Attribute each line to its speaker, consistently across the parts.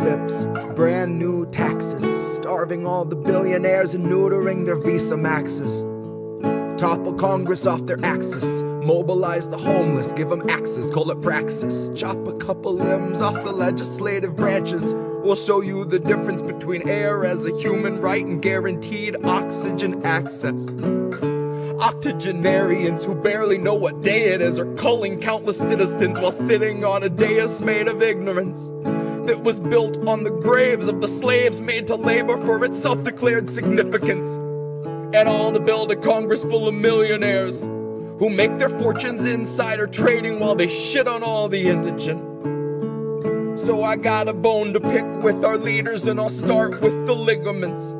Speaker 1: apocalypse, brand new taxes, starving all the billionaires and neutering their Visa Maxes. Topple Congress off their axis, mobilize the homeless, give them axes, call it praxis. Chop a couple limbs off the legislative branches. We'll show you the difference between air as a human right and guaranteed oxygen access. Octogenarians who barely know what day it is are culling countless citizens while sitting on a dais made of ignorance that was built on the graves of the slaves made to labor for its self-declared significance. And all to build a Congress full of millionaires who make their fortunes insider trading while they shit on all the indigent. So I got a bone to pick with our leaders, and I'll start with the ligaments.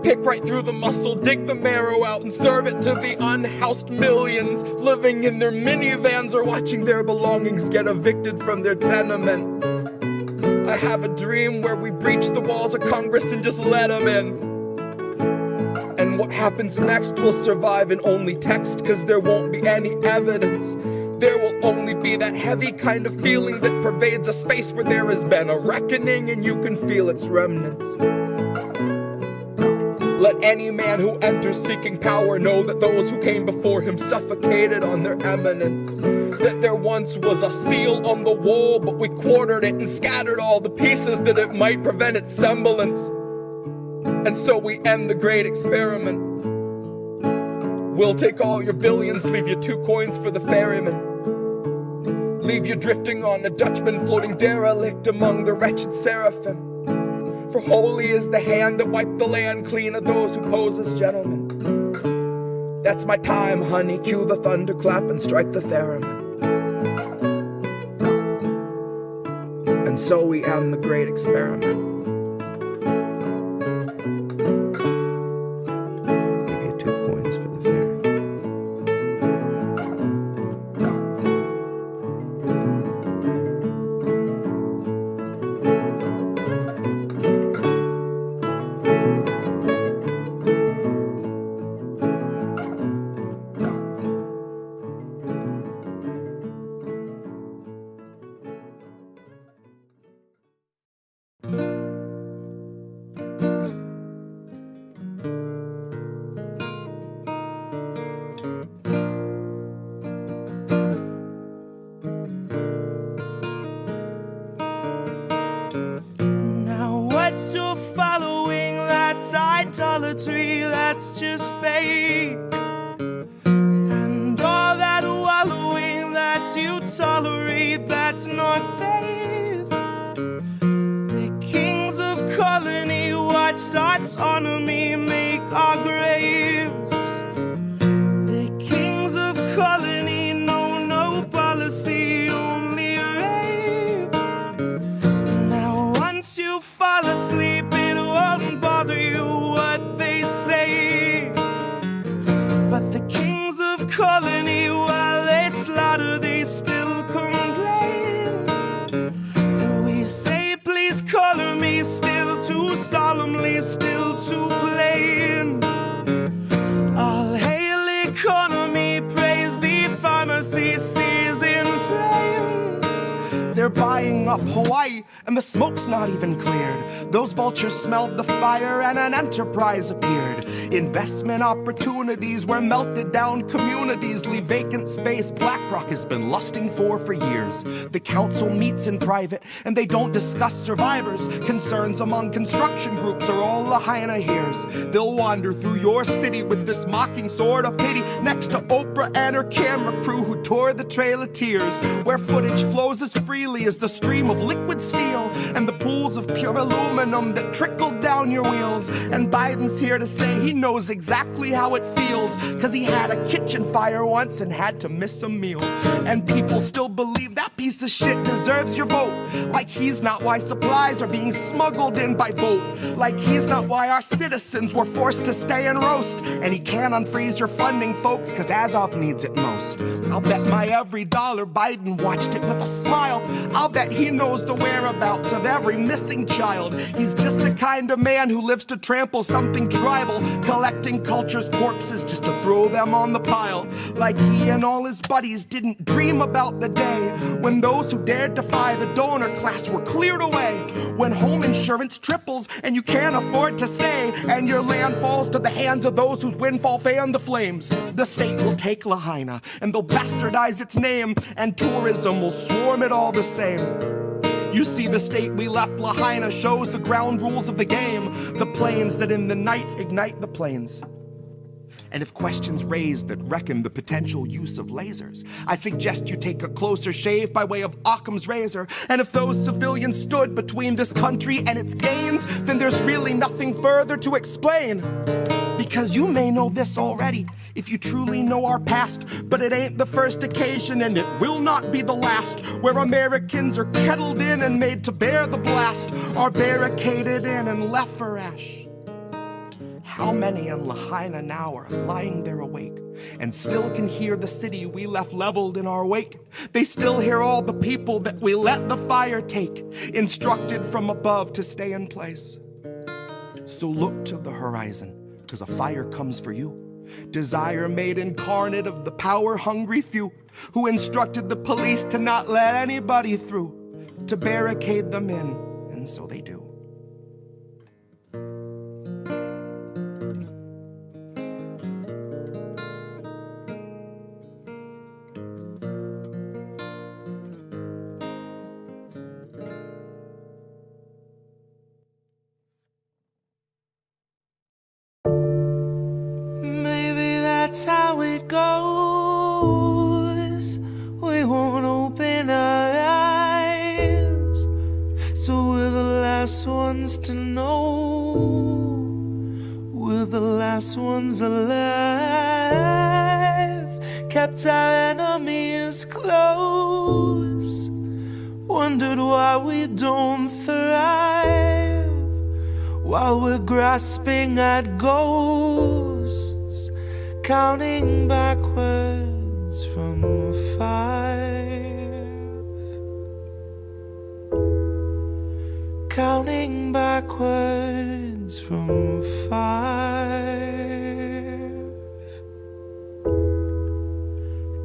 Speaker 1: Pick right through the muscle, dig the marrow out, and serve it to the unhoused millions living in their minivans or watching their belongings get evicted from their tenement. I have a dream where we breach the walls of Congress and just let them in. And what happens next will survive in only text, cause there won't be any evidence. There will only be that heavy kind of feeling that pervades a space where there has been a reckoning and you can feel its remnants. Let any man who enters seeking power know that those who came before him suffocated on their eminence. That there once was a seal on the wall, but we quartered it and scattered all the pieces that it might prevent its semblance. And so we end the great experiment. We'll take all your billions, leave you 2 coins for the ferryman. Leave you drifting on a Dutchman floating derelict among the wretched seraphim. For holy is the hand that wiped the land clean of those who pose as gentlemen. That's my time, honey, cue the thunderclap and strike the theremin. And so we end the great experiment.
Speaker 2: Idolatry, that's just fake. And all that wallowing that you tolerate, that's not faith. The kings of colony watched autonomy make our graves. The kings of colony know no policy, only rape. Now once you fall asleep, it won't bother you what they say. But the kings of colony, while they slaughter, they still complain. And we say, please color me, still too solemnly, still too plain. All hail economy, praise the pharmacy, seas in flames. They're buying up Hawaii, and the smoke's not even cleared. Those vultures smelled the fire and an enterprise appeared. Investment opportunities where melted down communities leave vacant space BlackRock has been lusting for years. The council meets in private and they don't discuss survivors. Concerns among construction groups are all Lahaina hears. They'll wander through your city with this mocking sword of pity next to Oprah and her camera crew who tore the Trail of Tears, where footage flows as freely as the stream of liquid steel and the pools of pure aluminum that trickled down your wheels. And Biden's here to say he knows exactly how it feels, cause he had a kitchen fire once and had to miss a meal. And people still believe that piece of shit deserves your vote, like he's not why supplies are being smuggled in by boat, like he's not why our citizens were forced to stay and roast. And he can't unfreeze your funding, folks, cause Azov needs it most. I'll bet my every dollar Biden watched it with a smile. I'll bet he knows the whereabouts of every missing child. He's just the kind of man who lives to trample something tribal, collecting culture's corpses just to throw them on the pile. Like he and all his buddies didn't dream about the day when those who dared defy the donor class were cleared away,
Speaker 1: When home insurance triples and you can't afford to stay, and your land falls to the hands of those whose windfall fan the flames, the state will take Lahaina and they'll bastardize its name, and tourism will swarm it all the same. You see, the state we left Lahaina shows the ground rules of the game, the planes that in the night ignite the planes. And if questions raised that reckon the potential use of lasers, I suggest you take a closer shave by way of Occam's razor. And if those civilians stood between this country and its gains, then there's really nothing further to explain. Because you may know this already, if you truly know our past, but it ain't the first occasion and it will not be the last, where Americans are kettled in and made to bear the blast, are barricaded in and left for ash. How many in Lahaina now are lying there awake and still can hear the city we left leveled in our wake? They still hear all the people that we let the fire take, instructed from above to stay in place. So look to the horizon, 'cause a fire comes for you. Desire made incarnate of the power-hungry few, who instructed the police to not let anybody through, to barricade them in, and so they do.
Speaker 2: That's how it goes. We won't open our eyes, so we're the last ones to know. We're the last ones alive. Kept our enemies close. Wondered why we don't thrive while we're grasping at ghosts. Counting backwards from 5. Counting backwards from 5.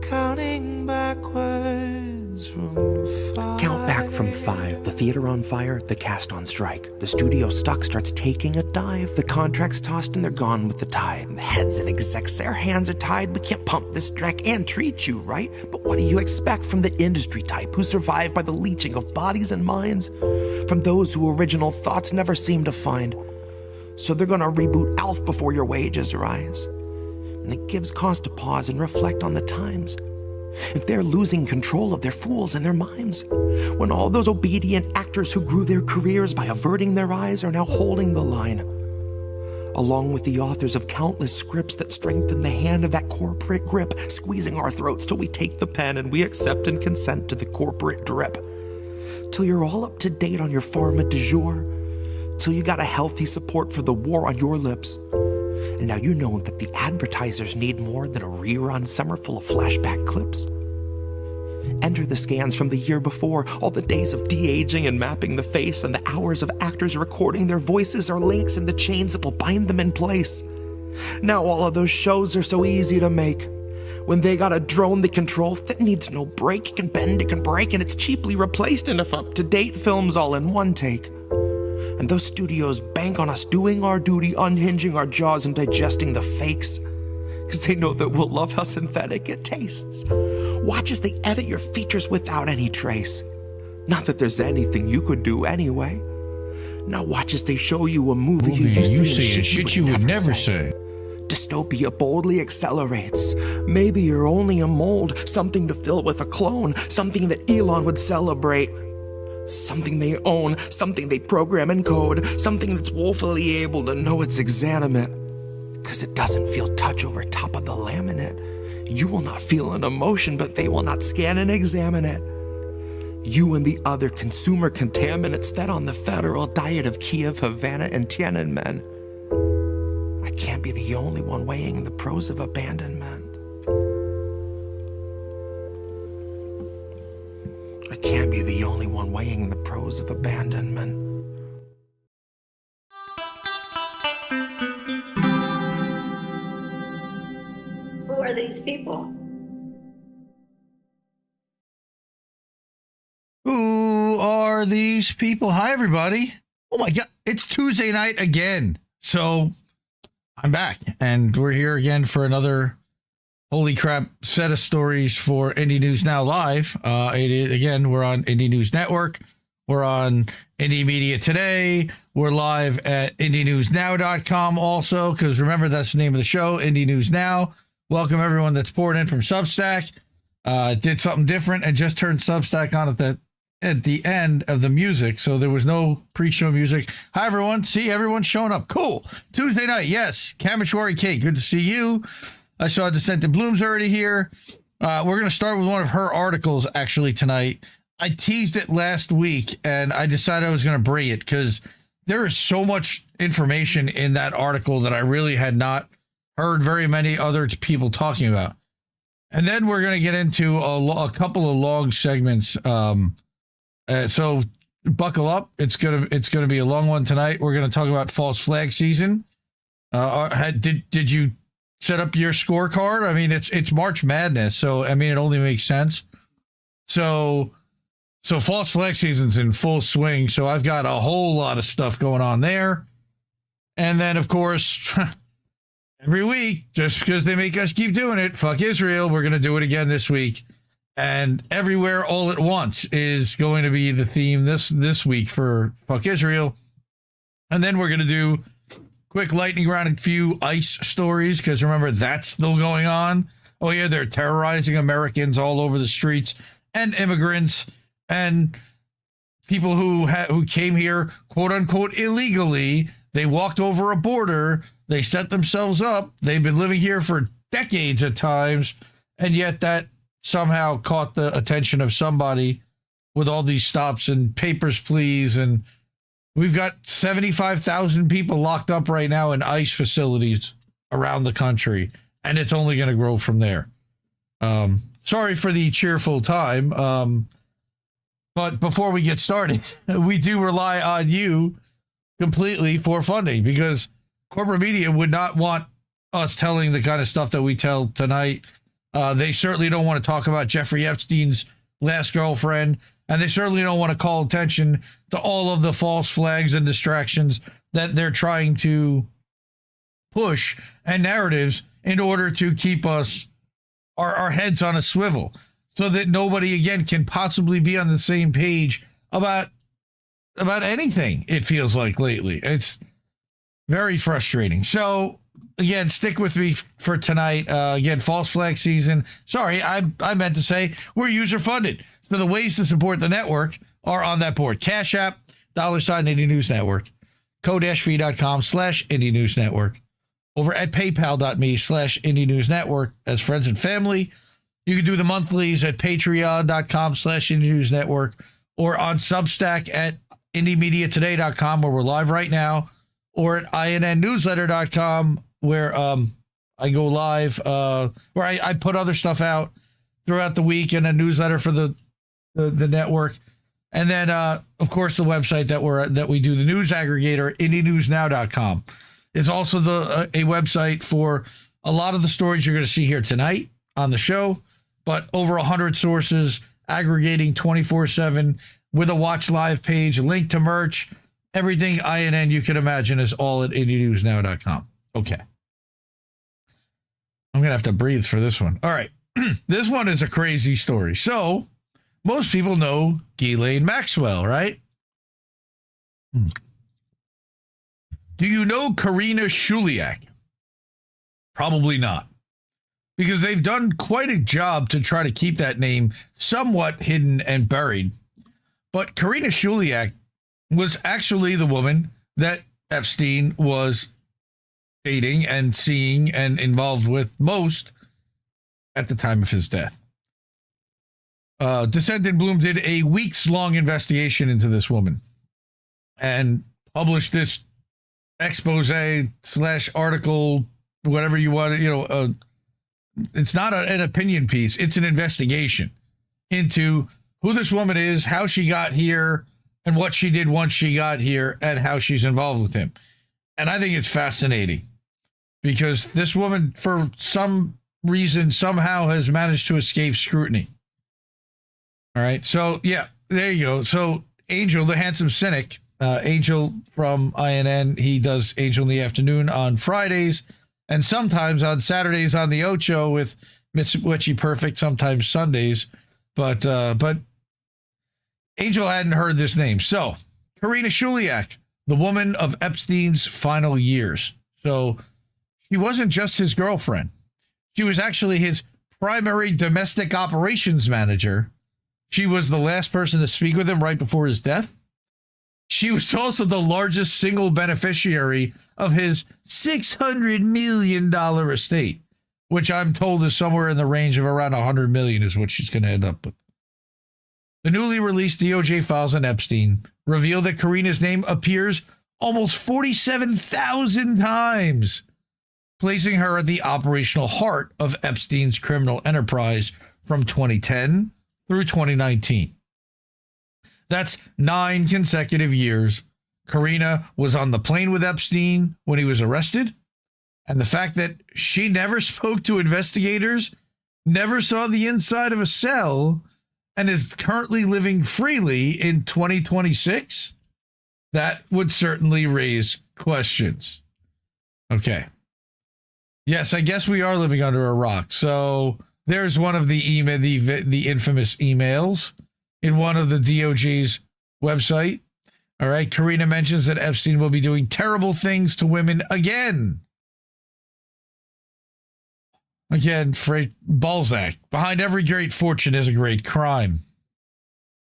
Speaker 2: Counting backwards from 5.
Speaker 3: Count back from 5. The theater on fire, the cast on strike. The studio stock starts taking a dive. The contract's tossed and they're gone with the tide. The heads and execs, their hands are tied. We can't pump this dreck and treat you right. But what do you expect from the industry type who survive by the leeching of bodies and minds? From those who original thoughts never seem to find. So they're gonna reboot ALF before your wages rise. And it gives cause to pause and reflect on the times. If they're losing control of their fools and their mimes, when all those obedient actors who grew their careers by averting their eyes are now holding the line, along with the authors of countless scripts that strengthen the hand of that corporate grip, squeezing our throats till we take the pen and we accept and consent to the corporate drip, till you're all up to date on your pharma du jour, till you got a healthy support for the war on your lips. And now you know that the advertisers need more than a rerun summer full of flashback clips. Enter the scans from the year before, all the days of de-aging and mapping the face, and the hours of actors recording their voices are links in the chains that will bind them in place. Now all of those shows are so easy to make. When they got a drone they control that needs no break, it can bend, it can break, and it's cheaply replaced enough up-to-date films all in one take. And those studios bank on us doing our duty, unhinging our jaws and digesting the fakes, because they know that we'll love how synthetic it tastes. Watch as they edit your features without any trace. Not that there's anything you could do anyway. Now watch as they show you a movie you say shit you would never say. Dystopia boldly accelerates. Maybe you're only a mold, something to fill with a clone, something that Elon would celebrate. Something they own, something they program and code, something that's woefully able to know it's exanimate. 'Cause it doesn't feel touch over top of the laminate. You will not feel an emotion, but they will not scan and examine it. You and the other consumer contaminants fed on the federal diet of Kiev, Havana, and Tiananmen. I can't be the only one weighing the pros of abandonment. I can't be the only one weighing the pros of abandonment.
Speaker 4: Who are these people?
Speaker 5: Who are are these people? Hi, everybody. Oh, my God. It's Tuesday night again. So I'm back, and we're here again for another holy crap set of stories for Indie News Now Live. Again, we're on Indie News Network. We're on Indie Media Today. We're live at IndieNewsNow.com also, because remember, that's the name of the show, Indie News Now. Welcome everyone that's poured in from Substack. Did something different and just turned Substack on at the end of the music, so there was no pre-show music. Hi everyone, see everyone's showing up. Cool. Tuesday night, yes. Kamishwari Kate, good to see you. I saw Descent in Bloom's already here. We're going to start with one of her articles actually tonight. I teased it last week and I decided I was going to bring it because there is so much information in that article that I really had not heard very many other people talking about. And then we're going to get into a couple of long segments. So buckle up. It's gonna be a long one tonight. We're going to talk about false flag season. Did you set up your scorecard? I mean, it's March Madness, so I mean it only makes sense. So false flag season's in full swing. So I've got a whole lot of stuff going on there. And then of course, every week, just because they make us keep doing it, fuck Israel, we're going to do it again this week. And everywhere all at once is going to be the theme this week for fuck Israel. And then we're going to do quick lightning round and few ICE stories, because remember, that's still going on. Oh yeah, they're terrorizing Americans all over the streets, and immigrants and people who came here, quote unquote, illegally. They walked over a border. They set themselves up. They've been living here for decades at times, and yet that somehow caught the attention of somebody with all these stops and papers, please. And we've got 75,000 people locked up right now in ICE facilities around the country, and it's only going to grow from there. Sorry for the cheerful time. But before we get started, we do rely on you completely for funding, because corporate media would not want us telling the kind of stuff that we tell tonight. They certainly don't want to talk about Jeffrey Epstein's last girlfriend, and they certainly don't want to call attention to all of the false flags and distractions that they're trying to push and narratives in order to keep us our heads on a swivel, so that nobody again can possibly be on the same page about anything. It feels like lately it's very frustrating. So again, stick with me for tonight. Again, false flag season. Sorry, I meant to say we're user funded. So the ways to support the network are on that board. Cash App, $sign Indie News Network, ko-fi.com/Indie News Network, over at paypal.me/Indie News Network as friends and family. You can do the monthlies at patreon.com/Indie News Network, or on Substack at IndieMediaToday.com, where we're live right now, or at INNNewsletter.com, where I go live, where I put other stuff out throughout the week, and a newsletter for the network. And then, of course, the website that we do the news aggregator, IndieNewsNow.com, is also a website for a lot of the stories you're going to see here tonight on the show, but over 100 sources aggregating 24/7 with a watch live page, a link to merch, everything INN you can imagine is all at IndieNewsNow.com. Okay. I'm going to have to breathe for this one. All right. This one is a crazy story. So most people know Ghislaine Maxwell, right? Do you know Karina Shuliak? Probably not, because they've done quite a job to try to keep that name somewhat hidden and buried. But Karina Shuliak was actually the woman that Epstein was dating and seeing and involved with most at the time of his death. Descent in Bloom did a weeks-long investigation into this woman and published this expose/article, whatever you want. It's not an opinion piece. It's an investigation into who this woman is, how she got here, and what she did once she got here, and how she's involved with him. And I think it's fascinating, because this woman, for some reason, somehow has managed to escape scrutiny. All right. So, yeah, there you go. So Angel, the handsome cynic, Angel from INN, he does Angel in the Afternoon on Fridays and sometimes on Saturdays on the Ocho with Mitsubishi Perfect, sometimes Sundays. But Angel hadn't heard this name. So, Karina Shuliak, the woman of Epstein's final years. So, she wasn't just his girlfriend. She was actually his primary domestic operations manager. She was the last person to speak with him right before his death. She was also the largest single beneficiary of his $600 million estate, which I'm told is somewhere in the range of around $100 million is what she's going to end up with. The newly released DOJ files on Epstein reveal that Karina's name appears almost 47,000 times, placing her at the operational heart of Epstein's criminal enterprise from 2010 through 2019. That's 9 consecutive years. Karina was on the plane with Epstein when he was arrested. And the fact that she never spoke to investigators, never saw the inside of a cell, and is currently living freely in 2026, that would certainly raise questions. Okay. Yes, I guess we are living under a rock. So there's one of the infamous emails in one of the DOJ's website. All right. Karina mentions that Epstein will be doing terrible things to women again. Again, Balzac. Behind every great fortune is a great crime.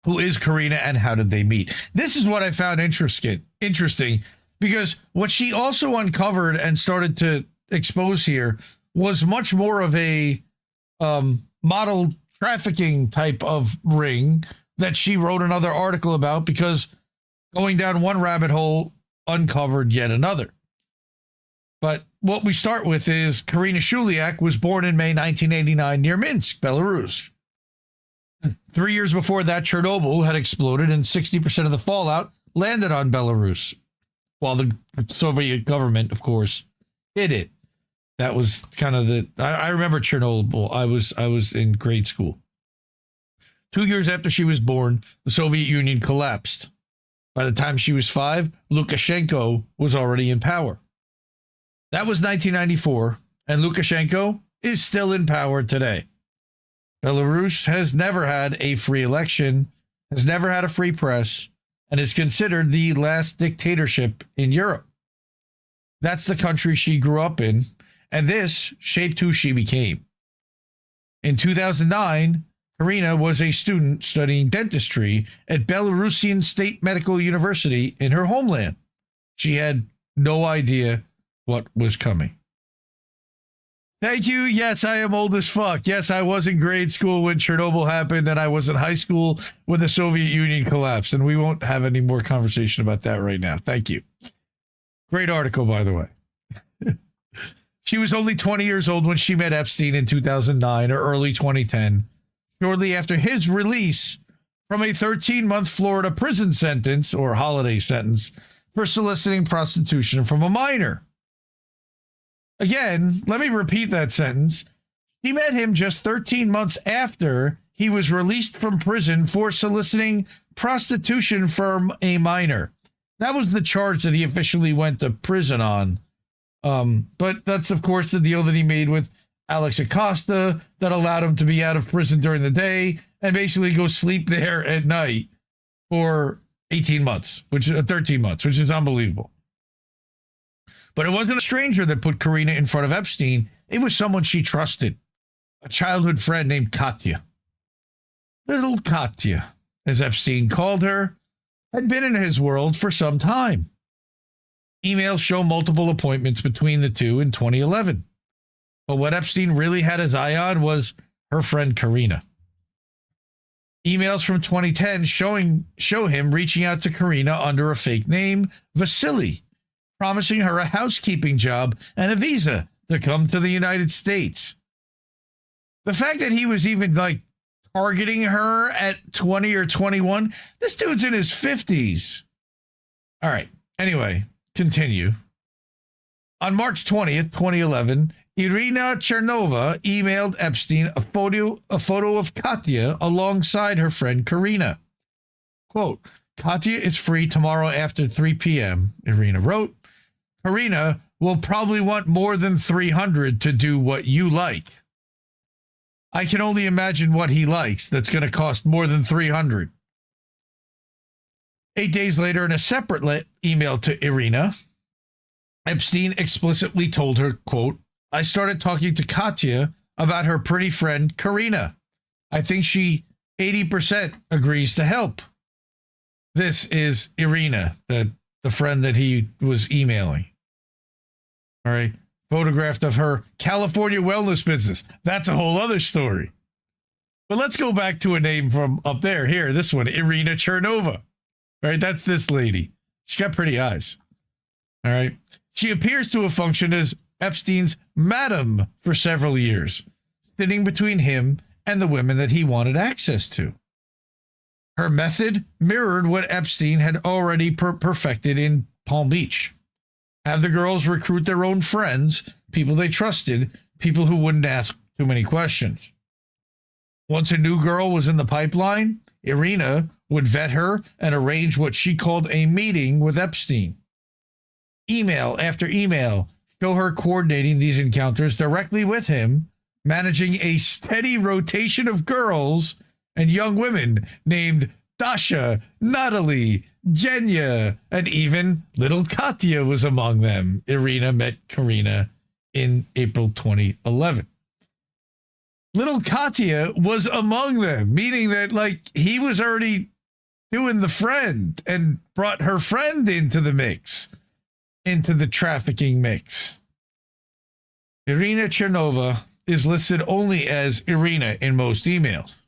Speaker 5: Who is Karina and how did they meet? This is what I found interesting because what she also uncovered and started to expose here was much more of a model trafficking type of ring that she wrote another article about, because going down one rabbit hole uncovered yet another. But what we start with is Karina Shuliak was born in May 1989 near Minsk, Belarus. 3 years before that, Chernobyl had exploded and 60% of the fallout landed on Belarus, while the Soviet government, of course, hid it. That was kind of I remember Chernobyl. I was in grade school. 2 years after she was born, the Soviet Union collapsed. By the time she was 5, Lukashenko was already in power. That was 1994, and Lukashenko is still in power today. Belarus has never had a free election, has never had a free press, and is considered the last dictatorship in Europe. That's the country she grew up in, and this shaped who she became. In 2009, Karina was a student studying dentistry at Belarusian State Medical University in her homeland. She had no idea what was coming. Thank you. Yes, I am old as fuck. Yes, I was in grade school when Chernobyl happened, and I was in high school when the Soviet Union collapsed, and we won't have any more conversation about that right now. Thank you. Great article, by the way. She was only 20 years old when she met Epstein in 2009 or early 2010, shortly after his release from a 13-month Florida prison sentence or holiday sentence for soliciting prostitution from a minor. Again, let me repeat that sentence. She met him just 13 months after he was released from prison for soliciting prostitution from a minor. That was the charge that he officially went to prison on. But that's, of course, the deal that he made with Alex Acosta that allowed him to be out of prison during the day and basically go sleep there at night for 18 months, which is 13 months, which is unbelievable. But it wasn't a stranger that put Karina in front of Epstein. It was someone she trusted, a childhood friend named Katya. Little Katya, as Epstein called her, had been in his world for some time. Emails show multiple appointments between the two in 2011. But what Epstein really had his eye on was her friend Karina. Emails from 2010 show him reaching out to Karina under a fake name, Vasily, promising her a housekeeping job and a visa to come to the United States. The fact that he was even targeting her at 20 or 21, this dude's in his 50s. All right. Anyway, continue. On March 20th, 2011, Irina Chernova emailed Epstein a photo of Katya alongside her friend Karina. Quote, Katya is free tomorrow after 3 p.m., Irina wrote. Karina will probably want more than 300 to do what you like. I can only imagine what he likes that's going to cost more than 300. 8 days later, in a separate email to Irina, Epstein explicitly told her, quote, I started talking to Katya about her pretty friend Karina. I think she 80% agrees to help. This is Irina, the friend that he was emailing. All right. Photographed of her California wellness business. That's a whole other story. But let's go back to a name from up there. Here, this one, Irina Chernova. All right. That's this lady. She's got pretty eyes. All right. She appears to have functioned as Epstein's madam for several years, sitting between him and the women that he wanted access to. Her method mirrored what Epstein had already perfected in Palm Beach. Have the girls recruit their own friends, people they trusted, people who wouldn't ask too many questions. Once a new girl was in the pipeline, Irina would vet her and arrange what she called a meeting with Epstein. Email after email show her coordinating these encounters directly with him, managing a steady rotation of girls and young women named Dasha, Natalie, Jenya, and even little Katya was among them. Irina met Karina in April 2011. Little Katya was among them, meaning that, like, he was already doing the friend and brought her friend into the mix, into the trafficking mix. Irina Chernova is listed only as Irina in most emails,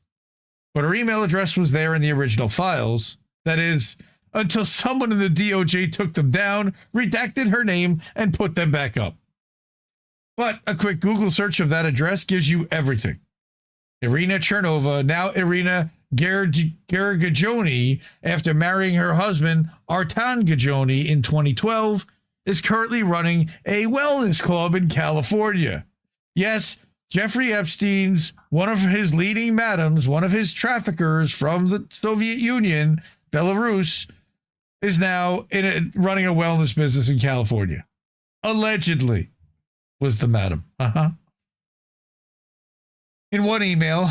Speaker 5: but her email address was there in the original files. That is, until someone in the DOJ took them down, redacted her name, and put them back up. But a quick Google search of that address gives you everything. Irina Chernova, now Irina Gargajoni, after marrying her husband Artan Gajoni in 2012, is currently running a wellness club in California. Yes, Jeffrey Epstein's, one of his leading madams, one of his traffickers from the Soviet Union, Belarus, is now running a wellness business in California. Allegedly was the madam. In one email,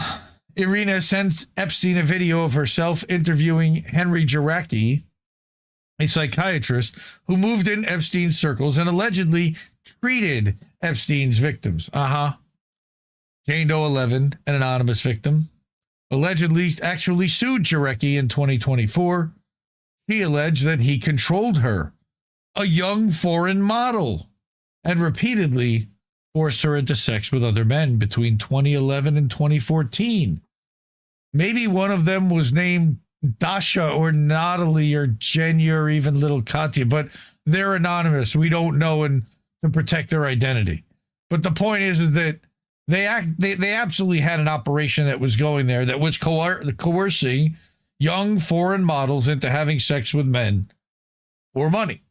Speaker 5: Irina sends Epstein a video of herself interviewing Henry Jaracki, a psychiatrist who moved in Epstein's circles and allegedly treated Epstein's victims. Jane Doe 11, an anonymous victim, allegedly actually sued Jarecki in 2024. She alleged that he controlled her, a young foreign model, and repeatedly forced her into sex with other men between 2011 and 2014. Maybe one of them was named Dasha or Natalie or Jenya or even little Katya, but they're anonymous. We don't know, and to protect their identity. But the point is that they absolutely had an operation that was going there that was coercing young foreign models into having sex with men for money.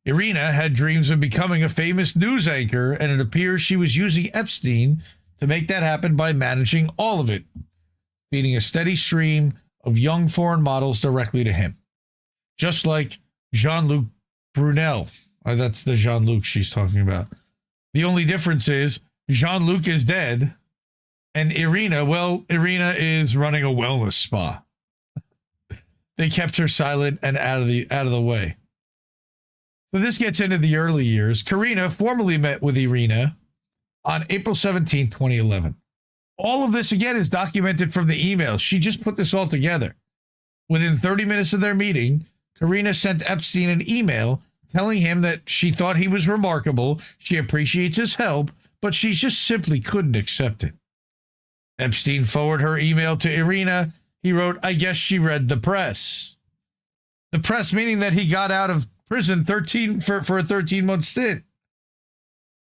Speaker 5: Irina had dreams of becoming a famous news anchor, and it appears she was using Epstein to make that happen by managing all of it, feeding a steady stream of young foreign models directly to him. Just like Jean-Luc Brunel. That's the Jean-Luc she's talking about. The only difference is Jean-Luc is dead, and Irina is running a wellness spa. They kept her silent and out of the way. So this gets into the early years. Karina formally met with Irina on April 17, 2011. All of this, again, is documented from the emails. She just put this all together. Within 30 minutes of their meeting, Karina sent Epstein an email telling him that she thought he was remarkable, she appreciates his help, but she just simply couldn't accept it. Epstein forwarded her email to Irina. He wrote, I guess she read the press. The press meaning that he got out of prison for a 13-month stint.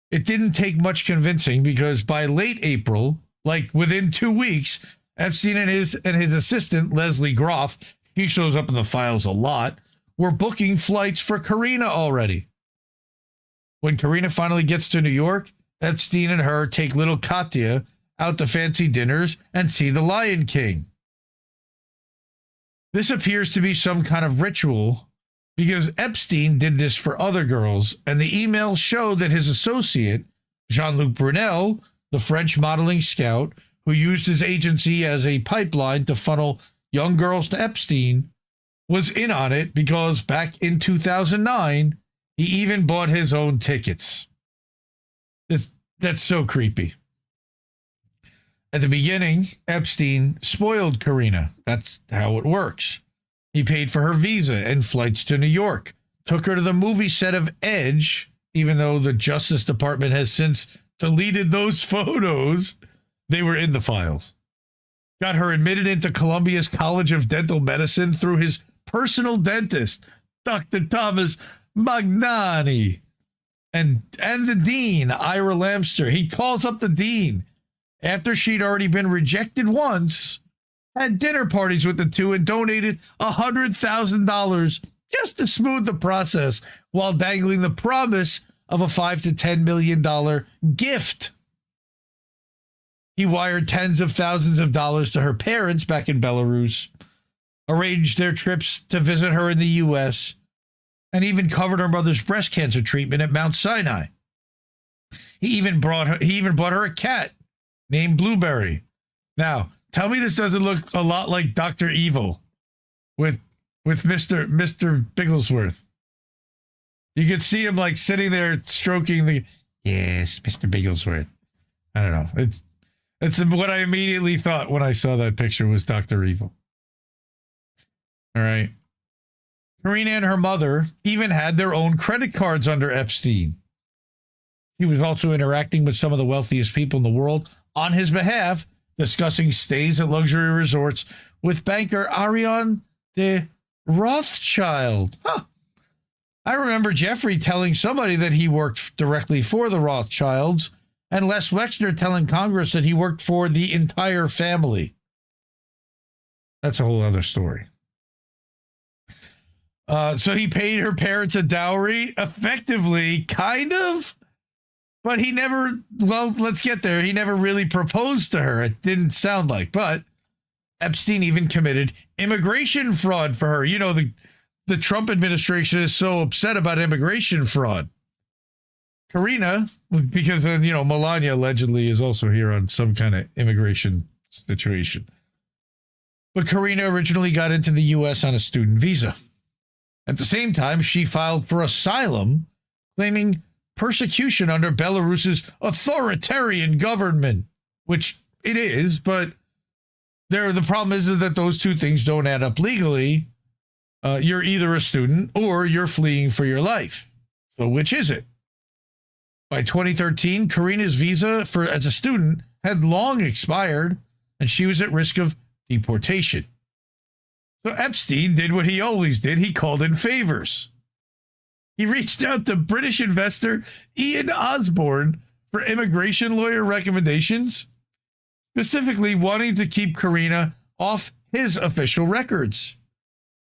Speaker 5: It didn't take much convincing because by late April, like within 2 weeks, Epstein and his assistant, Leslie Groff, he shows up in the files a lot, were booking flights for Karina already. When Karina finally gets to New York, Epstein and her take little Katya out to fancy dinners and see the Lion King. This appears to be some kind of ritual because Epstein did this for other girls, and the emails show that his associate, Jean-Luc Brunel, the French modeling scout, who used his agency as a pipeline to funnel young girls to Epstein, was in on it because back in 2009, he even bought his own tickets. That's so creepy. At the beginning, Epstein spoiled Karina. That's how it works. He paid for her visa and flights to New York, took her to the movie set of Edge, even though the Justice Department has since deleted those photos. They were in the files. Got her admitted into Columbia's College of Dental Medicine through his personal dentist, Dr. Thomas Magnani. And the dean, Ira Lamster. He calls up the dean after she'd already been rejected once, had dinner parties with the two, and donated $100,000 just to smooth the process while dangling the promise of a $5 to $10 million gift. He wired tens of thousands of dollars to her parents back in Belarus, arranged their trips to visit her in the U.S., and even covered her mother's breast cancer treatment at Mount Sinai. He even bought her a cat named Blueberry. Now, tell me this doesn't look a lot like Dr. Evil with Mr. Bigglesworth. You could see him like sitting there stroking the, yes, Mr. Bigglesworth. I don't know. It's what I immediately thought when I saw that picture was Dr. Evil. All right. Karina and her mother even had their own credit cards under Epstein. He was also interacting with some of the wealthiest people in the world on his behalf, discussing stays at luxury resorts with banker Ariane de Rothschild. Huh. I remember Jeffrey telling somebody that he worked directly for the Rothschilds, and Les Wexner telling Congress that he worked for the entire family. That's a whole other story. So he paid her parents a dowry, effectively, kind of, but he never, well, let's get there. He never really proposed to her. It didn't sound like, but Epstein even committed immigration fraud for her. You know, the Trump administration is so upset about immigration fraud. Karina, because, Melania allegedly is also here on some kind of immigration situation. But Karina originally got into the U.S. on a student visa. At the same time, she filed for asylum, claiming persecution under Belarus's authoritarian government, which it is, but the problem is that those two things don't add up legally. You're either a student or you're fleeing for your life. So which is it? By 2013, Karina's visa as a student had long expired, and she was at risk of deportation. So Epstein did what he always did. He called in favors. He reached out to British investor Ian Osborne for immigration lawyer recommendations, specifically wanting to keep Karina off his official records.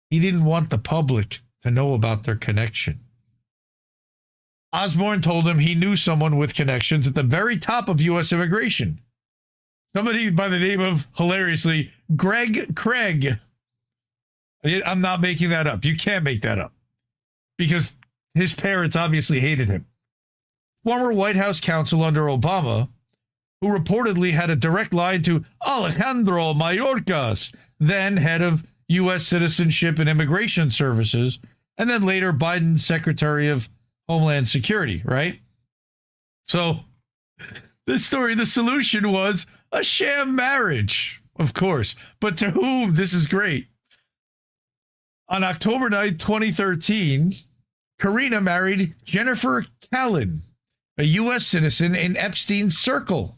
Speaker 5: He didn't want the public to know about their connection. Osborne told him he knew someone with connections at the very top of U.S. immigration. Somebody by the name of, hilariously, Greg Craig. I'm not making that up. You can't make that up. Because his parents obviously hated him. Former White House counsel under Obama, who reportedly had a direct line to Alejandro Mayorkas, then head of U.S. Citizenship and Immigration Services, and then later Biden's Secretary of Homeland Security, right? So this story, the solution was a sham marriage, of course. But to whom? This is great. On October 9, 2013, Karina married Jennifer Callan, a U.S. citizen in Epstein's circle.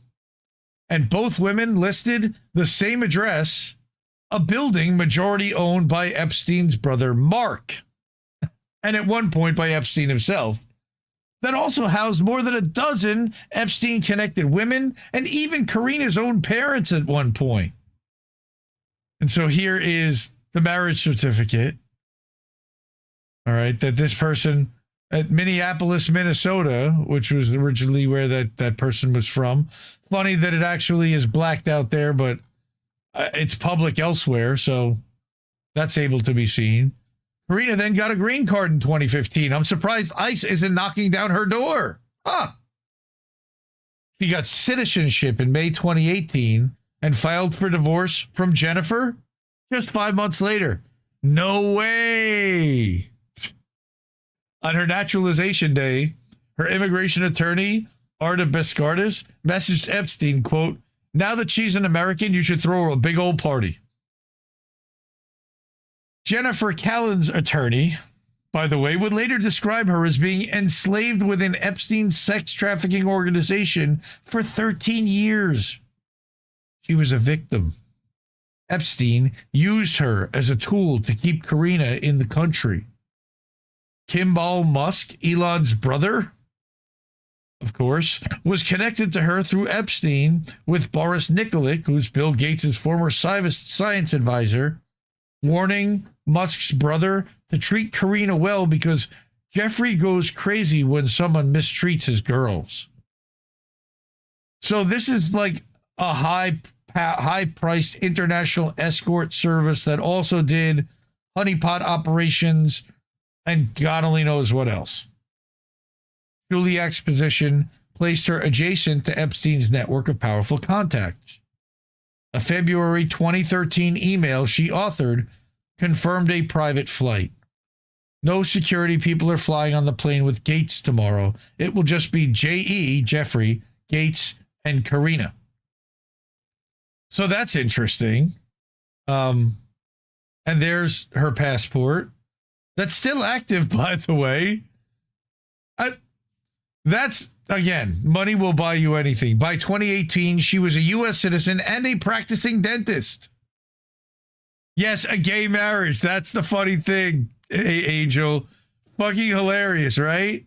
Speaker 5: And both women listed the same address, a building majority owned by Epstein's brother Mark, and at one point by Epstein himself, that also housed more than a dozen Epstein-connected women and even Karina's own parents at one point. And so here is the marriage certificate, all right, that this person at Minneapolis, Minnesota, which was originally where that person was from. Funny that it actually is blacked out there, but it's public elsewhere, so That's able to be seen. Karina then got a green card in 2015. I'm surprised ICE isn't knocking down her door. Huh. She got citizenship in May 2018 and filed for divorce from Jennifer just 5 months later. No way. On her naturalization day, her immigration attorney, Arda Bescardis, messaged Epstein, quote, "Now that she's an American, you should throw her a big old party." Jennifer Callan's attorney, by the way, would later describe her as being enslaved within Epstein's sex trafficking organization for 13 years. She was a victim. Epstein used her as a tool to keep Karina in the country. Kimball Musk, Elon's brother, of course, was connected to her through Epstein with Boris Nikolic, who's Bill Gates' former science advisor, warning Musk's brother to treat Karina well because Jeffrey goes crazy when someone mistreats his girls. So this is like a high-priced international escort service that also did honeypot operations and God only knows what else. Juliak's position placed her adjacent to Epstein's network of powerful contacts. A February 2013 email she authored confirmed a private flight. No security people are flying on the plane with Gates tomorrow. It will just be J.E., Jeffrey, Gates, and Karina. So that's interesting. And there's her passport. That's still active, by the way. That's, again, money will buy you anything. By 2018, she was a U.S. citizen and a practicing dentist. Yes, a gay marriage. That's the funny thing, Angel. Fucking hilarious, right?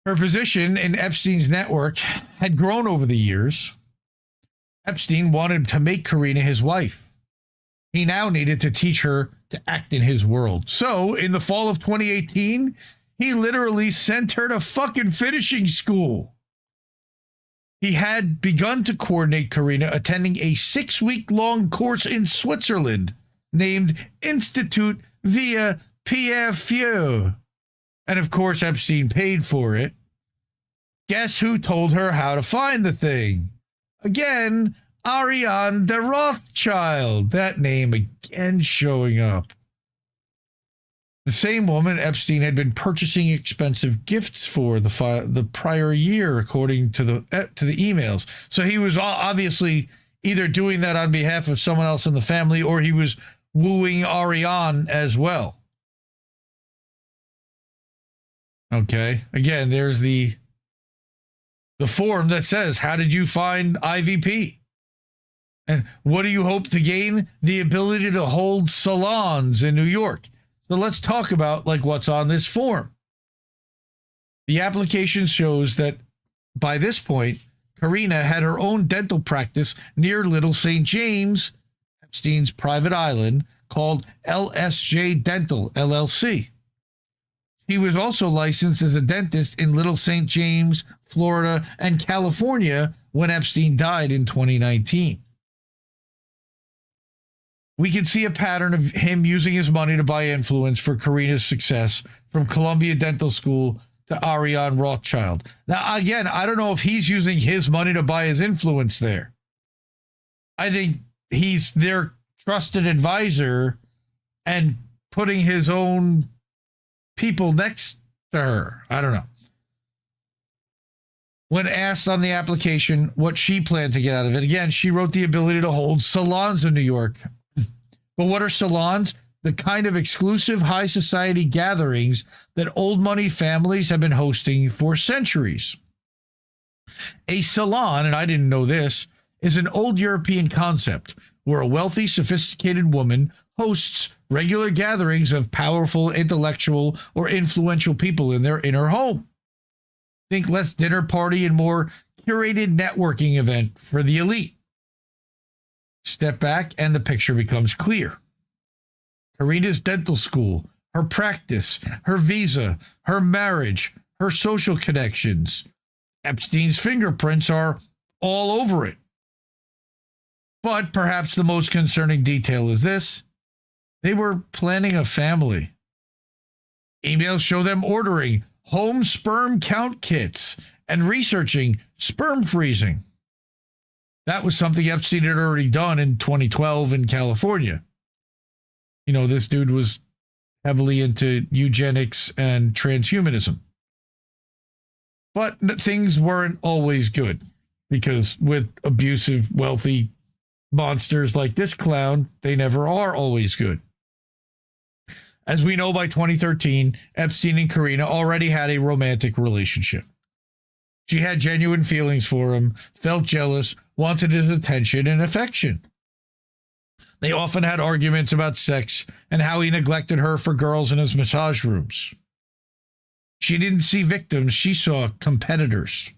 Speaker 5: Her position in Epstein's network had grown over the years. Epstein wanted to make Karina his wife. He now needed to teach her to act in his world. So, in the fall of 2018, he literally sent her to fucking finishing school. He had begun to coordinate Karina attending a 6-week-long course in Switzerland named Institut via Pierre Feu. And of course, Epstein paid for it. Guess who told her how to find the thing? Again, Ariane de Rothschild. That name again showing up. The same woman Epstein had been purchasing expensive gifts for the prior year, according to the emails. So he was obviously either doing that on behalf of someone else in the family, or he was wooing Ariane as well. Okay. Again, there's the form that says, "How did you find IVP? And what do you hope to gain? The ability to hold salons in New York." So let's talk about what's on this form. The application shows that by this point, Karina had her own dental practice near Little St. James, Epstein's private island, called LSJ Dental, LLC. He was also licensed as a dentist in Little St. James, Florida, and California when Epstein died in 2019. We can see a pattern of him using his money to buy influence for Karina's success, from Columbia Dental School to Ariane Rothschild. Now, again, I don't know if he's using his money to buy his influence there. I think he's their trusted advisor and putting his own people next to her. I don't know. When asked on the application what she planned to get out of it, again, she wrote the ability to hold salons in New York. But what are salons? The kind of exclusive high society gatherings that old money families have been hosting for centuries. A salon, and I didn't know this, is an old European concept where a wealthy, sophisticated woman hosts regular gatherings of powerful, intellectual, or influential people in her home. Think less dinner party and more curated networking event for the elite. Step back and the picture becomes clear. Karina's dental school, her practice, her visa, her marriage, her social connections. Epstein's fingerprints are all over it. But perhaps the most concerning detail is this: they were planning a family. Emails show them ordering home sperm count kits and researching sperm freezing. That was something Epstein had already done in 2012 in California. You know, this dude was heavily into eugenics and transhumanism. But things weren't always good, because with abusive, wealthy monsters like this clown, they never are always good. As we know, by 2013, Epstein and Karina already had a romantic relationship. She had genuine feelings for him, felt jealous, wanted his attention and affection. They often had arguments about sex and how he neglected her for girls in his massage rooms. She didn't see victims, she saw competitors.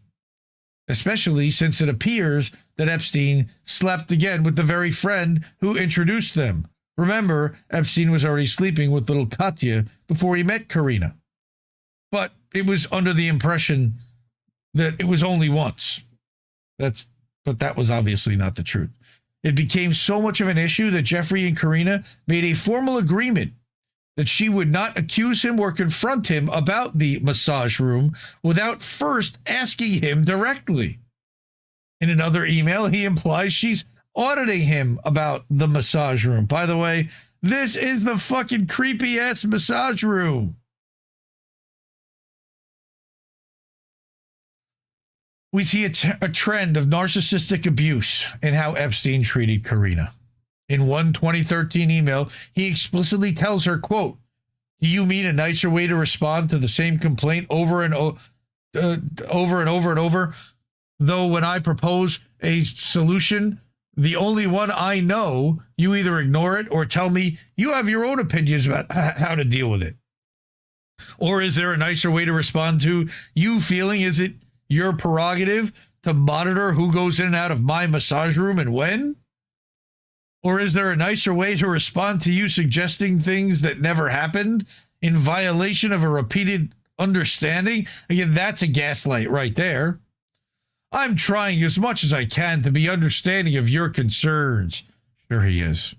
Speaker 5: Especially since it appears that Epstein slept again with the very friend who introduced them. Remember, Epstein was already sleeping with little Katya before he met Karina. But it was under the impression that it was only once. But that was obviously not the truth. It became so much of an issue that Jeffrey and Karina made a formal agreement that she would not accuse him or confront him about the massage room without first asking him directly. In another email, he implies she's auditing him about the massage room. By the way, this is the fucking creepy-ass massage room. We see a trend of narcissistic abuse in how Epstein treated Karina. In one 2013 email, he explicitly tells her, quote, "Do you mean a nicer way to respond to the same complaint over and over? Though when I propose a solution, the only one I know, you either ignore it or tell me you have your own opinions about how to deal with it. Or is there a nicer way to respond to you feeling is it your prerogative to monitor who goes in and out of my massage room and when? Or is there a nicer way to respond to you suggesting things that never happened in violation of a repeated understanding?" Again, that's a gaslight right there. "I'm trying as much as I can to be understanding of your concerns." Sure he is.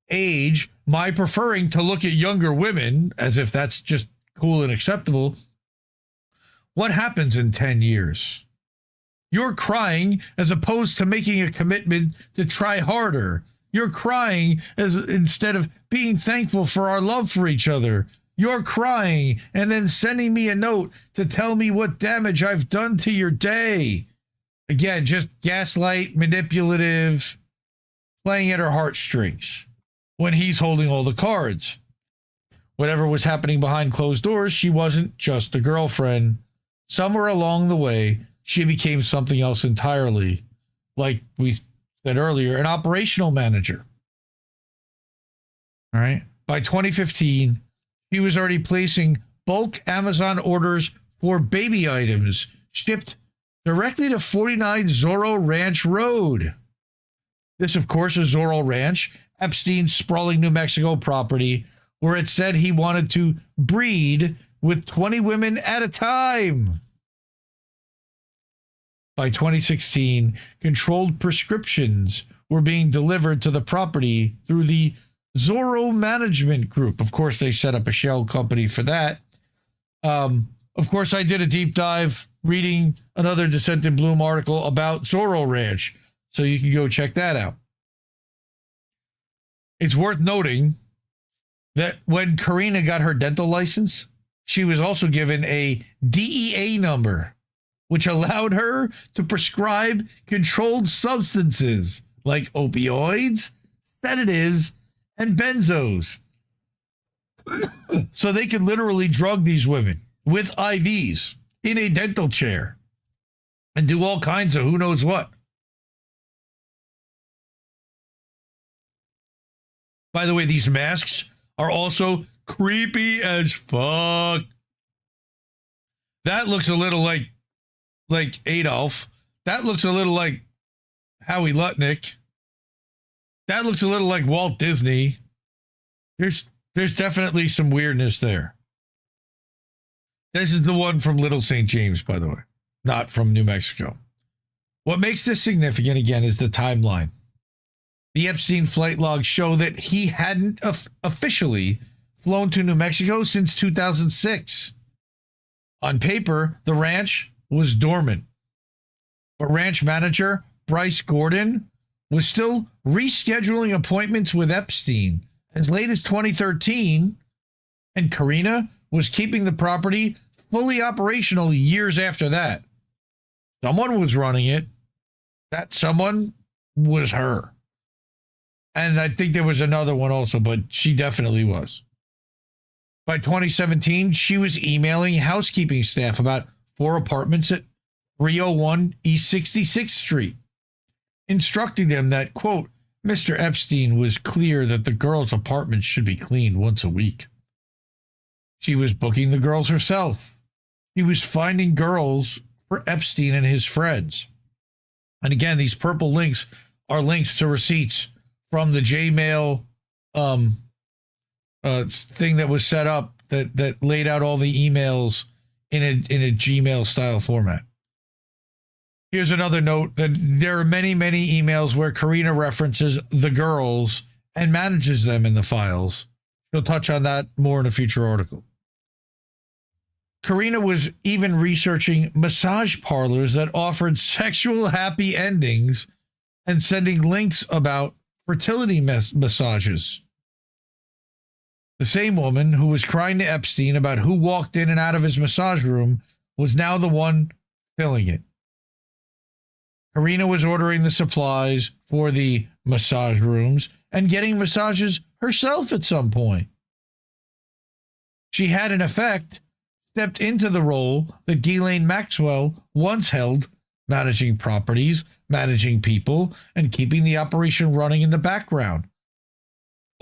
Speaker 5: Age, my preferring to look at younger women, as if that's just cool and acceptable. What happens in 10 years? You're crying as opposed to making a commitment to try harder. You're crying instead of being thankful for our love for each other. You're crying and then sending me a note to tell me what damage I've done to your day. Again, just gaslight, manipulative, playing at her heartstrings when he's holding all the cards. Whatever was happening behind closed doors, she wasn't just a girlfriend. Somewhere along the way, she became something else entirely. Like we said earlier, an operational manager. All right. By 2015, he was already placing bulk Amazon orders for baby items shipped directly to 49 Zorro Ranch Road. This, of course, is Zorro Ranch, Epstein's sprawling New Mexico property, where it said he wanted to breed with 20 women at a time. By 2016, controlled prescriptions were being delivered to the property through the Zorro Management Group. Of course, they set up a shell company for that. Of course, I did a deep dive reading another Descent in Bloom article about Zorro Ranch, so you can go check that out. It's worth noting that when Karina got her dental license, she was also given a DEA number, which allowed her to prescribe controlled substances like opioids, sedatives, and benzos. So they could literally drug these women with IVs in a dental chair and do all kinds of who knows what. By the way, these masks are also creepy as fuck. That looks a little like Adolf. That looks a little like Howie Lutnick. That looks a little like Walt Disney. There's definitely some weirdness there. This is the one from Little St. James, by the way, not from New Mexico. What makes this significant, again, is the timeline. The Epstein flight logs show that he hadn't officially flown to New Mexico since 2006. On paper, the ranch was dormant. But ranch manager Bryce Gordon was still rescheduling appointments with Epstein as late as 2013, and Karina was keeping the property fully operational years after that. Someone was running it. That someone was her. And I think there was another one also, but she definitely was. By 2017, she was emailing housekeeping staff about 4 apartments at 301 East 66th Street, instructing them that, quote, Mr. Epstein was clear that the girls' apartments should be cleaned once a week. She was booking the girls herself. She was finding girls for Epstein and his friends. And again, these purple links are links to receipts from the Gmail thing that was set up that laid out all the emails in a Gmail style format. Here's another note that there are many, many emails where Karina references the girls and manages them in the files. She'll touch on that more in a future article. Karina was even researching massage parlors that offered sexual happy endings and sending links about fertility massages. The same woman who was crying to Epstein about who walked in and out of his massage room was now the one filling it. Karina was ordering the supplies for the massage rooms and getting massages herself at some point. She had, in effect, stepped into the role that Ghislaine Maxwell once held, managing properties, managing people, and keeping the operation running in the background.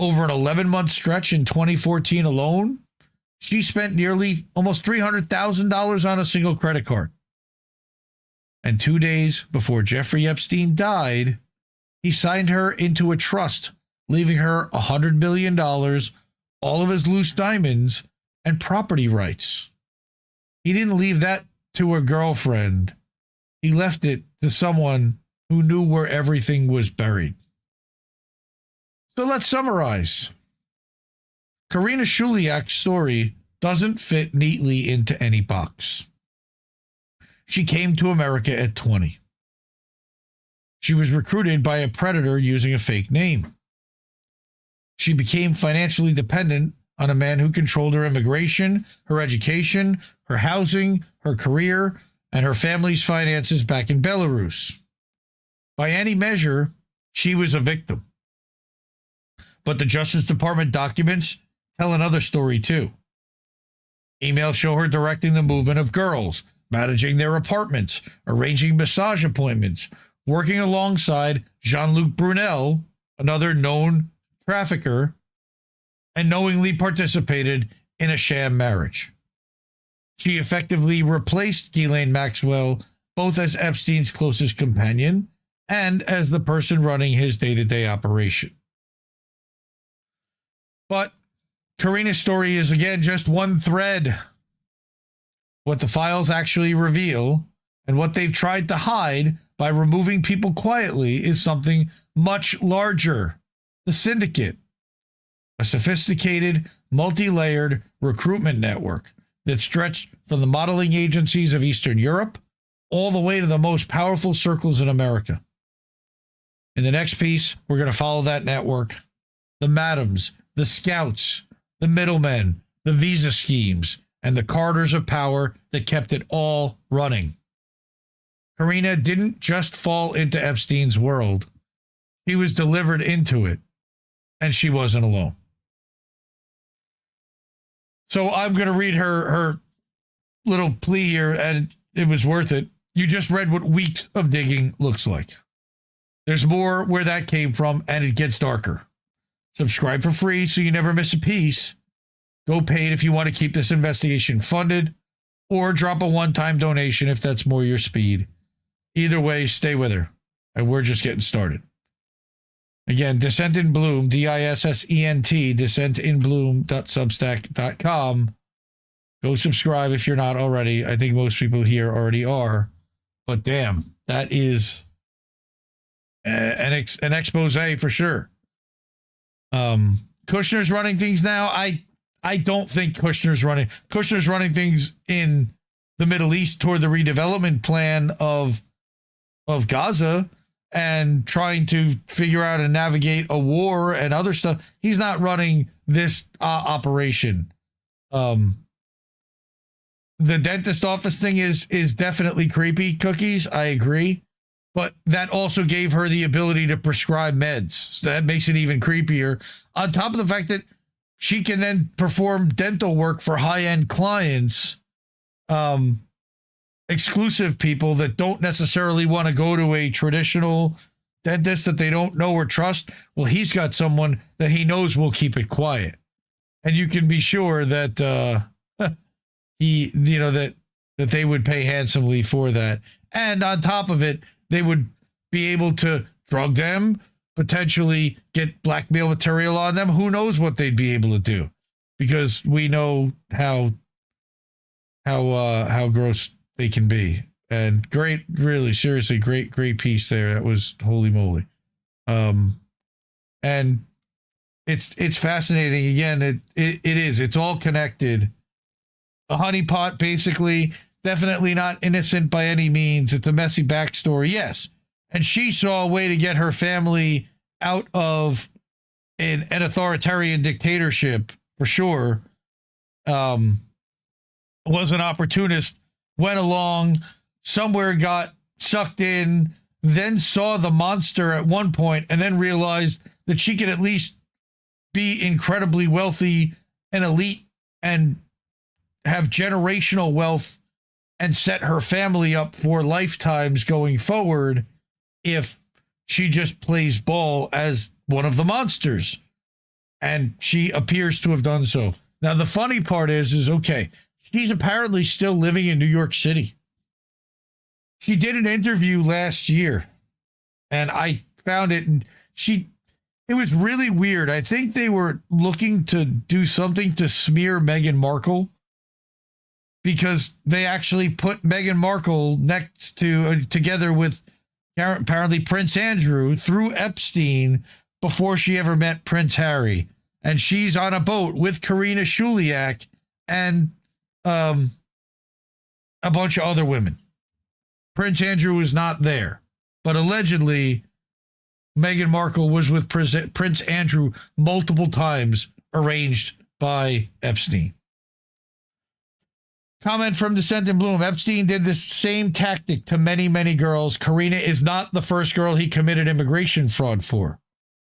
Speaker 5: Over an 11-month stretch in 2014 alone, she spent nearly almost $300,000 on a single credit card. And 2 days before Jeffrey Epstein died, he signed her into a trust, leaving her $100 million, all of his loose diamonds, and property rights. He didn't leave that to a girlfriend. He left it to someone who knew where everything was buried. So let's summarize. Karina Shuliak's story doesn't fit neatly into any box. She came to America at 20. She was recruited by a predator using a fake name. She became financially dependent on a man who controlled her immigration, her education, her housing, her career, and her family's finances back in Belarus. By any measure, she was a victim. But the Justice Department documents tell another story too. Emails show her directing the movement of girls, managing their apartments, arranging massage appointments, working alongside Jean-Luc Brunel, another known trafficker, and knowingly participated in a sham marriage. She effectively replaced Ghislaine Maxwell both as Epstein's closest companion and as the person running his day-to-day operation. But Karina's story is, again, just one thread. What the files actually reveal and what they've tried to hide by removing people quietly is something much larger. The syndicate, a sophisticated, multi-layered recruitment network that stretched from the modeling agencies of Eastern Europe all the way to the most powerful circles in America. In the next piece, we're going to follow that network, the madams, the scouts, the middlemen, the visa schemes, and the corridors of power that kept it all running. Karina didn't just fall into Epstein's world. She was delivered into it, and she wasn't alone. So I'm going to read her little plea here, and it was worth it. You just read what weeks of digging looks like. There's more where that came from, and it gets darker. Subscribe for free so you never miss a piece. Go paid if you want to keep this investigation funded, or drop a one-time donation if that's more your speed. Either way, stay with her, and we're just getting started. Again, Dissent in Bloom, DISSENT, dissentinbloom.substack.com. Go subscribe if you're not already. I think most people here already are. But damn, that is an expose for sure. Kushner's running things now. I don't think Kushner's running things in the Middle East toward the redevelopment plan of Gaza and trying to figure out and navigate a war and other stuff. He's not running this operation. The dentist office thing is definitely creepy, Cookies. I agree. But that also gave her the ability to prescribe meds. So that makes it even creepier. On top of the fact that she can then perform dental work for high-end clients, exclusive people that don't necessarily want to go to a traditional dentist that they don't know or trust. Well, he's got someone that he knows will keep it quiet. And you can be sure that that they would pay handsomely for that. And on top of it, they would be able to drug them, potentially get blackmail material on them. Who knows what they'd be able to do? Because we know how gross they can be. And great, really, seriously, great piece there. That was holy moly. And it's fascinating. Again, it is. It's all connected. A honeypot, basically, definitely not innocent by any means. It's a messy backstory, yes. And she saw a way to get her family out of an authoritarian dictatorship, for sure. Was an opportunist, went along, somewhere got sucked in, then saw the monster at one point, and then realized that she could at least be incredibly wealthy and elite and have generational wealth and set her family up for lifetimes going forward if she just plays ball as one of the monsters. And she appears to have done so. Now, the funny part is okay, she's apparently still living in New York City. She did an interview last year, and I found it, and it was really weird. I think they were looking to do something to smear Meghan Markle, because they actually put Meghan Markle next to together with apparently Prince Andrew through Epstein before she ever met Prince Harry. And she's on a boat with Karina Shuliak and a bunch of other women. Prince Andrew was not there, but allegedly Meghan Markle was with Prince Andrew multiple times, arranged by Epstein. Comment from Descent in Bloom. Epstein did this same tactic to many, many girls. Karina is not the first girl he committed immigration fraud for.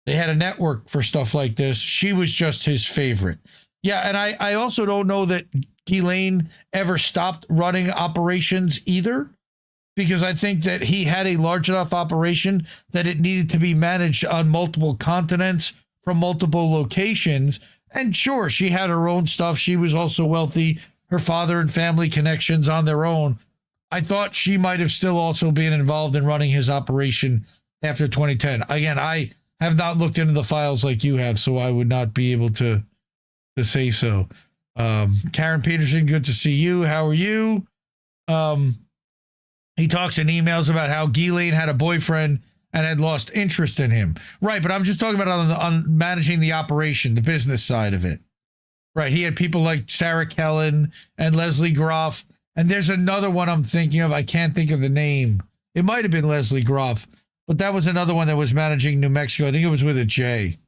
Speaker 5: They had a network for stuff like this. She was just his favorite. Yeah, and I also don't know that Ghislaine ever stopped running operations either, because I think that he had a large enough operation that it needed to be managed on multiple continents from multiple locations. And sure, she had her own stuff. She was also wealthy. Her father and family connections on their own. I thought she might have still also been involved in running his operation after 2010. Again, I have not looked into the files like you have, so I would not be able to say so. Karen Peterson, good to see you. How are you? He talks in emails about how Ghislaine had a boyfriend and had lost interest in him. Right, but I'm just talking about on managing the operation, the business side of it. Right, he had people like Sarah Kellen and Leslie Groff, and there's another one I'm thinking of. I can't think of the name. It might have been Leslie Groff, but that was another one that was managing New Mexico. I think it was with a J.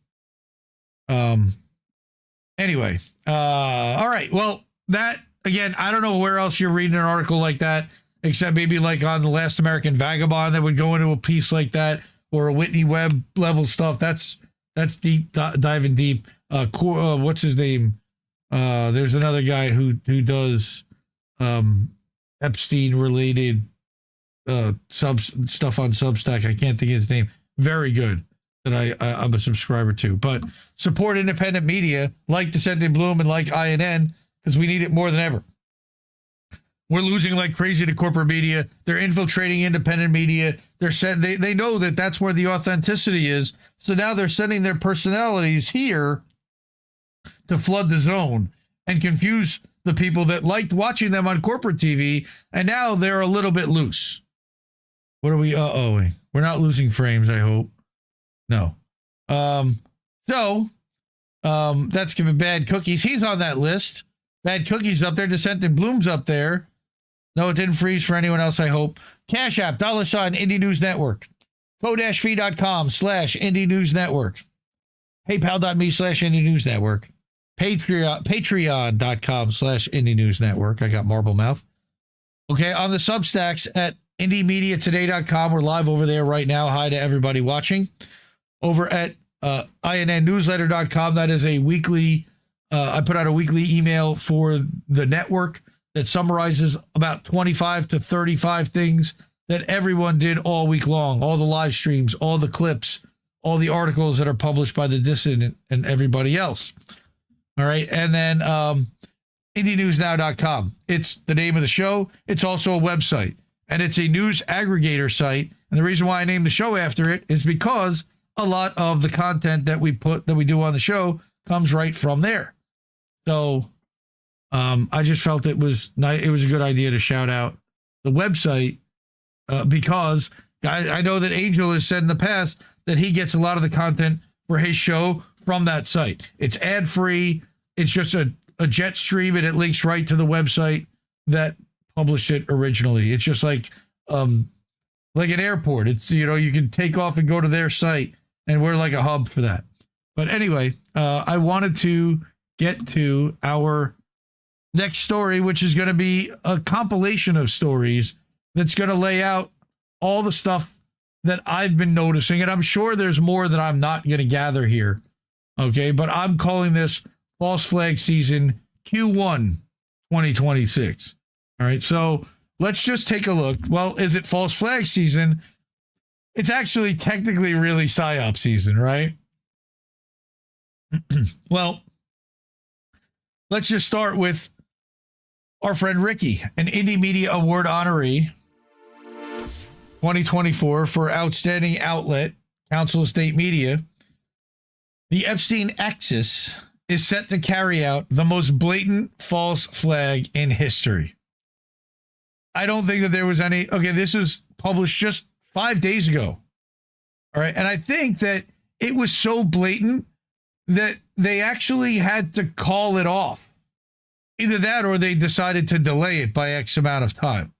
Speaker 5: Anyway, all right. Well, that, again, I don't know where else you're reading an article like that, except maybe like on The Last American Vagabond that would go into a piece like that, or a Whitney Webb level stuff. That's deep, diving deep. What's his name? There's another guy who does Epstein related stuff on Substack. I can't think of his name. Very good, that I'm a subscriber to. But support independent media like Descent in Bloom and like INN, because we need it more than ever. We're losing like crazy to corporate media. They're infiltrating independent media. They know that that's where the authenticity is. So now they're sending their personalities here to flood the zone and confuse the people that liked watching them on corporate TV. And now they're a little bit loose. What are we? We're We're not losing frames, I hope. No. That's giving Bad Cookies. He's on that list. Bad Cookies up there. Descent and Bloom's up there. No, it didn't freeze for anyone else, I hope. Cash App, $ Indie News Network. Ko-fi.com/Indie News Network. PayPal.me/Indie News Network. Patreon.com/Indie News Network. I got marble mouth. Okay, on the Substacks at IndieMediaToday.com. We're live over there right now. Hi to everybody watching. Over at INNNewsletter.com. That is a weekly, I put out a weekly email for the network that summarizes about 25 to 35 things that everyone did all week long. All the live streams, all the clips, all the articles that are published by the Dissident and everybody else. All right. And then IndieNewsNow.com. It's the name of the show. It's also a website. And it's a news aggregator site. And the reason why I named the show after it is because a lot of the content that we do on the show comes right from there. So I just felt it was a good idea to shout out the website because I know that Angel has said in the past that he gets a lot of the content for his show from that site. It's ad-free. It's just a jet stream, and it links right to the website that published it originally. It's just like an airport. It's, you can take off and go to their site, and we're like a hub for that. But anyway, I wanted to get to our next story, which is going to be a compilation of stories that's going to lay out all the stuff that I've been noticing. And I'm sure there's more that I'm not going to gather here. Okay, but I'm calling this False Flag Season Q1 2026. All right, so let's just take a look. Well, is it False Flag Season? It's actually technically really PSYOP season, right? Well, let's just start with our friend Ricky, an Indie Media Award honoree 2024 for Outstanding Outlet, Council of State Media. The Epstein axis is set to carry out the most blatant false flag in history. I don't think that there was any. Okay, this was published just 5 days ago. All right. And I think that it was so blatant that they actually had to call it off. Either that or they decided to delay it by X amount of time.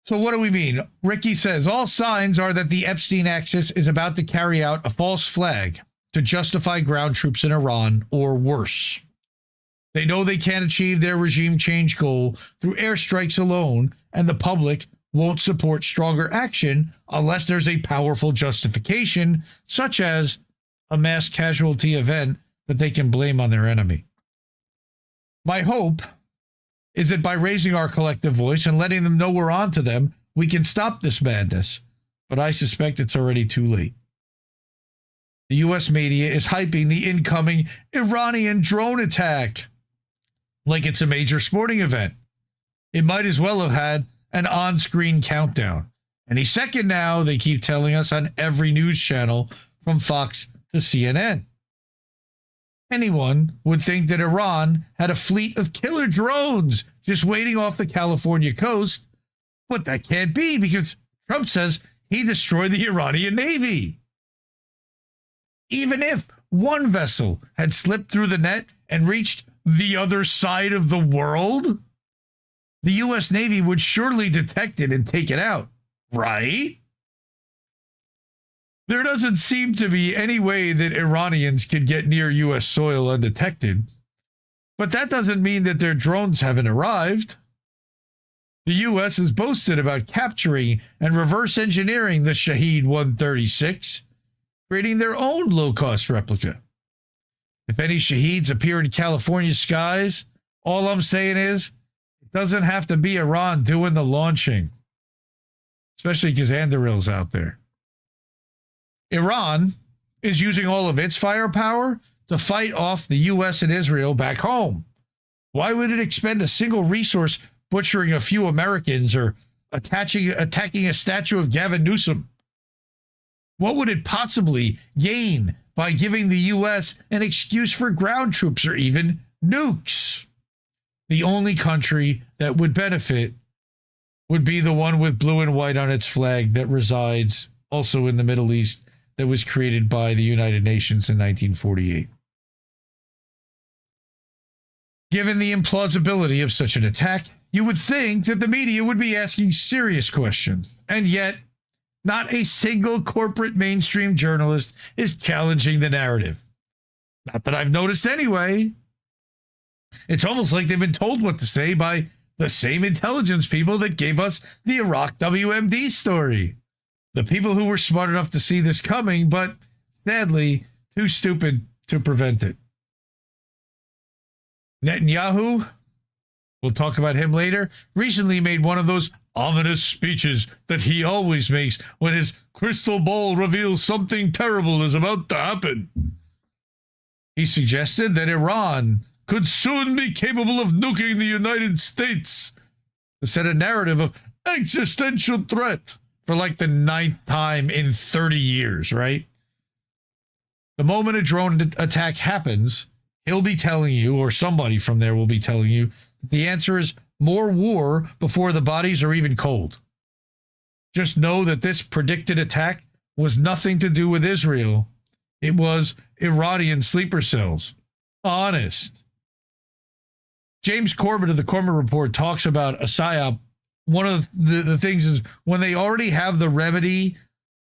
Speaker 5: So what do we mean? Ricky says all signs are that the Epstein axis is about to carry out a false flag to justify ground troops in Iran or worse. They know they can't achieve their regime change goal through airstrikes alone, and the public won't support stronger action unless there's a powerful justification, such as a mass casualty event that they can blame on their enemy. My hope is that by raising our collective voice and letting them know we're on to them, we can stop this madness, but I suspect it's already too late. The U.S. media is hyping the incoming Iranian drone attack like it's a major sporting event. It might as well have had an on-screen countdown. Any second now, they keep telling us on every news channel from Fox to CNN. Anyone would think that Iran had a fleet of killer drones just waiting off the California coast, but that can't be because Trump says he destroyed the Iranian Navy. Even if one vessel had slipped through the net and reached the other side of the world, the U.S. Navy would surely detect it and take it out, right? There doesn't seem to be any way that Iranians could get near U.S. soil undetected, but that doesn't mean that their drones haven't arrived. The U.S. has boasted about capturing and reverse engineering the Shahed 136, creating their own low-cost replica. If any Shaheeds appear in California skies, all I'm saying is it doesn't have to be Iran doing the launching, especially because Andurill's out there. Iran is using all of its firepower to fight off the U.S. and Israel back home. Why would it expend a single resource butchering a few Americans or attacking a statue of Gavin Newsom? What would it possibly gain by giving the U.S. an excuse for ground troops or even nukes? The only country that would benefit would be the one with blue and white on its flag that resides also in the Middle East that was created by the United Nations in 1948. Given the implausibility of such an attack, you would think that the media would be asking serious questions, and yet not a single corporate mainstream journalist is challenging the narrative. Not that I've noticed anyway. It's almost like they've been told what to say by the same intelligence people that gave us the Iraq WMD story. The people who were smart enough to see this coming, but sadly, too stupid to prevent it. Netanyahu, we'll talk about him later, recently made one of those ominous speeches that he always makes when his crystal ball reveals something terrible is about to happen. He suggested that Iran could soon be capable of nuking the United States to set a narrative of existential threat for like the 9th time in 30 years, right? The moment a drone attack happens, he'll be telling you, or somebody from there will be telling you, that the answer is more war before the bodies are even cold. Just know that this predicted attack was nothing to do with Israel. It was Iranian sleeper cells. Honest. James Corbett of the Corbett Report talks about a PSYOP. One of the things is when they already have the remedy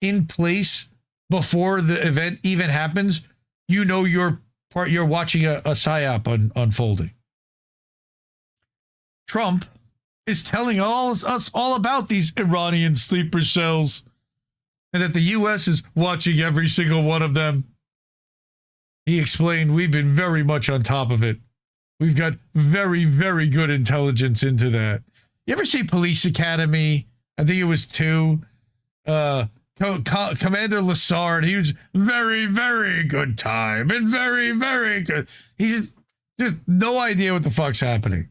Speaker 5: in place before the event even happens, you know you're watching a PSYOP unfolding. Trump is telling us all about these Iranian sleeper cells and that the U.S. is watching every single one of them. He explained, we've been very much on top of it. We've got very, very good intelligence into that. You ever see Police Academy? I think it was 2. Commander Lassard, he was very, very good time and very, very good. He just no idea what the fuck's happening.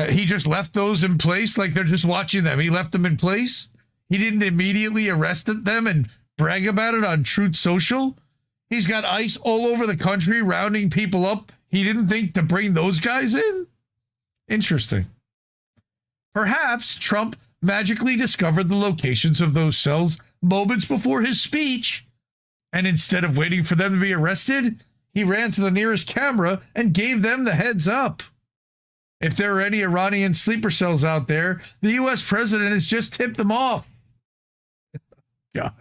Speaker 5: He just left those in place like they're just watching them. He left them in place. He didn't immediately arrest them and brag about it on Truth Social. He's got ICE all over the country rounding people up. He didn't think to bring those guys in? Interesting. Perhaps Trump magically discovered the locations of those cells moments before his speech, and instead of waiting for them to be arrested, he ran to the nearest camera and gave them the heads up. If there are any Iranian sleeper cells out there, the U.S. president has just tipped them off. God.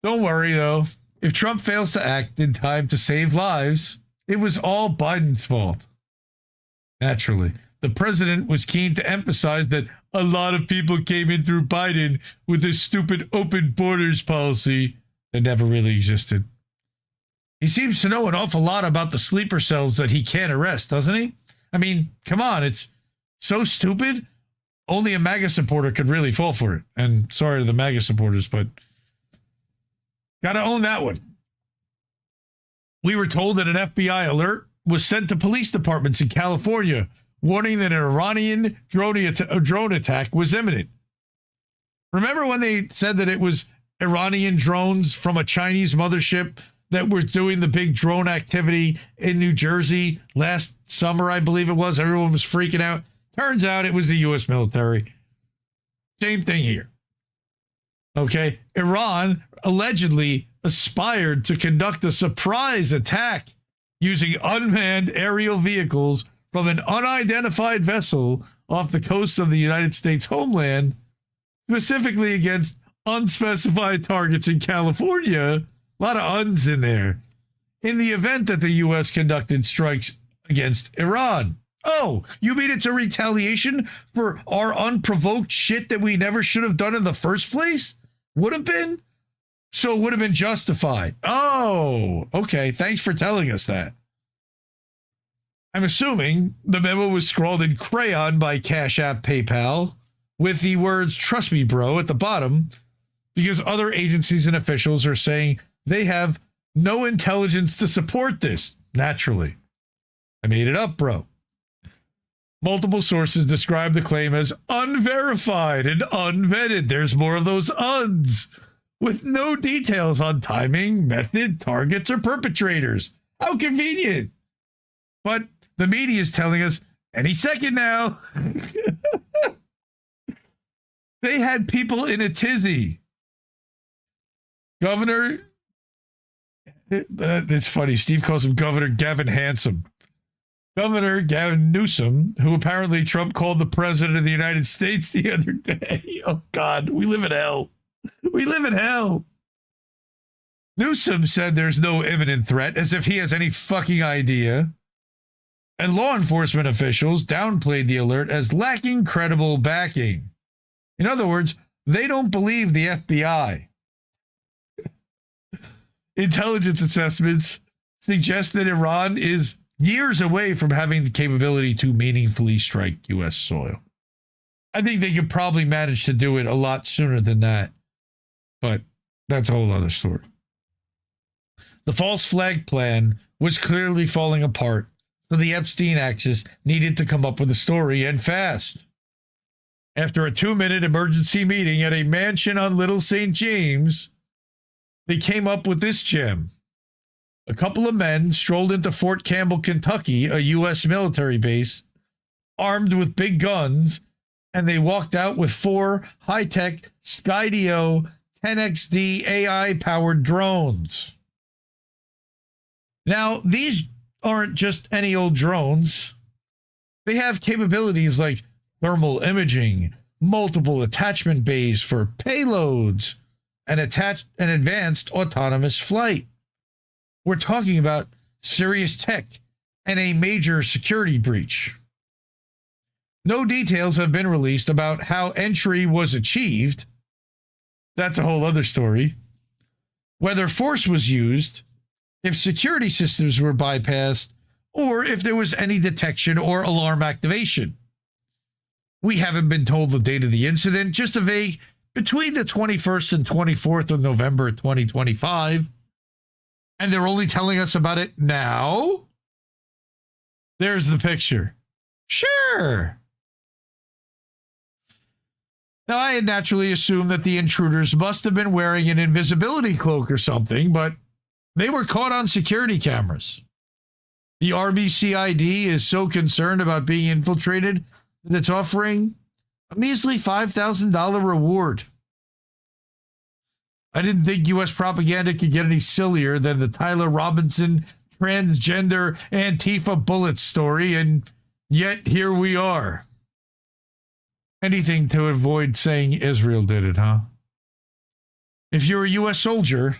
Speaker 5: Don't worry, though. If Trump fails to act in time to save lives, it was all Biden's fault. Naturally, the president was keen to emphasize that a lot of people came in through Biden with this stupid open borders policy that never really existed. He seems to know an awful lot about the sleeper cells that he can't arrest, doesn't he? I mean, come on, it's so stupid. Only a MAGA supporter could really fall for it. And sorry to the MAGA supporters, but gotta own that one. We were told that an FBI alert was sent to police departments in California, warning that an Iranian drone attack was imminent. Remember when they said that it was Iranian drones from a Chinese mothership that were doing the big drone activity in New Jersey last summer, I believe it was? Everyone was freaking out. Turns out it was the U.S. military. Same thing here. Okay, Iran allegedly aspired to conduct a surprise attack using unmanned aerial vehicles from an unidentified vessel off the coast of the United States homeland, specifically against unspecified targets in California. A lot of uns in there. In the event that the U.S. conducted strikes against Iran. Oh, you mean it's a retaliation for our unprovoked shit that we never should have done in the first place? Would have been? So it would have been justified. Oh, okay. Thanks for telling us that. I'm assuming the memo was scrawled in crayon by Cash App PayPal with the words, "Trust me, bro," at the bottom, because other agencies and officials are saying they have no intelligence to support this. Naturally. I made it up, bro. Multiple sources describe the claim as unverified and unvetted. There's more of those uns, with no details on timing, method, targets, or perpetrators. How convenient. But the media is telling us Any second now. They had people in a tizzy. Governor, it's funny, Steve calls him Governor Gavin Handsome. Governor Gavin Newsom, who apparently Trump called the president of the United States the other day. Oh, God, we live in hell. We live in hell. Newsom said there's no imminent threat, as if he has any fucking idea. And law enforcement officials downplayed the alert as lacking credible backing. In other words, they don't believe the FBI. Intelligence assessments suggest that Iran is years away from having the capability to meaningfully strike U.S. soil. I think they could probably manage to do it a lot sooner than that, but that's a whole other story. The false flag plan was clearly falling apart, so the Epstein axis needed to come up with a story, and fast. After a 2-minute emergency meeting at a mansion on Little St. James, they came up with this gem. A couple of men strolled into Fort Campbell, Kentucky, a U.S. military base, armed with big guns, and they walked out with 4 high-tech Skydio 10XD AI-powered drones. Now, these aren't just any old drones. They have capabilities like thermal imaging, multiple attachment bays for payloads, and advanced autonomous flight. We're talking about serious tech and a major security breach. No details have been released about how entry was achieved. That's a whole other story. Whether force was used, if security systems were bypassed, or if there was any detection or alarm activation. We haven't been told the date of the incident, just a vague between the 21st and 24th of November 2025. And they're only telling us about it now? There's the picture. Sure. Now, I had naturally assumed that the intruders must have been wearing an invisibility cloak or something, but they were caught on security cameras. The RBCID is so concerned about being infiltrated that it's offering a measly $5,000 reward. I didn't think U.S. propaganda could get any sillier than the Tyler Robinson transgender Antifa bullet story, and yet here we are. Anything to avoid saying Israel did it, huh? If you're a U.S. soldier,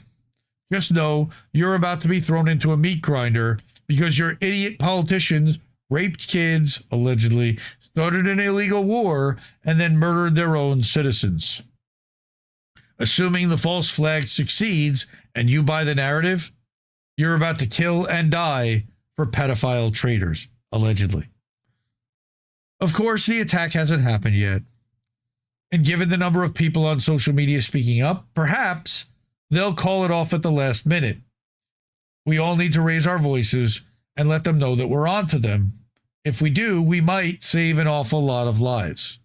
Speaker 5: just know you're about to be thrown into a meat grinder because your idiot politicians raped kids, allegedly, started an illegal war, and then murdered their own citizens. Assuming the false flag succeeds and you buy the narrative, you're about to kill and die for pedophile traitors, allegedly. Of course, the attack hasn't happened yet. And given the number of people on social media speaking up, perhaps they'll call it off at the last minute. We all need to raise our voices and let them know that we're on to them. If we do, we might save an awful lot of lives.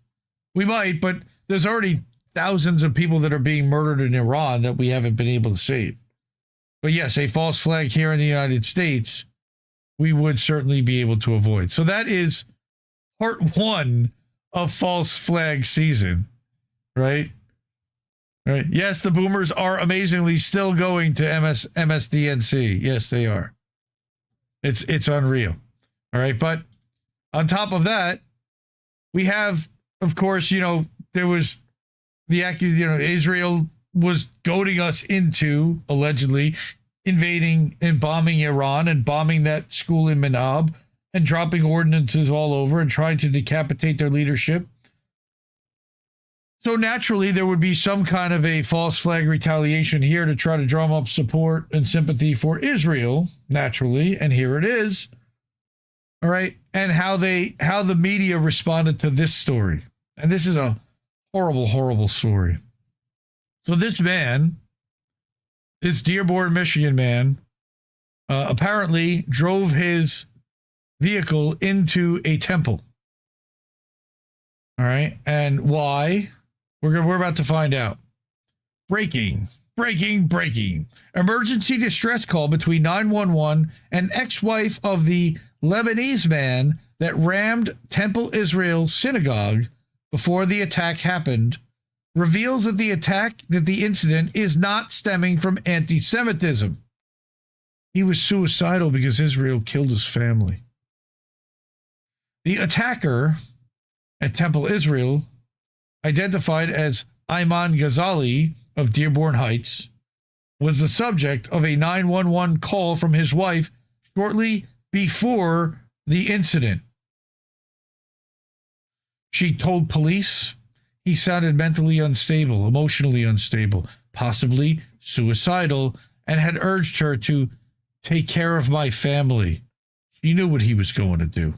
Speaker 5: We might, but there's already thousands of people that are being murdered in Iran that we haven't been able to save. But yes, a false flag here in the United States, we would certainly be able to avoid. So that is part 1 of false flag season, right? Right. Yes, the boomers are amazingly still going to MSDNC. Yes, they are. It's unreal. All right. But on top of that, we have, of course, there was Israel was goading us into allegedly invading and bombing Iran and bombing that school in Manab and dropping ordinances all over and trying to decapitate their leadership. So naturally, there would be some kind of a false flag retaliation here to try to drum up support and sympathy for Israel, naturally, and here it is. All right, and how the media responded to this story. And this is a horrible, horrible story. So this man, this Dearborn, Michigan man, apparently drove his vehicle into a temple. All right, and why? We're about to find out. Breaking. Emergency distress call between 911 and ex-wife of the Lebanese man that rammed Temple Israel synagogue before the attack happened reveals that the incident is not stemming from anti-Semitism. He was suicidal because Israel killed his family. The attacker at Temple Israel, identified as Ayman Ghazali of Dearborn Heights, was the subject of a 911 call from his wife shortly before the incident. She told police he sounded mentally unstable, emotionally unstable, possibly suicidal, and had urged her to take care of my family. She knew what he was going to do.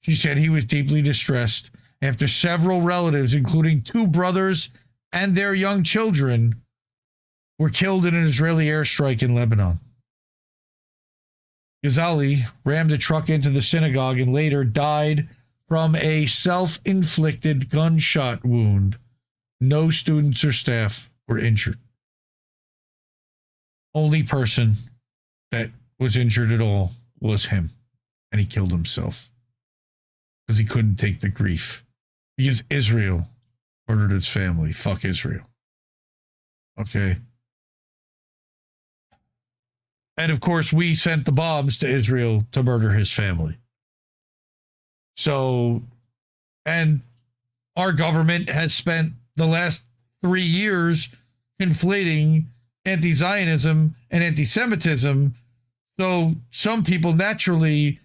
Speaker 5: She said he was deeply distressed after several relatives, including 2 brothers and their young children, were killed in an Israeli airstrike in Lebanon. Ghazali rammed a truck into the synagogue and later died from a self-inflicted gunshot wound. No students or staff were injured. Only person that was injured at all was him, and he killed himself because he couldn't take the grief. Because Israel murdered his family. Fuck Israel. Okay. And of course, we sent the bombs to Israel to murder his family. So, and our government has spent the last 3 years conflating anti-Zionism and anti-Semitism. So some people naturally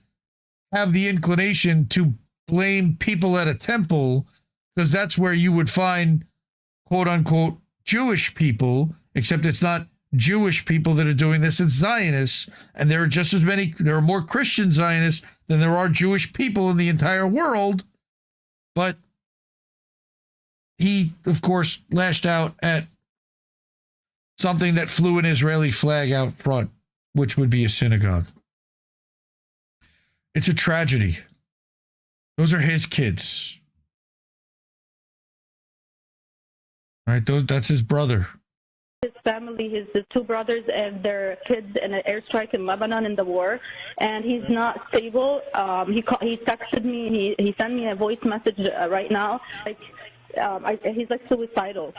Speaker 5: have the inclination to blame people at a temple because that's where you would find quote unquote Jewish people, except it's not Jewish people that are doing this, it's Zionists. And there are more Christian Zionists than there are Jewish people in the entire world. But he, of course, lashed out at something that flew an Israeli flag out front, which would be a synagogue. It's a tragedy. Those are his kids. Right? That's his brother.
Speaker 6: His family, his 2 brothers and their kids in an airstrike in Lebanon in the war, and he's not stable. He texted me. He sent me a voice message right now. He's like suicidal.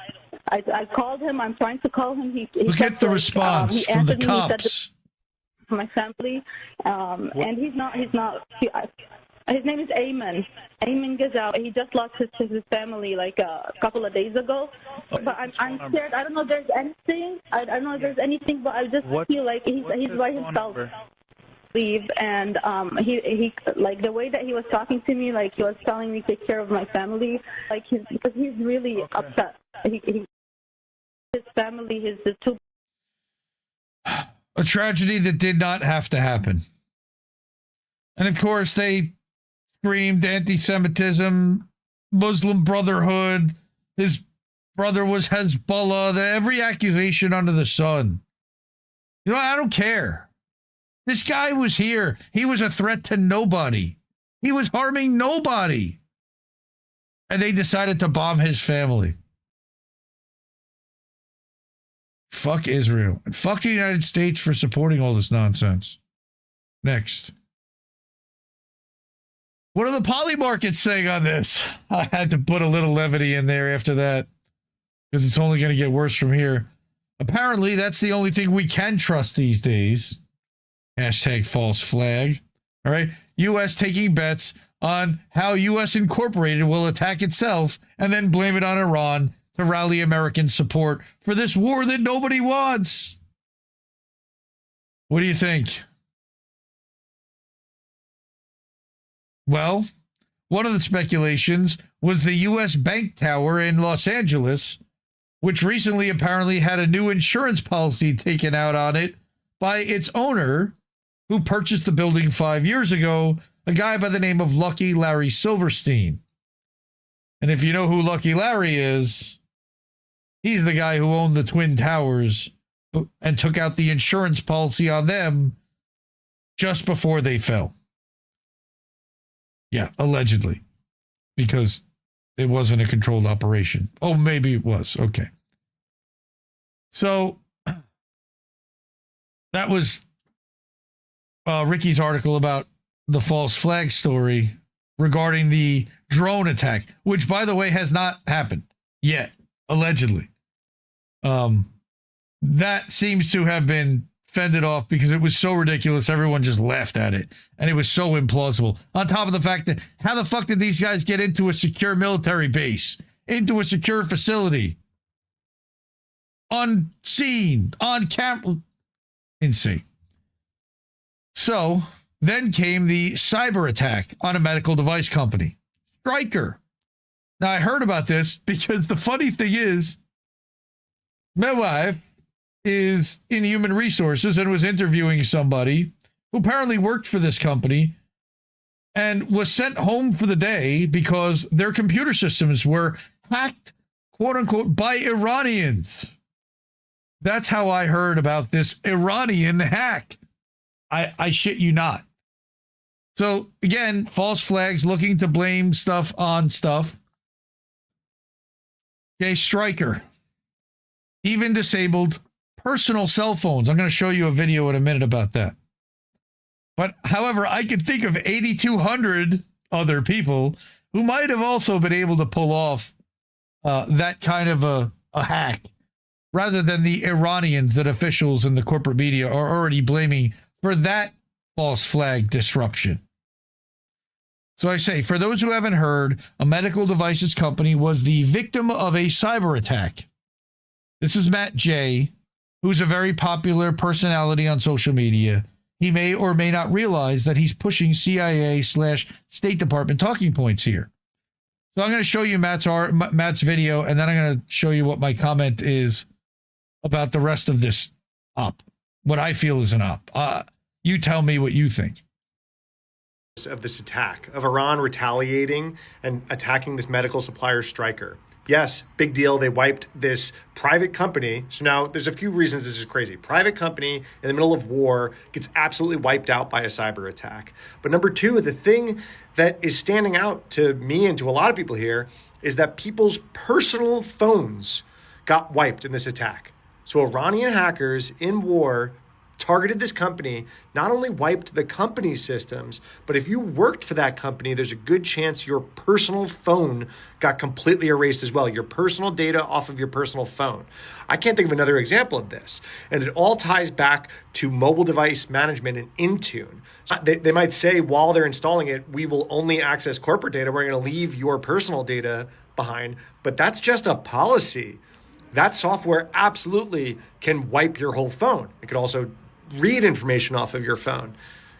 Speaker 6: I called him. I'm trying to call him.
Speaker 5: Look at the response from the cops.
Speaker 6: For my family, and he's not. His name is Ayman Ghazal. He just lost his family like a couple of days ago. But I'm scared. I don't know if there's anything. I don't know if there's anything, but I just feel like he's by himself. Leave, and he like the way that he was talking to me, like he was telling me take care of my family, like because he's really upset. His family, his 2.
Speaker 5: A tragedy that did not have to happen. And of course, they screamed anti-Semitism, Muslim Brotherhood, his brother was Hezbollah, every accusation under the sun. You know, I don't care. This guy was here. He was a threat to nobody. He was harming nobody. And they decided to bomb his family. Fuck Israel. And fuck the United States for supporting all this nonsense. Next. What are the poly markets saying on this? I had to put a little levity in there after that because it's only going to get worse from here. Apparently, that's the only thing we can trust these days. Hashtag false flag. All right. U.S. taking bets on how U.S. Incorporated will attack itself and then blame it on Iran to rally American support for this war that nobody wants. What do you think? Well, one of the speculations was the U.S. bank tower in Los Angeles, which recently apparently had a new insurance policy taken out on it by its owner, who purchased the building 5 years ago, a guy by the name of Lucky Larry Silverstein. And if you know who Lucky Larry is, he's the guy who owned the Twin Towers and took out the insurance policy on them just before they fell. Yeah, allegedly, because it wasn't a controlled operation. Oh, maybe it was. Okay. So that was Ricky's article about the false flag story regarding the drone attack, which, by the way, has not happened yet, allegedly. That seems to have been fended off because it was so ridiculous. Everyone just laughed at it, and it was so implausible. On top of the fact that how the fuck did these guys get into a secure military base, into a secure facility, unseen, on camera? Insane. So then came the cyber attack on a medical device company, Stryker. Now, I heard about this because the funny thing is, my wife is in human resources and was interviewing somebody who apparently worked for this company and was sent home for the day because their computer systems were hacked, quote unquote, by Iranians. That's how I heard about this Iranian hack. I shit you not. So again, false flags looking to blame stuff on stuff. Okay, Stryker even disabled personal cell phones. I'm going to show you a video in a minute about that. But however, I can think of 8,200 other people who might have also been able to pull off that kind of a hack, rather than the Iranians that officials in the corporate media are already blaming for that false flag disruption. So I say, for those who haven't heard, a medical devices company was the victim of a cyber attack. This is Matt J., who's a very popular personality on social media. He may or may not realize that he's pushing CIA/State Department talking points here. So I'm going to show you Matt's video, and then I'm going to show you what my comment is about the rest of this op, what I feel is an op. You tell me what you think.
Speaker 7: Of this attack, of Iran retaliating and attacking this medical supplier Stryker. Yes, big deal. They wiped this private company. So now there's a few reasons this is crazy. Private company in the middle of war gets absolutely wiped out by a cyber attack. But number two, the thing that is standing out to me and to a lot of people here is that people's personal phones got wiped in this attack. So Iranian hackers in war targeted this company, not only wiped the company's systems, but if you worked for that company, there's a good chance your personal phone got completely erased as well, your personal data off of your personal phone. I can't think of another example of this. And it all ties back to mobile device management and Intune. They might say while they're installing it, we will only access corporate data. We're going to leave your personal data behind, but that's just a policy. That software absolutely can wipe your whole phone. It could also read information off of your phone,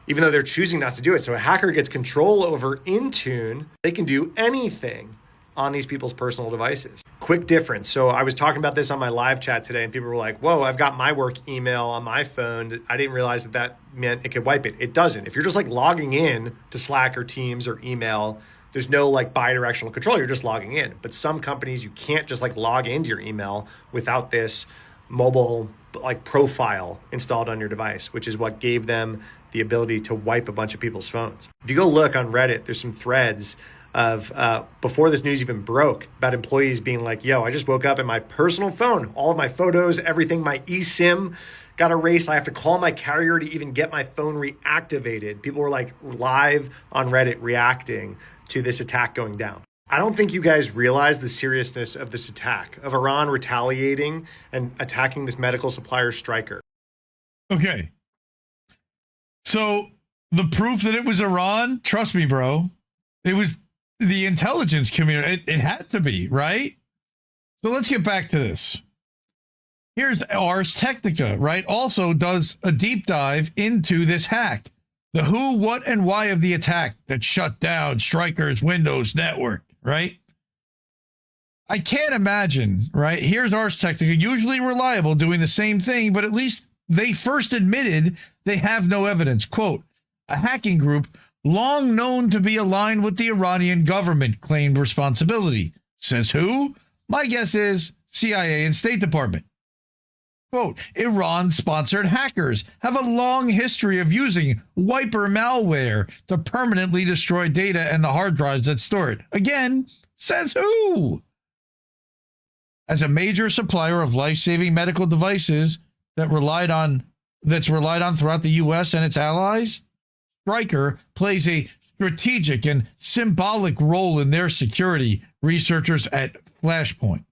Speaker 7: even though they're choosing not to do it. So a hacker gets control over Intune. They can do anything on these people's personal devices. Quick difference. So I was talking about this on my live chat today, and people were like, whoa, I've got my work email on my phone. I didn't realize that meant it could wipe it. It doesn't. If you're just like logging in to Slack or Teams or email, there's no like bi-directional control. You're just logging in. But some companies, you can't just like log into your email without this mobile like profile installed on your device, which is what gave them the ability to wipe a bunch of people's phones. If you go look on Reddit, there's some threads of before this news even broke about employees being like, yo, I just woke up and my personal phone, all of my photos, everything, my eSIM got erased. I have to call my carrier to even get my phone reactivated. People were like live on Reddit reacting to this attack going down. I don't think you guys realize the seriousness of this attack, of Iran retaliating and attacking this medical supplier Stryker.
Speaker 5: Okay. So the proof that it was Iran, trust me, bro, it was the intelligence community. It had to be, right? So let's get back to this. Here's Ars Technica, right? Also does a deep dive into this hack. The who, what, and why of the attack that shut down Stryker's Windows network, right? I can't imagine, right? Here's Ars Technica, usually reliable, doing the same thing, but at least they first admitted they have no evidence. Quote, a hacking group long known to be aligned with the Iranian government claimed responsibility. Says who? My guess is CIA and State Department. Quote, Iran-sponsored hackers have a long history of using wiper malware to permanently destroy data and the hard drives that store it. Again, says who? As a major supplier of life-saving medical devices that's relied on throughout the U.S. and its allies, Stryker plays a strategic and symbolic role in their security, researchers at Flashpoint.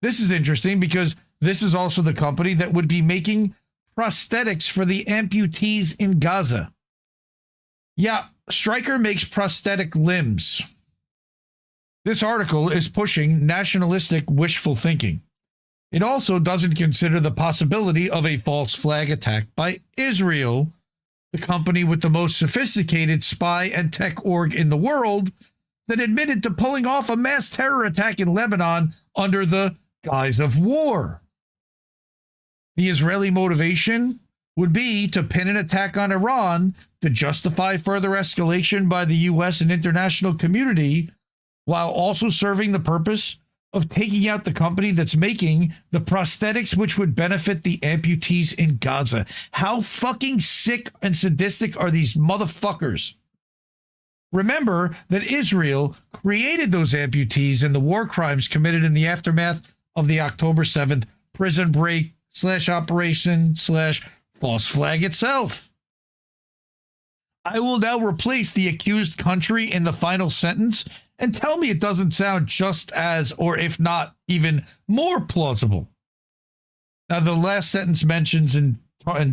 Speaker 5: This is interesting because this is also the company that would be making prosthetics for the amputees in Gaza. Yeah, Stryker makes prosthetic limbs. This article is pushing nationalistic wishful thinking. It also doesn't consider the possibility of a false flag attack by Israel, the company with the most sophisticated spy and tech org in the world that admitted to pulling off a mass terror attack in Lebanon under the guise of war. The Israeli motivation would be to pin an attack on Iran to justify further escalation by the U.S. and international community, while also serving the purpose of taking out the company that's making the prosthetics which would benefit the amputees in Gaza. How fucking sick and sadistic are these motherfuckers? Remember that Israel created those amputees and the war crimes committed in the aftermath of the October 7th prison break / operation / false flag itself. I will now replace the accused country in the final sentence and tell me it doesn't sound just as, or if not even more plausible. Now, the last sentence mentions and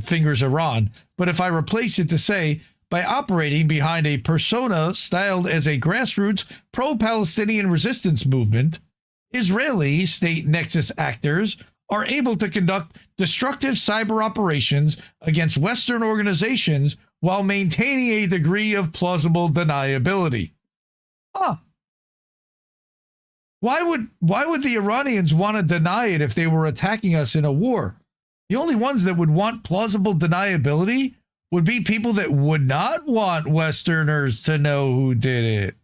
Speaker 5: fingers Iran, but if I replace it to say, by operating behind a persona styled as a grassroots pro-Palestinian resistance movement, Israeli state nexus actors are able to conduct destructive cyber operations against Western organizations while maintaining a degree of plausible deniability. Huh. Why would the Iranians want to deny it if they were attacking us in a war? The only ones that would want plausible deniability would be people that would not want Westerners to know who did it.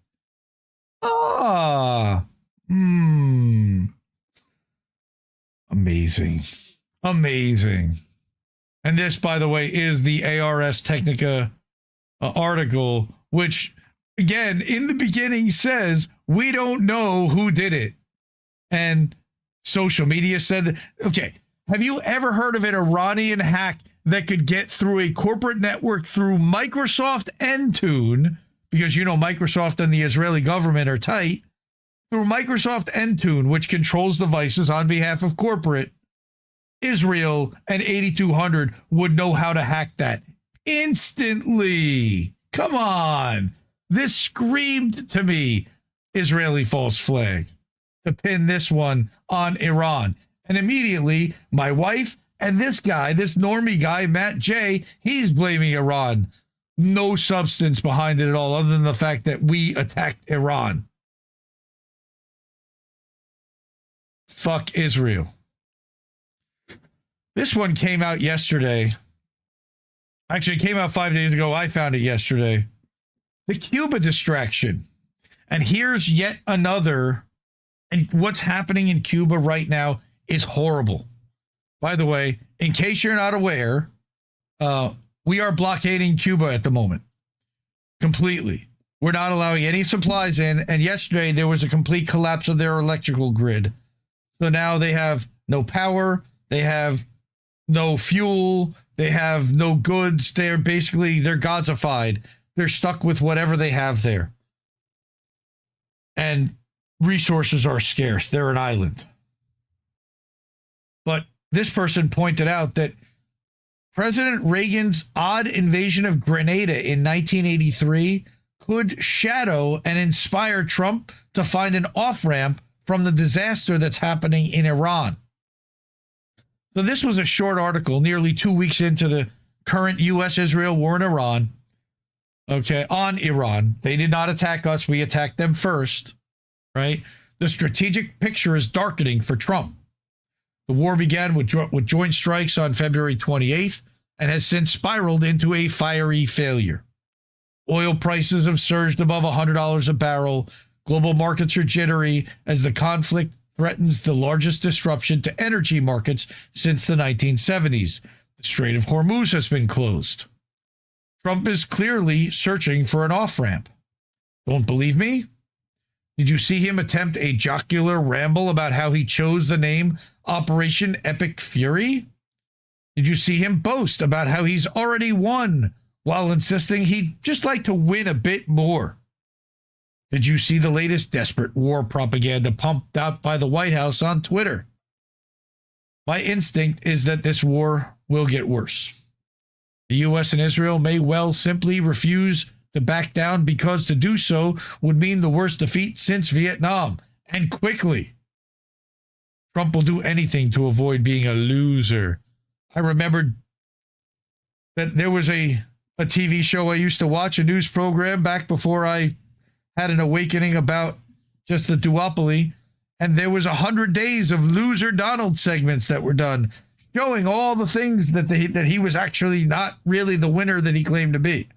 Speaker 5: Amazing. Amazing. And this, by the way, is the Ars Technica article, which, again, in the beginning says, we don't know who did it. And social media said that. Okay, have you ever heard of an Iranian hack that could get through a corporate network through Microsoft Intune? Because, you know, Microsoft and the Israeli government are tight. Through Microsoft Intune, which controls devices on behalf of corporate, Israel and 8200 would know how to hack that instantly. Come on. This screamed to me Israeli false flag to pin this one on Iran. And immediately my wife and this guy, this normie guy, Matt J., he's blaming Iran. No substance behind it at all, other than the fact that we attacked Iran. Fuck Israel. This one came out yesterday. Actually, it came out 5 days ago. I found it yesterday. The Cuba distraction. And here's yet another. And what's happening in Cuba right now is horrible. By the way, in case you're not aware, we are blockading Cuba at the moment. Completely. We're not allowing any supplies in. And yesterday, there was a complete collapse of their electrical grid. So now they have no power. They have no fuel. They have no goods. They're Gaza-fied. They're stuck with whatever they have there. And resources are scarce. They're an island. But this person pointed out that President Reagan's odd invasion of Grenada in 1983 could shadow and inspire Trump to find an off-ramp from the disaster that's happening in Iran. So this was a short article nearly 2 weeks into the current U.S.-Israel war in Iran. Okay, on Iran. They did not attack us. We attacked them first, right? The strategic picture is darkening for Trump. The war began with joint strikes on February 28th and has since spiraled into a fiery failure. Oil prices have surged above $100 a barrel. Global markets are jittery as the conflict threatens the largest disruption to energy markets since the 1970s. The Strait of Hormuz has been closed. Trump is clearly searching for an off-ramp. Don't believe me? Did you see him attempt a jocular ramble about how he chose the name Operation Epic Fury? Did you see him boast about how he's already won while insisting he'd just like to win a bit more. Did you see the latest desperate war propaganda pumped out by the White House on Twitter? My instinct is that this war will get worse. The U.S. and Israel may well simply refuse to back down because to do so would mean the worst defeat since Vietnam, and quickly. Trump will do anything to avoid being a loser. I remembered that there was a TV show I used to watch, a news program back before I had an awakening about just the duopoly, and there was 100 days of loser Donald segments that were done, showing all the things that he was actually not really the winner that he claimed to be.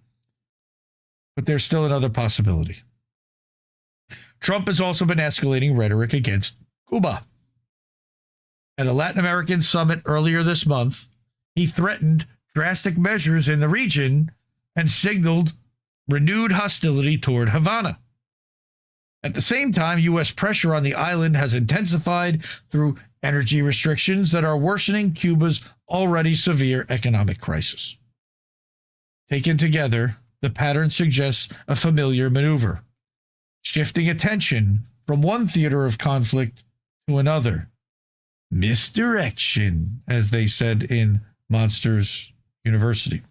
Speaker 5: But there's still another possibility. Trump has also been escalating rhetoric against Cuba. At a Latin American summit earlier this month, he threatened drastic measures in the region and signaled renewed hostility toward Havana. At the same time, U.S. pressure on the island has intensified through energy restrictions that are worsening Cuba's already severe economic crisis. Taken together, the pattern suggests a familiar maneuver, shifting attention from one theater of conflict to another. Misdirection, as they said in Monsters University.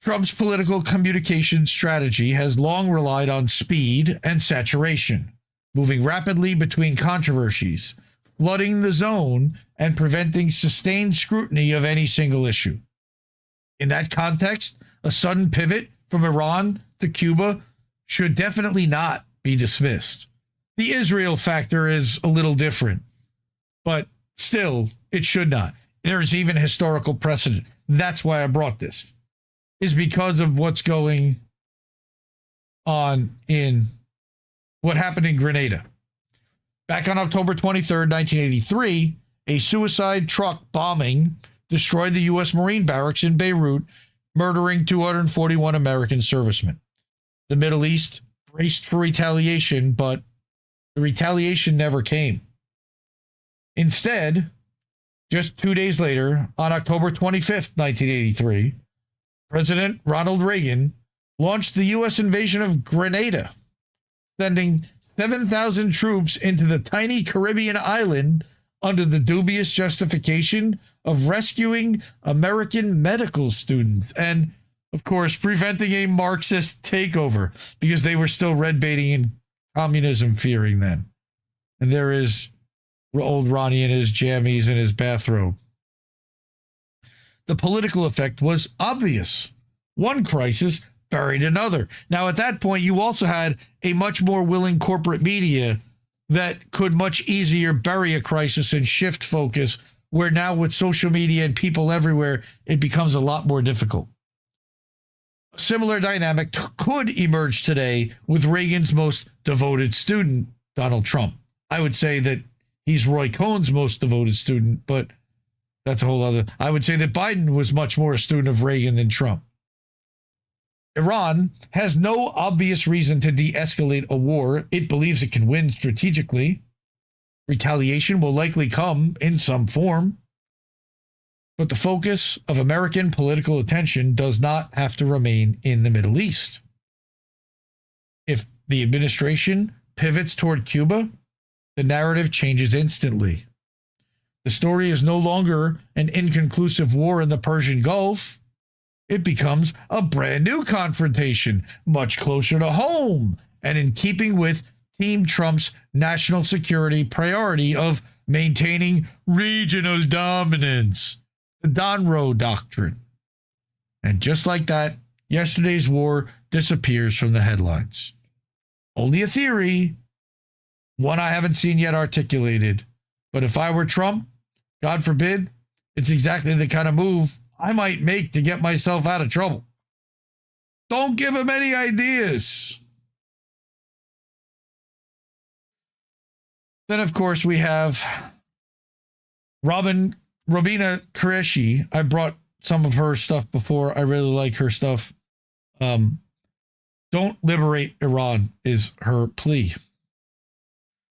Speaker 5: Trump's political communication strategy has long relied on speed and saturation, moving rapidly between controversies, flooding the zone, and preventing sustained scrutiny of any single issue. In that context, a sudden pivot from Iran to Cuba should definitely not be dismissed. The Israel factor is a little different, but still, it should not. There's even historical precedent. That's why I brought this, is because of what's going on in what happened in Grenada. Back on October 23rd, 1983, a suicide truck bombing destroyed the U.S. Marine barracks in Beirut, murdering 241 American servicemen. The Middle East braced for retaliation, but the retaliation never came. Instead, just 2 days later, on October 25th, 1983, President Ronald Reagan launched the U.S. invasion of Grenada, sending 7,000 troops into the tiny Caribbean island under the dubious justification of rescuing American medical students and, of course, preventing a Marxist takeover because they were still red baiting and communism fearing then. And there is old Ronnie in his jammies and his bathrobe. The political effect was obvious. One crisis buried another. Now, at that point, you also had a much more willing corporate media that could much easier bury a crisis and shift focus, where now with social media and people everywhere, it becomes a lot more difficult. A similar dynamic could emerge today with Reagan's most devoted student, Donald Trump. I would say that he's Roy Cohn's most devoted student, but that's a whole other. I would say that Biden was much more a student of Reagan than Trump. Iran has no obvious reason to de-escalate a war it believes it can win strategically. Retaliation will likely come in some form. But the focus of American political attention does not have to remain in the Middle East. If the administration pivots toward Cuba, the narrative changes instantly. The story is no longer an inconclusive war in the Persian Gulf. It becomes a brand new confrontation, much closer to home, and in keeping with Team Trump's national security priority of maintaining regional dominance, the Donroe Doctrine. And just like that, yesterday's war disappears from the headlines. Only a theory, one I haven't seen yet articulated. But if I were Trump, God forbid, it's exactly the kind of move I might make to get myself out of trouble. Don't give him any ideas. Then, of course, we have Robina Qureshi. I brought some of her stuff before. I really like her stuff. Don't liberate Iran is her plea.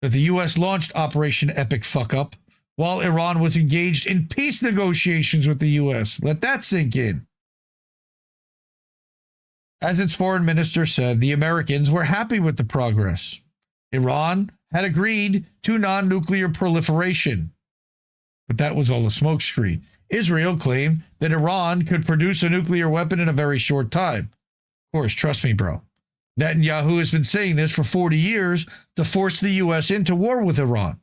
Speaker 5: That the U.S. launched Operation Epic Fuck Up while Iran was engaged in peace negotiations with the U.S. Let that sink in. As its foreign minister said, the Americans were happy with the progress. Iran had agreed to non-nuclear proliferation. But that was all a smokescreen. Israel claimed that Iran could produce a nuclear weapon in a very short time. Of course, trust me, bro. Netanyahu has been saying this for 40 years to force the U.S. into war with Iran.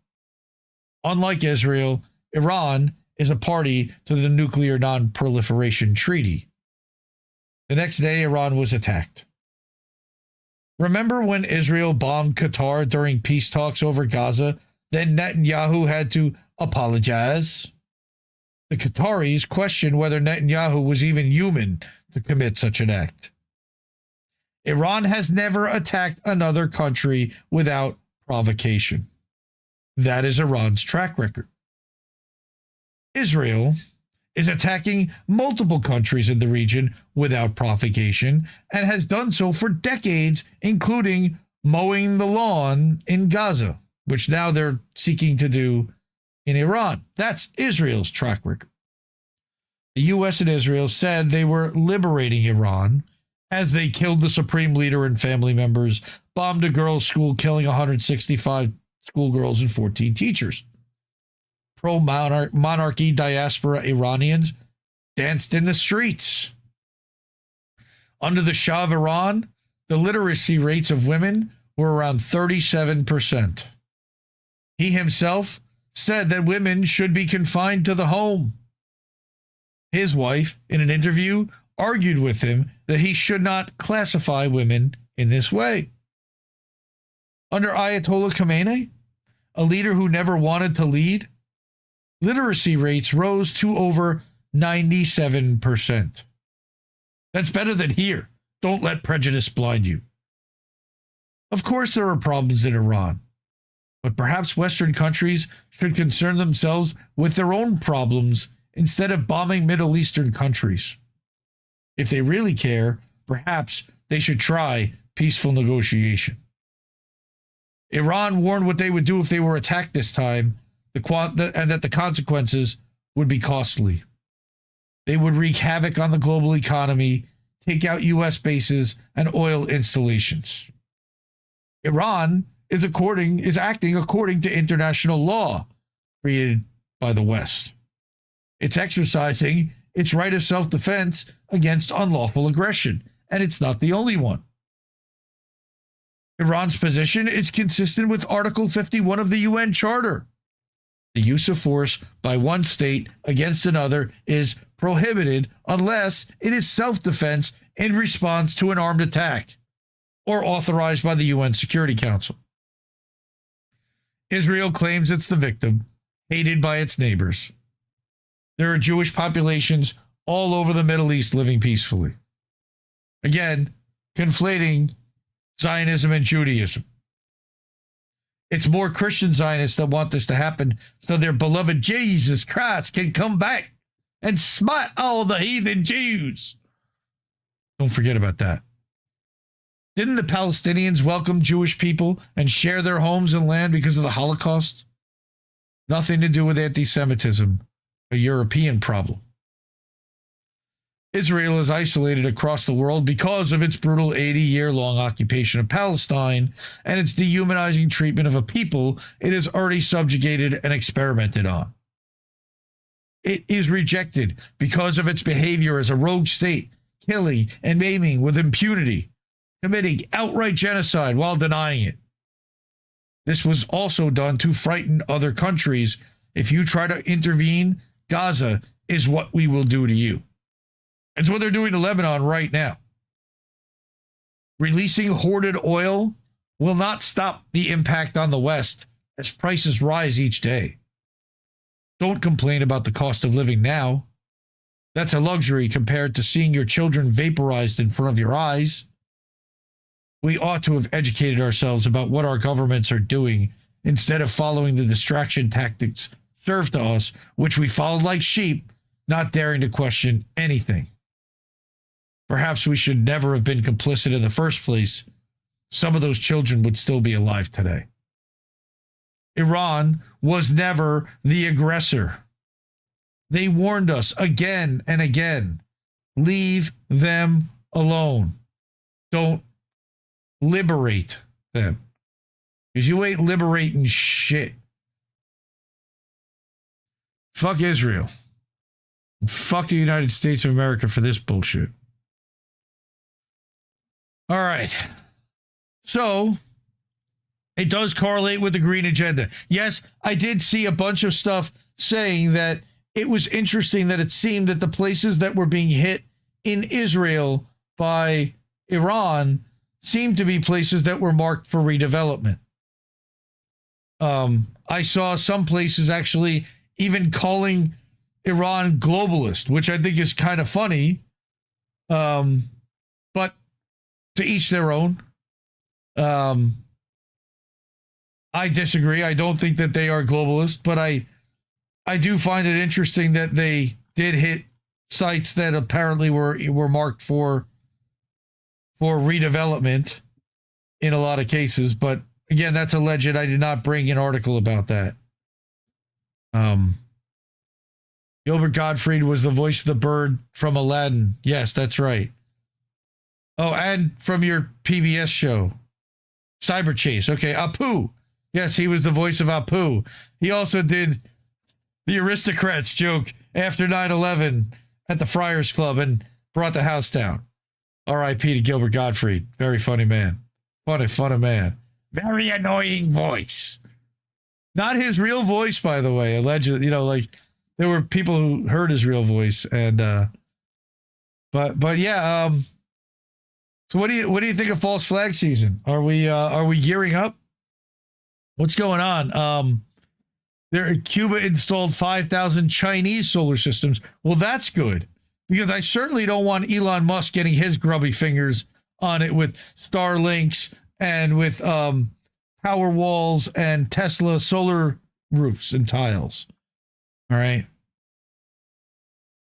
Speaker 5: Unlike Israel, Iran is a party to the Nuclear Non-Proliferation Treaty. The next day, Iran was attacked. Remember when Israel bombed Qatar during peace talks over Gaza? Then Netanyahu had to apologize. The Qataris questioned whether Netanyahu was even human to commit such an act. Iran has never attacked another country without provocation. That is Iran's track record. Israel is attacking multiple countries in the region without provocation and has done so for decades, including mowing the lawn in Gaza, which now they're seeking to do in Iran. That's Israel's track record. The U.S. and Israel said they were liberating Iran as they killed the supreme leader and family members, bombed a girls' school, killing 165 schoolgirls and 14 teachers. Pro-monarchy diaspora Iranians danced in the streets. Under the Shah of Iran, the literacy rates of women were around 37%. He himself said that women should be confined to the home. His wife, in an interview, argued with him that he should not classify women in this way. Under Ayatollah Khamenei, a leader who never wanted to lead, literacy rates rose to over 97%. That's better than here. Don't let prejudice blind you. Of course, there are problems in Iran, but perhaps Western countries should concern themselves with their own problems instead of bombing Middle Eastern countries. If they really care, perhaps they should try peaceful negotiation. Iran warned what they would do if they were attacked this time, and that the consequences would be costly. They would wreak havoc on the global economy, take out U.S. bases and oil installations. Iran is acting according to international law created by the West. It's exercising its right of self-defense against unlawful aggression, and it's not the only one. Iran's position is consistent with Article 51 of the UN Charter. The use of force by one state against another is prohibited unless it is self-defense in response to an armed attack or authorized by the UN Security Council. Israel claims it's the victim, hated by its neighbors. There are Jewish populations all over the Middle East living peacefully. Again, conflating Zionism and Judaism. It's more Christian Zionists that want this to happen so their beloved Jesus Christ can come back and smite all the heathen Jews. Don't forget about that. Didn't the Palestinians welcome Jewish people and share their homes and land because of the Holocaust? Nothing to do with anti-Semitism, a European problem. Israel is isolated across the world because of its brutal 80-year-long occupation of Palestine and its dehumanizing treatment of a people it has already subjugated and experimented on. It is rejected because of its behavior as a rogue state, killing and maiming with impunity, committing outright genocide while denying it. This was also done to frighten other countries. If you try to intervene, Gaza is what we will do to you. It's what they're doing to Lebanon right now. Releasing hoarded oil will not stop the impact on the West as prices rise each day. Don't complain about the cost of living now. That's a luxury compared to seeing your children vaporized in front of your eyes. We ought to have educated ourselves about what our governments are doing instead of following the distraction tactics served to us, which we followed like sheep, not daring to question anything. Perhaps we should never have been complicit in the first place. Some of those children would still be alive today. Iran was never the aggressor. They warned us again and again. Leave them alone. don't liberate them. Because you ain't liberating shit. Fuck Israel. Fuck the United States of America for this bullshit. All right. So, it does correlate with the green agenda. Yes, I did see a bunch of stuff saying that it was interesting that it seemed that the places that were being hit in Israel by Iran seemed to be places that were marked for redevelopment. I saw some places actually even calling Iran globalist, which I think is kind of funny. But to each their own. I disagree. I don't think that they are globalist, but I do find it interesting that they did hit sites that apparently were marked for redevelopment in a lot of cases. But again, that's alleged. I did not bring an article about that. Gilbert Gottfried was the voice of the bird from Aladdin. Yes, that's right. Oh, and from your PBS show, Cyber Chase. Okay, Apu. Yes, he was the voice of Apu. He also did the aristocrats joke after 9/11 at the Friars Club and brought the house down. R.I.P. to Gilbert Gottfried. Very funny man. Funny man. Very annoying voice. Not his real voice, by the way. Allegedly, there were people who heard his real voice, and but yeah. So what do you think of false flag season? Are we gearing up? What's going on? Cuba installed 5,000 Chinese solar systems. Well, that's good, because I certainly don't want Elon Musk getting his grubby fingers on it with Starlinks and with power walls and Tesla solar roofs and tiles. All right.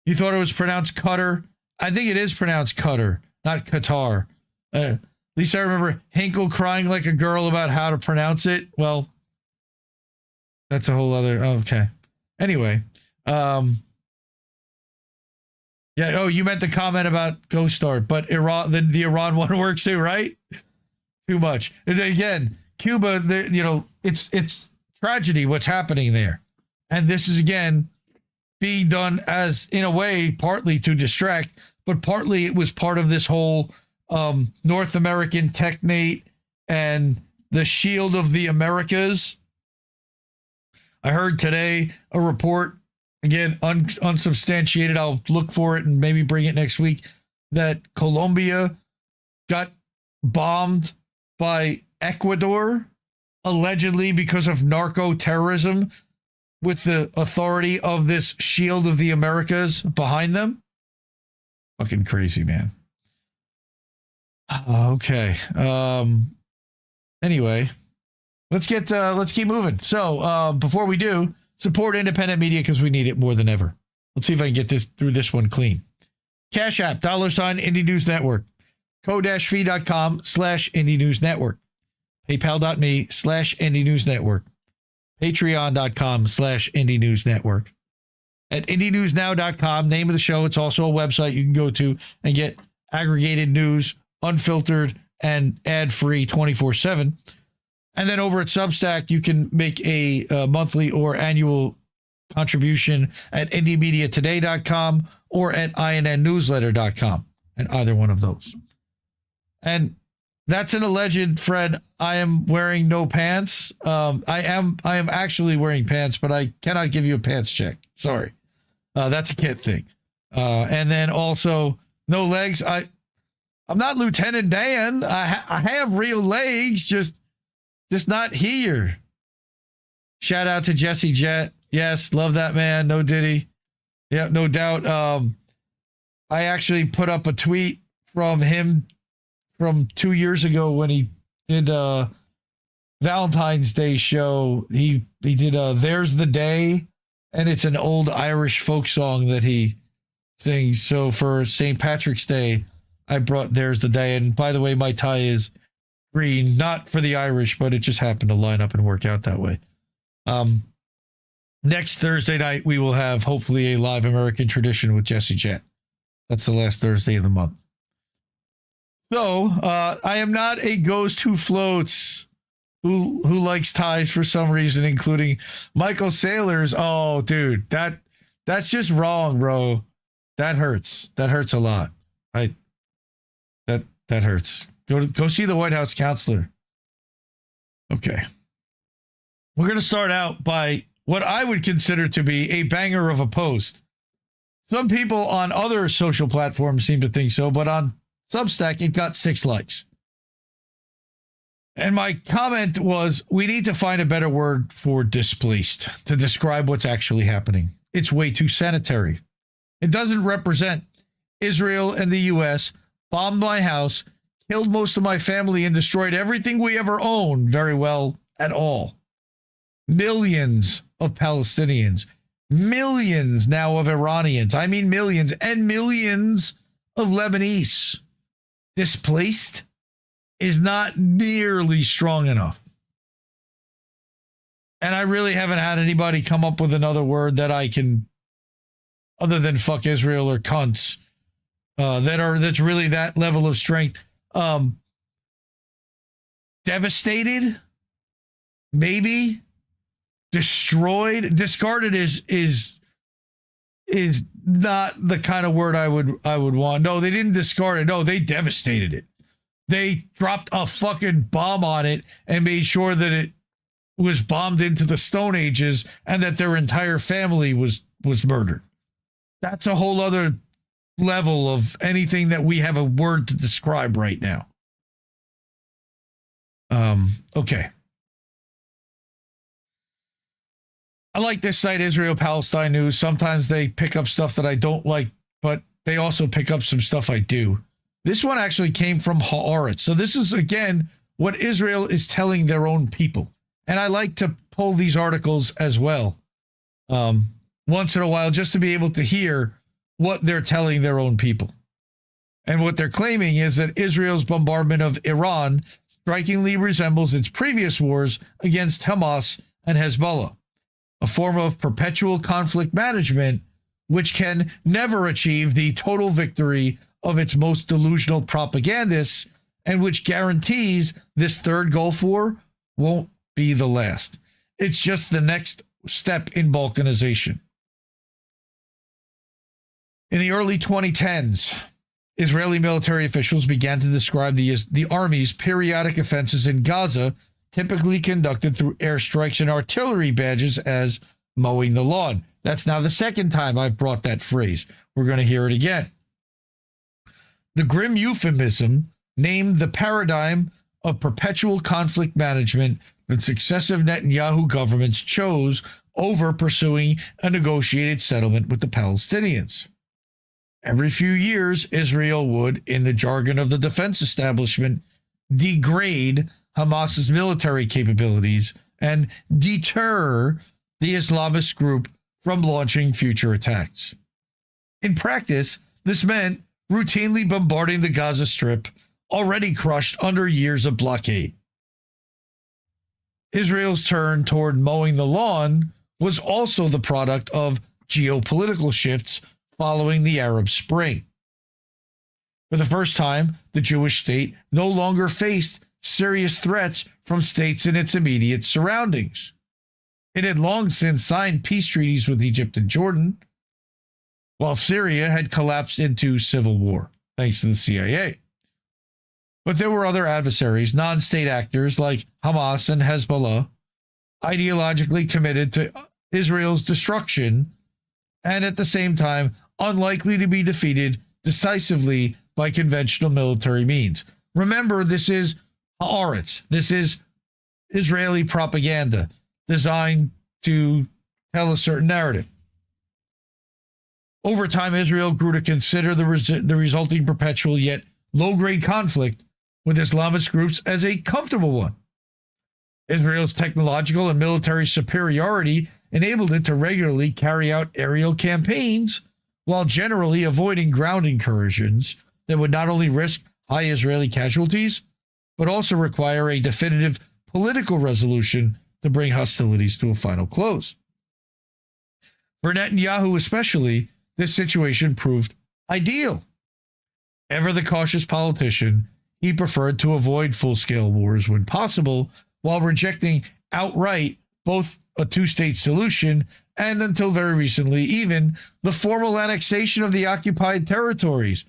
Speaker 5: You thought it was pronounced Qatar? I think it is pronounced Qatar, not Qatar. At least I remember Hinkle crying like a girl about how to pronounce it. Well, that's a whole other... Okay. Anyway. Yeah, oh, you meant the comment about Ghost Star, but Iran, the Iran one works too, right? Too much. And again, Cuba, it's tragedy what's happening there. And this is, again, being done as, in a way, partly to distract, but partly it was part of this whole North American technate and the shield of the Americas. I heard today a report, again, unsubstantiated. I'll look for it and maybe bring it next week, that Colombia got bombed by Ecuador, allegedly because of narco-terrorism, with the authority of this shield of the Americas behind them. Fucking crazy, man. Okay. Anyway, let's keep moving. So before we do, support independent media because we need it more than ever. Let's see if I can get through this one clean. Cash App, $ Indie News Network. co-fi.com/Indie News Network. PayPal.me/Indie News Network. Patreon.com/Indie News Network. At IndieNewsNow.com, name of the show. It's also a website you can go to and get aggregated news, unfiltered and ad-free 24/7. And then over at Substack, you can make a monthly or annual contribution at IndieMediaToday.com or at INNNewsletter.com, and either one of those. And that's an alleged, Fred. I am wearing no pants. I am actually wearing pants, but I cannot give you a pants check. Sorry. That's a kid thing. And then also no legs. I'm not Lieutenant Dan. I have real legs, just not here. Shout out to Jesse Jett. Yes, love that man. No Diddy. Yeah, no doubt. I actually put up a tweet from him from 2 years ago when he did Valentine's Day show. He did There's the Day, and it's an old Irish folk song that he sings. So for St. Patrick's Day, I brought There's the Day. And by the way, my tie is green, not for the Irish, but it just happened to line up and work out that way. Next Thursday night, we will have hopefully a live American tradition with Jesse Jett. That's the last Thursday of the month. So, I am not a ghost who floats, who likes ties for some reason, including Michael Saylor's. Oh, dude, that's just wrong, bro. That hurts. That hurts a lot. That hurts. Go see the White House counselor. Okay. We're going to start out by what I would consider to be a banger of a post. Some people on other social platforms seem to think so, but on Substack, it got 6 likes. And my comment was, we need to find a better word for displaced to describe what's actually happening. It's way too sanitary. It doesn't represent Israel and the U.S. bombed my house, killed most of my family, and destroyed everything we ever owned very well at all. Millions of Palestinians, millions now of Iranians, I mean millions, and millions of Lebanese. Displaced is not nearly strong enough. And I really haven't had anybody come up with another word that I can, other than fuck Israel or cunts, that's really that level of strength. Devastated, maybe. Destroyed, discarded is not the kind of word I would want. No, they didn't discard it. No, they devastated it. They dropped a fucking bomb on it and made sure that it was bombed into the Stone Ages and that their entire family was murdered. That's a whole other level of anything that we have a word to describe right now. Okay. I like this site, Israel Palestine News. Sometimes they pick up stuff that I don't like, but they also pick up some stuff I do. This one actually came from Haaretz. So this is, again, what Israel is telling their own people. And I like to pull these articles as well once in a while just to be able to hear what they're telling their own people. And what they're claiming is that Israel's bombardment of Iran strikingly resembles its previous wars against Hamas and Hezbollah, a form of perpetual conflict management which can never achieve the total victory of its most delusional propagandists and which guarantees this third Gulf War won't be the last. It's just the next step in balkanization. In the early 2010s, Israeli military officials began to describe the army's periodic offenses in Gaza, typically conducted through airstrikes and artillery badges, as mowing the lawn. That's now the second time I've brought that phrase. We're going to hear it again. The grim euphemism named the paradigm of perpetual conflict management that successive Netanyahu governments chose over pursuing a negotiated settlement with the Palestinians. Every few years, Israel would, in the jargon of the defense establishment, degrade Hamas's military capabilities and deter the Islamist group from launching future attacks. In practice, this meant routinely bombarding the Gaza Strip, already crushed under years of blockade. Israel's turn toward mowing the lawn was also the product of geopolitical shifts following the Arab Spring. For the first time, the Jewish state no longer faced serious threats from states in its immediate surroundings. It had long since signed peace treaties with Egypt and Jordan, while Syria had collapsed into civil war, thanks to the CIA. But there were other adversaries, non-state actors like Hamas and Hezbollah, ideologically committed to Israel's destruction and at the same time unlikely to be defeated decisively by conventional military means. Remember, this is Haaretz. This is Israeli propaganda designed to tell a certain narrative. Over time, Israel grew to consider the resulting perpetual yet low-grade conflict with Islamist groups as a comfortable one. Israel's technological and military superiority enabled it to regularly carry out aerial campaigns while generally avoiding ground incursions that would not only risk high Israeli casualties, but also require a definitive political resolution to bring hostilities to a final close. For Netanyahu especially, this situation proved ideal. Ever the cautious politician, he preferred to avoid full-scale wars when possible, while rejecting outright both a two-state solution and, until very recently, even the formal annexation of the occupied territories.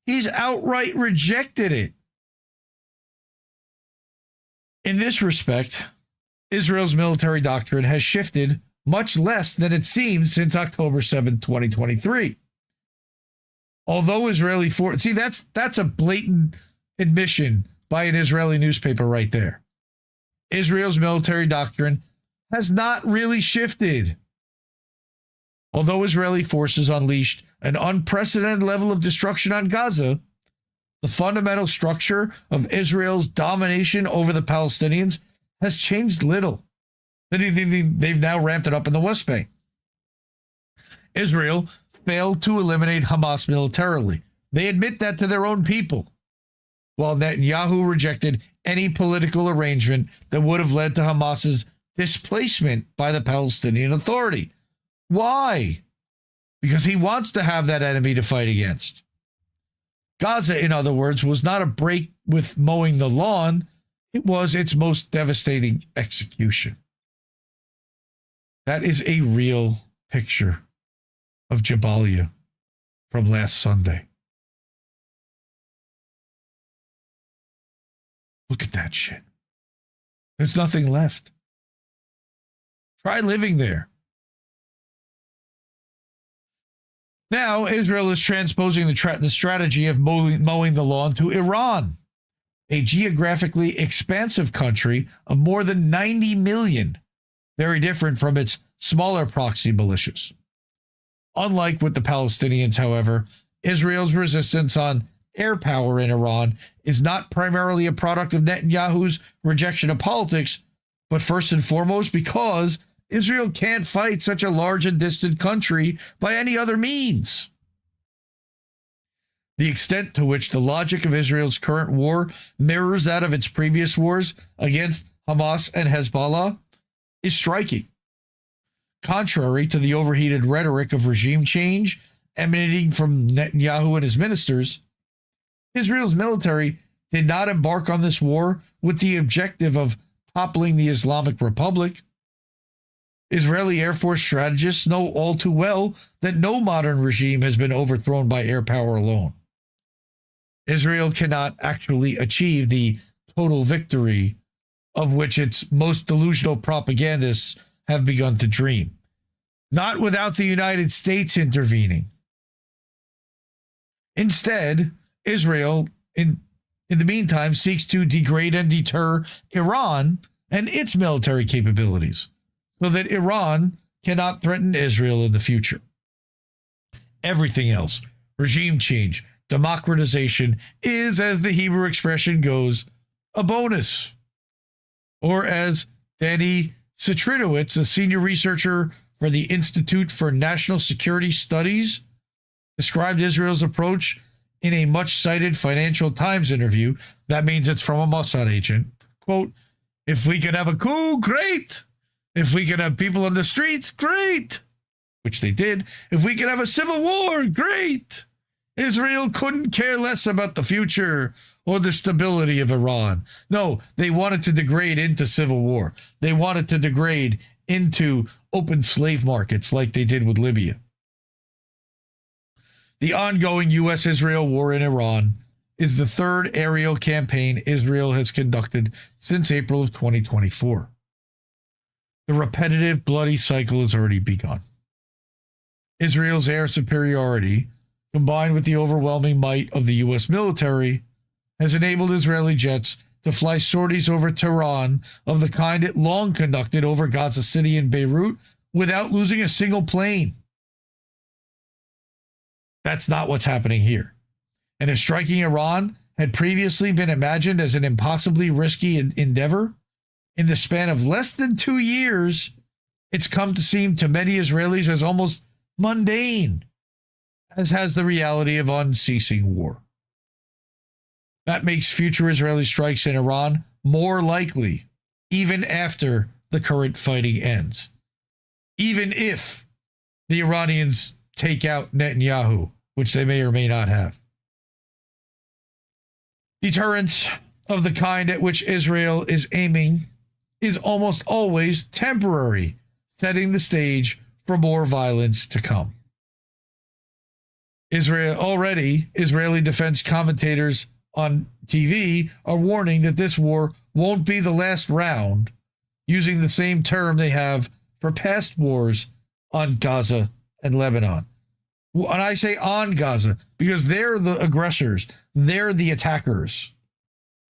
Speaker 5: He's outright rejected it. In this respect, Israel's military doctrine has shifted much less than it seems since October 7, 2023. Although Israeli forces... See, that's a blatant admission by an Israeli newspaper right there. Israel's military doctrine has not really shifted. Although Israeli forces unleashed an unprecedented level of destruction on Gaza, the fundamental structure of Israel's domination over the Palestinians has changed little. They've now ramped it up in the West Bank. Israel failed to eliminate Hamas militarily. They admit that to their own people, while Netanyahu rejected any political arrangement that would have led to Hamas's displacement by the Palestinian Authority. Why? Because he wants to have that enemy to fight against. Gaza, in other words, was not a break with mowing the lawn. It was its most devastating execution. That is a real picture of Jabalia from last Sunday. Look at that shit. There's nothing left. Try living there. Now, Israel is transposing the strategy of mowing the lawn to Iran, a geographically expansive country of more than 90 million, very different from its smaller proxy militias. Unlike with the Palestinians, however, Israel's resistance on air power in Iran is not primarily a product of Netanyahu's rejection of politics, but first and foremost because Israel can't fight such a large and distant country by any other means. The extent to which the logic of Israel's current war mirrors that of its previous wars against Hamas and Hezbollah is striking. Contrary to the overheated rhetoric of regime change emanating from Netanyahu and his ministers, Israel's military did not embark on this war with the objective of toppling the Islamic Republic. Israeli Air Force strategists know all too well that no modern regime has been overthrown by air power alone. Israel cannot actually achieve the total victory of which its most delusional propagandists have begun to dream, not without the United States intervening. Instead, Israel, in the meantime, seeks to degrade and deter Iran and its military capabilities, so that Iran cannot threaten Israel in the future. Everything else, regime change, democratization, is, as the Hebrew expression goes, a bonus. Or as Danny Citrinowitz, a senior researcher for the Institute for National Security Studies, described Israel's approach in a much-cited Financial Times interview. That means it's from a Mossad agent. Quote, "If we can have a coup, great. If we can have people on the streets, great." Which they did. If we can have a civil war, great. Israel couldn't care less about the future or the stability of Iran. No, they wanted to degrade into civil war. They wanted to degrade into open slave markets like they did with Libya. The ongoing U.S.-Israel war in Iran is the third aerial campaign Israel has conducted since April of 2024. The repetitive, bloody cycle has already begun. Israel's air superiority, combined with the overwhelming might of the U.S. military, has enabled Israeli jets to fly sorties over Tehran of the kind it long conducted over Gaza City and Beirut without losing a single plane. That's not what's happening here. And if striking Iran had previously been imagined as an impossibly risky endeavor, in the span of less than 2 years, it's come to seem to many Israelis as almost mundane, as has the reality of unceasing war. That makes future Israeli strikes in Iran more likely, even after the current fighting ends. Even if the Iranians take out Netanyahu, which they may or may not have. Deterrence of the kind at which Israel is aiming is almost always temporary, setting the stage for more violence to come. Israeli defense commentators on TV are warning that this war won't be the last round, using the same term they have for past wars on Gaza and Lebanon. And I say on Gaza because they're the aggressors, they're the attackers,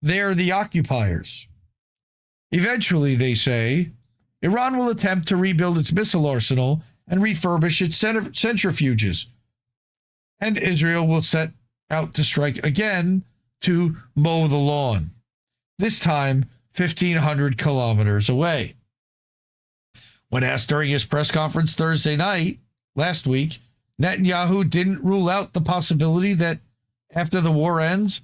Speaker 5: they're the occupiers. Eventually, they say, Iran will attempt to rebuild its missile arsenal and refurbish its centrifuges. And Israel will set out to strike again to mow the lawn, this time 1,500 kilometers away. When asked during his press conference Thursday night, last week, Netanyahu didn't rule out the possibility that after the war ends,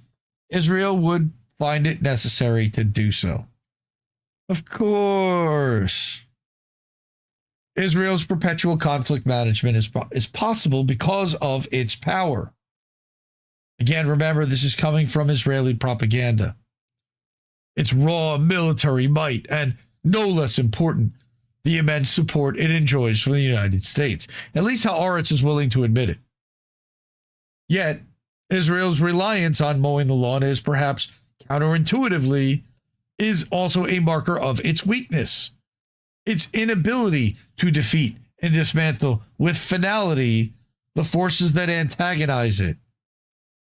Speaker 5: Israel would find it necessary to do so. Of course. Israel's perpetual conflict management is possible because of its power. Again, remember, this is coming from Israeli propaganda. Its raw military might, and no less important, the immense support it enjoys from the United States. At least Haaretz is willing to admit it. Yet, Israel's reliance on mowing the lawn is perhaps counterintuitively is also a marker of its weakness. Its inability to defeat and dismantle with finality the forces that antagonize it.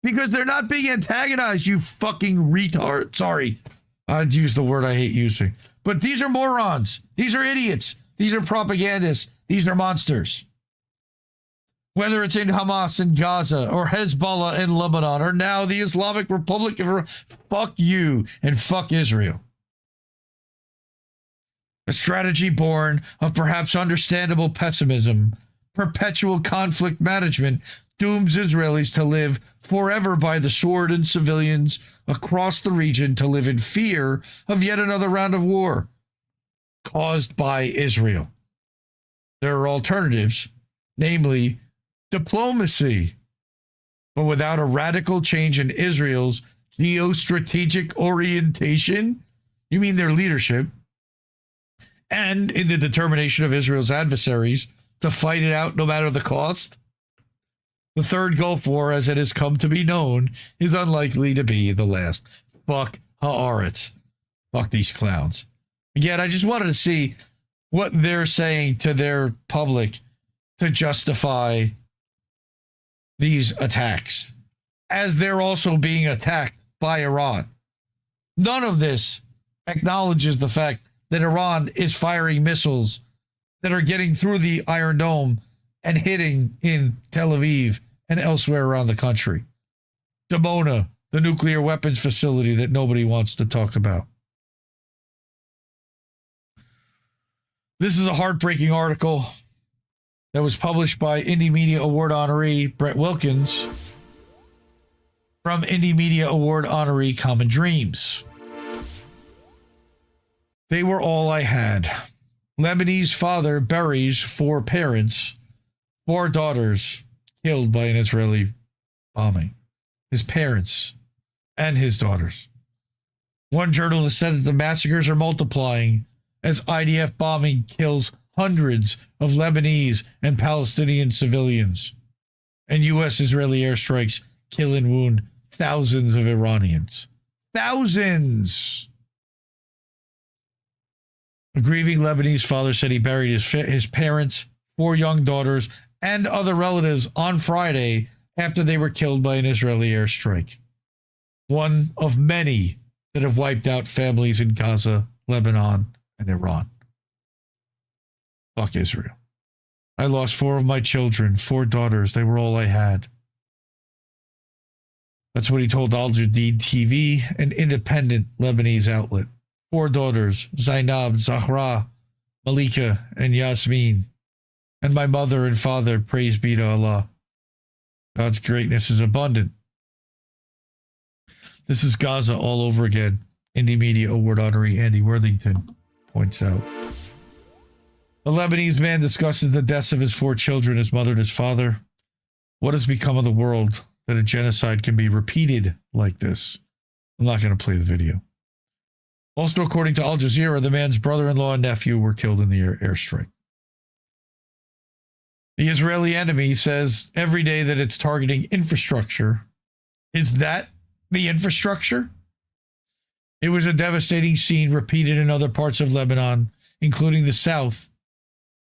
Speaker 5: Because they're not being antagonized, you fucking retard. Sorry, I'd use the word I hate using. But these are morons. These are idiots. These are propagandists. These are monsters. Whether it's in Hamas in Gaza or Hezbollah in Lebanon or now the Islamic Republic of Iran, fuck you and fuck Israel. A strategy born of perhaps understandable pessimism, perpetual conflict management dooms Israelis to live forever by the sword and civilians across the region to live in fear of yet another round of war caused by Israel. There are alternatives, namely diplomacy. But without a radical change in Israel's geostrategic orientation, you mean their leadership, and in the determination of Israel's adversaries to fight it out no matter the cost, the Third Gulf War, as it has come to be known, is unlikely to be the last. Fuck Haaretz. Fuck these clowns. Again, I just wanted to see what they're saying to their public to justify these attacks, as they're also being attacked by Iran. None of this acknowledges the fact that Iran is firing missiles that are getting through the Iron Dome and hitting in Tel Aviv and elsewhere around the country. Dimona, the nuclear weapons facility that nobody wants to talk about. This is a heartbreaking article that was published by Indie Media Award honoree Brett Wilkins from Indie Media Award honoree Common Dreams. They were all I had. Lebanese father buries 4 parents, 4 daughters killed by an Israeli bombing. His parents and his daughters. One journalist said that the massacres are multiplying as IDF bombing kills hundreds of Lebanese and Palestinian civilians, and U.S.-Israeli airstrikes kill and wound thousands of Iranians. Thousands! A grieving Lebanese father said he buried his parents, 4 young daughters, and other relatives on Friday after they were killed by an Israeli airstrike. One of many that have wiped out families in Gaza, Lebanon, and Iran. Fuck Israel. I lost 4 of my children, 4 daughters. They were all I had. That's what he told Al Jadid TV, an independent Lebanese outlet. 4 daughters, Zainab, Zahra, Malika, and Yasmin. And my mother and father, praise be to Allah. God's greatness is abundant. This is Gaza all over again. Indie Media Award honoree Andy Worthington points out. The Lebanese man discusses the deaths of his 4 children, his mother and his father. What has become of the world that a genocide can be repeated like this? I'm not going to play the video. Also, according to Al Jazeera, the man's brother-in-law and nephew were killed in the airstrike. The Israeli enemy says every day that it's targeting infrastructure. Is that the infrastructure? It was a devastating scene repeated in other parts of Lebanon, including the south,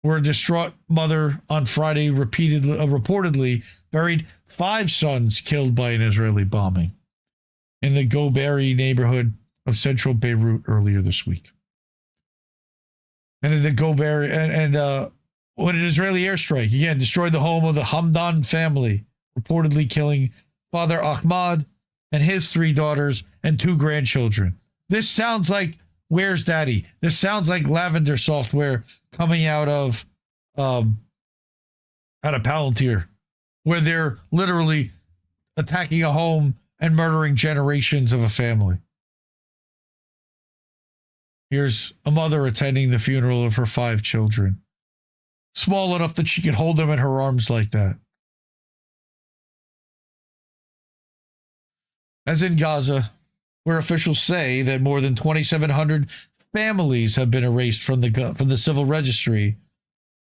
Speaker 5: where a distraught mother on Friday reportedly buried 5 sons killed by an Israeli bombing in the Goberi neighborhood of central Beirut earlier this week. And in the Goberi, when an Israeli airstrike, again, destroyed the home of the Hamdan family, reportedly killing Father Ahmad and his 3 daughters and 2 grandchildren. This sounds like Where's Daddy? This sounds like Lavender software coming out of Palantir, where they're literally attacking a home and murdering generations of a family. Here's a mother attending the funeral of her 5 children, small enough that she could hold them in her arms like that. As in Gaza, where officials say that more than 2,700 families have been erased from the civil registry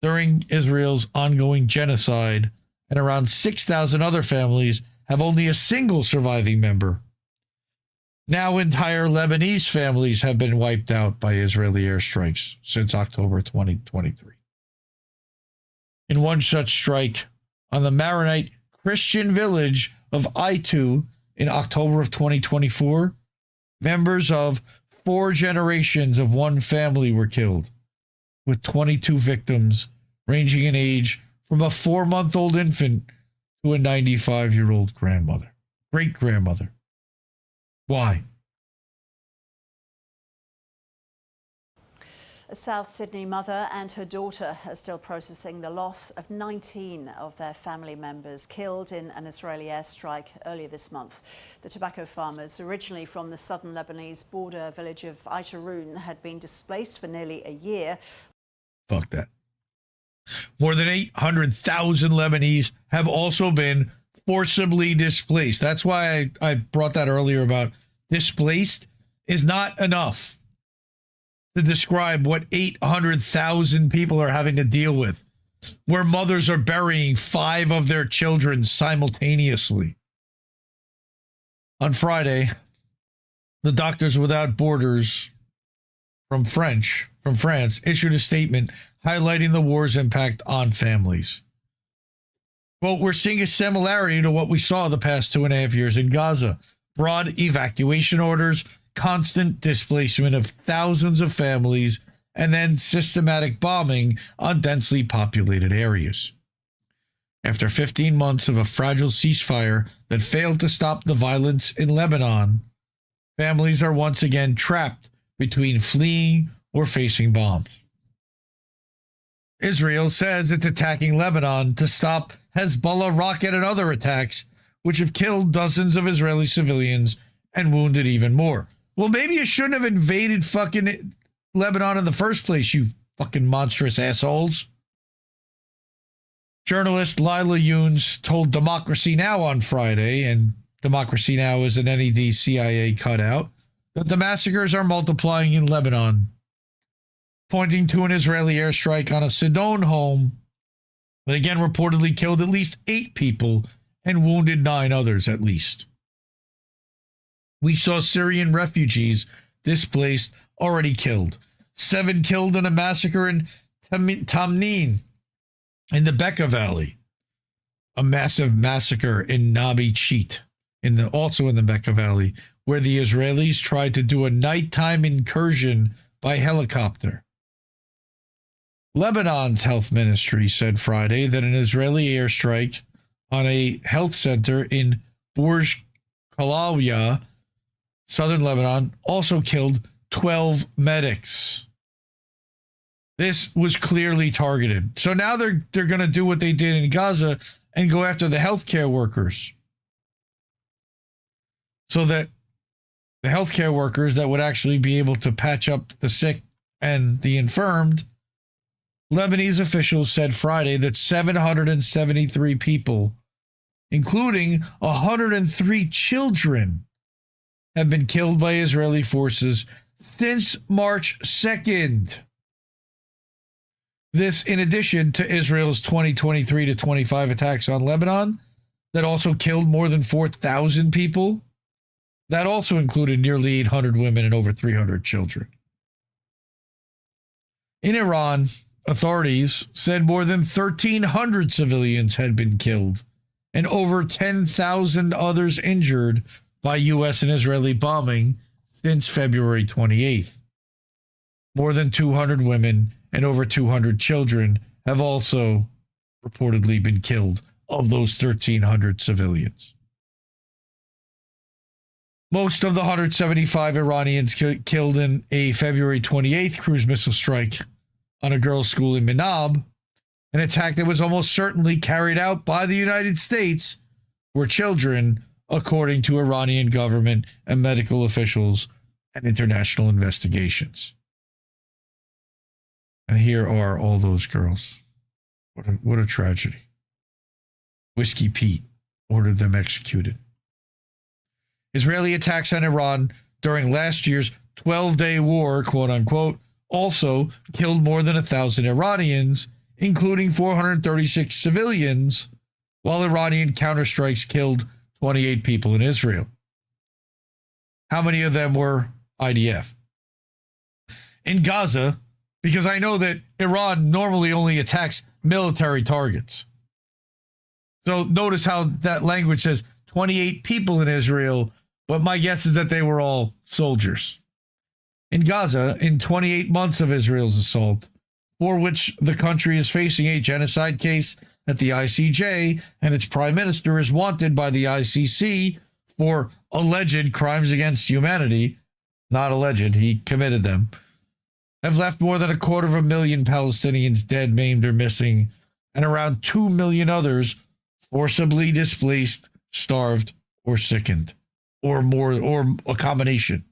Speaker 5: during Israel's ongoing genocide, and around 6,000 other families have only a single surviving member. Now entire Lebanese families have been wiped out by Israeli airstrikes since October 2023. In one such strike on the Maronite Christian village of Aitu in October of 2024, members of 4 generations of one family were killed, with 22 victims ranging in age from a 4-month-old infant to a 95-year-old grandmother, great-grandmother. Why?
Speaker 8: A South Sydney mother and her daughter are still processing the loss of 19 of their family members killed in an Israeli airstrike earlier this month. The tobacco farmers, originally from the southern Lebanese border village of Aitaroon, had been displaced for nearly a year.
Speaker 5: Fuck that. More than 800,000 Lebanese have also been forcibly displaced. That's why I brought that earlier about displaced is not enough to describe what 800,000 people are having to deal with, where mothers are burying 5 of their children simultaneously. On Friday, the Doctors Without Borders from France issued a statement highlighting the war's impact on families. Quote, "We're seeing a similarity to what we saw the past 2.5 years in Gaza. Broad evacuation orders, constant displacement of thousands of families, and then systematic bombing on densely populated areas. After 15 months of a fragile ceasefire that failed to stop the violence in Lebanon, families are once again trapped between fleeing or facing bombs. Israel says it's attacking Lebanon to stop Hezbollah rocket and other attacks, which have killed dozens of Israeli civilians and wounded even more." Well, maybe you shouldn't have invaded fucking Lebanon in the first place, you fucking monstrous assholes. Journalist Lila Younes told Democracy Now! On Friday, and Democracy Now! Is an NED CIA cutout, that the massacres are multiplying in Lebanon, pointing to an Israeli airstrike on a Sidon home that again reportedly killed at least 8 people and wounded 9 others at least. We saw Syrian refugees displaced, already killed. 7 killed in a massacre in Tamnin in the Bekaa Valley. A massive massacre in Nabi Cheat, also in the Bekaa Valley, where the Israelis tried to do a nighttime incursion by helicopter. Lebanon's health ministry said Friday that an Israeli airstrike on a health center in Burj Khalifa, southern Lebanon, also killed 12 medics. This was clearly targeted. So now they're going to do what they did in Gaza and go after the healthcare workers. So that the healthcare workers that would actually be able to patch up the sick and the infirmed, Lebanese officials said Friday that 773 people, including 103 children, have been killed by Israeli forces since March 2nd. This in addition to Israel's 2023 to 25 attacks on Lebanon that also killed more than 4,000 people. That also included nearly 800 women and over 300 children. In Iran, authorities said more than 1,300 civilians had been killed and over 10,000 others injured by U.S. and Israeli bombing since February 28th. More than 200 women and over 200 children have also reportedly been killed of those 1,300 civilians. Most of the 175 Iranians killed in a February 28th cruise missile strike on a girls' school in Minab, an attack that was almost certainly carried out by the United States, were children, according to Iranian government and medical officials and international investigations. And here are all those girls. What a tragedy. Whiskey Pete ordered them executed. Israeli attacks on Iran during last year's 12-day war, quote unquote, also killed more than 1,000 Iranians, including 436 civilians, while Iranian counterstrikes killed 28 people in Israel. How many of them were IDF? In Gaza, because I know that Iran normally only attacks military targets. So notice how that language says 28 people in Israel, but my guess is that they were all soldiers. In Gaza, in 28 months of Israel's assault, for which the country is facing a genocide case at the ICJ, and its prime minister is wanted by the ICC for alleged crimes against humanity, not alleged, he committed them, have left more than 250,000 Palestinians dead, maimed, or missing, and around 2 million others forcibly displaced, starved, or sickened, or more, or a combination.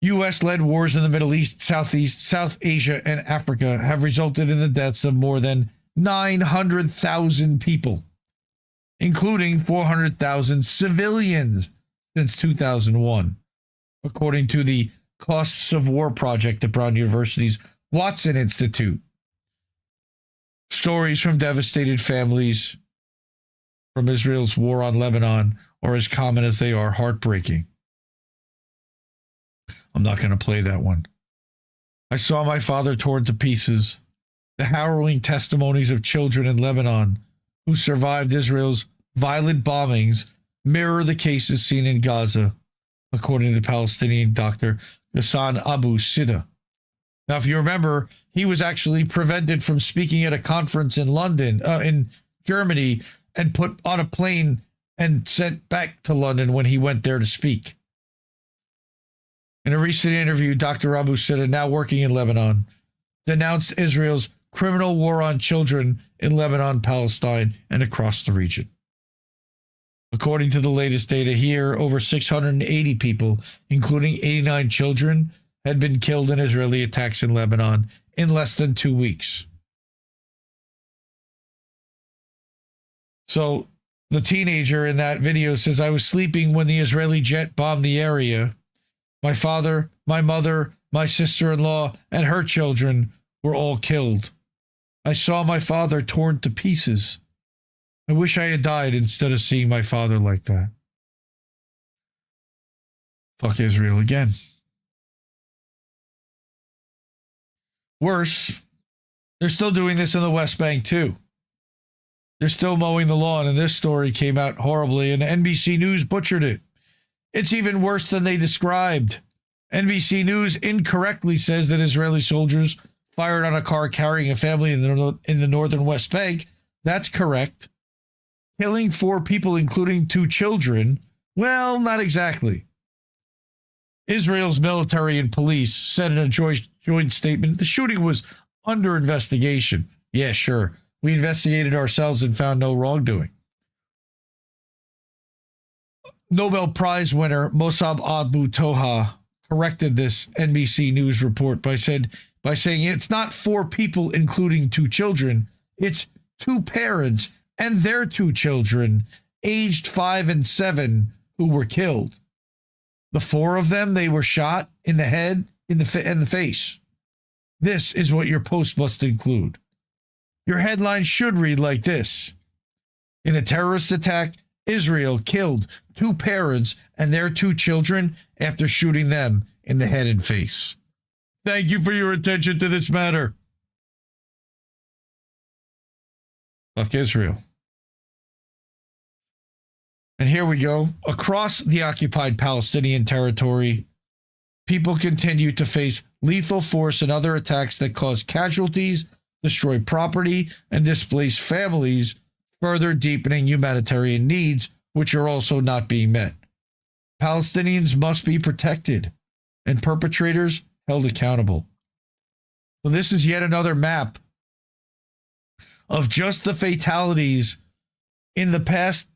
Speaker 5: U.S.-led wars in the Middle East, Southeast, South Asia, and Africa have resulted in the deaths of more than 900,000 people, including 400,000 civilians since 2001, according to the Costs of War project at Brown University's Watson Institute. Stories from devastated families from Israel's war on Lebanon are as common as they are heartbreaking. I'm not going to play that one. I saw my father torn to pieces. The harrowing testimonies of children in Lebanon who survived Israel's violent bombings mirror the cases seen in Gaza, according to Palestinian doctor Ghassan Abu Sida. Now, if you remember, he was actually prevented from speaking at a conference in London, in Germany, and put on a plane and sent back to London when he went there to speak. In a recent interview, Dr. Abu Sida, now working in Lebanon, denounced Israel's criminal war on children in Lebanon, Palestine, and across the region. According to the latest data here, over 680 people, including 89 children, had been killed in Israeli attacks in Lebanon in less than 2 weeks. So the teenager in that video says, I was sleeping when the Israeli jet bombed the area. My father, my mother, my sister-in-law, and her children were all killed. I saw my father torn to pieces. I wish I had died instead of seeing my father like that. Fuck Israel again. Worse, they're still doing this in the West Bank too. They're still mowing the lawn, and this story came out horribly, and NBC News butchered it. It's even worse than they described. NBC News incorrectly says that Israeli soldiers fired on a car carrying a family in the northern West Bank. That's correct. Killing 4 people, including 2 children. Well, not exactly. Israel's military and police said in a joint statement, the shooting was under investigation. Yeah, sure. We investigated ourselves and found no wrongdoing. Nobel Prize winner Mossab Abu Toha corrected this NBC News report by saying it's not 4 people, including 2 children. It's 2 parents and their 2 children, aged 5 and 7, who were killed. The 4 of them, they were shot in the head, in the face. This is what your post must include. Your headline should read like this. In a terrorist attack, Israel killed 2 parents and their 2 children after shooting them in the head and face. Thank you for your attention to this matter. Fuck Israel. And here we go. Across the occupied Palestinian territory, people continue to face lethal force and other attacks that cause casualties, destroy property, and displace families, further deepening humanitarian needs, which are also not being met. Palestinians must be protected and perpetrators held accountable. So this is yet another map of just the fatalities in the past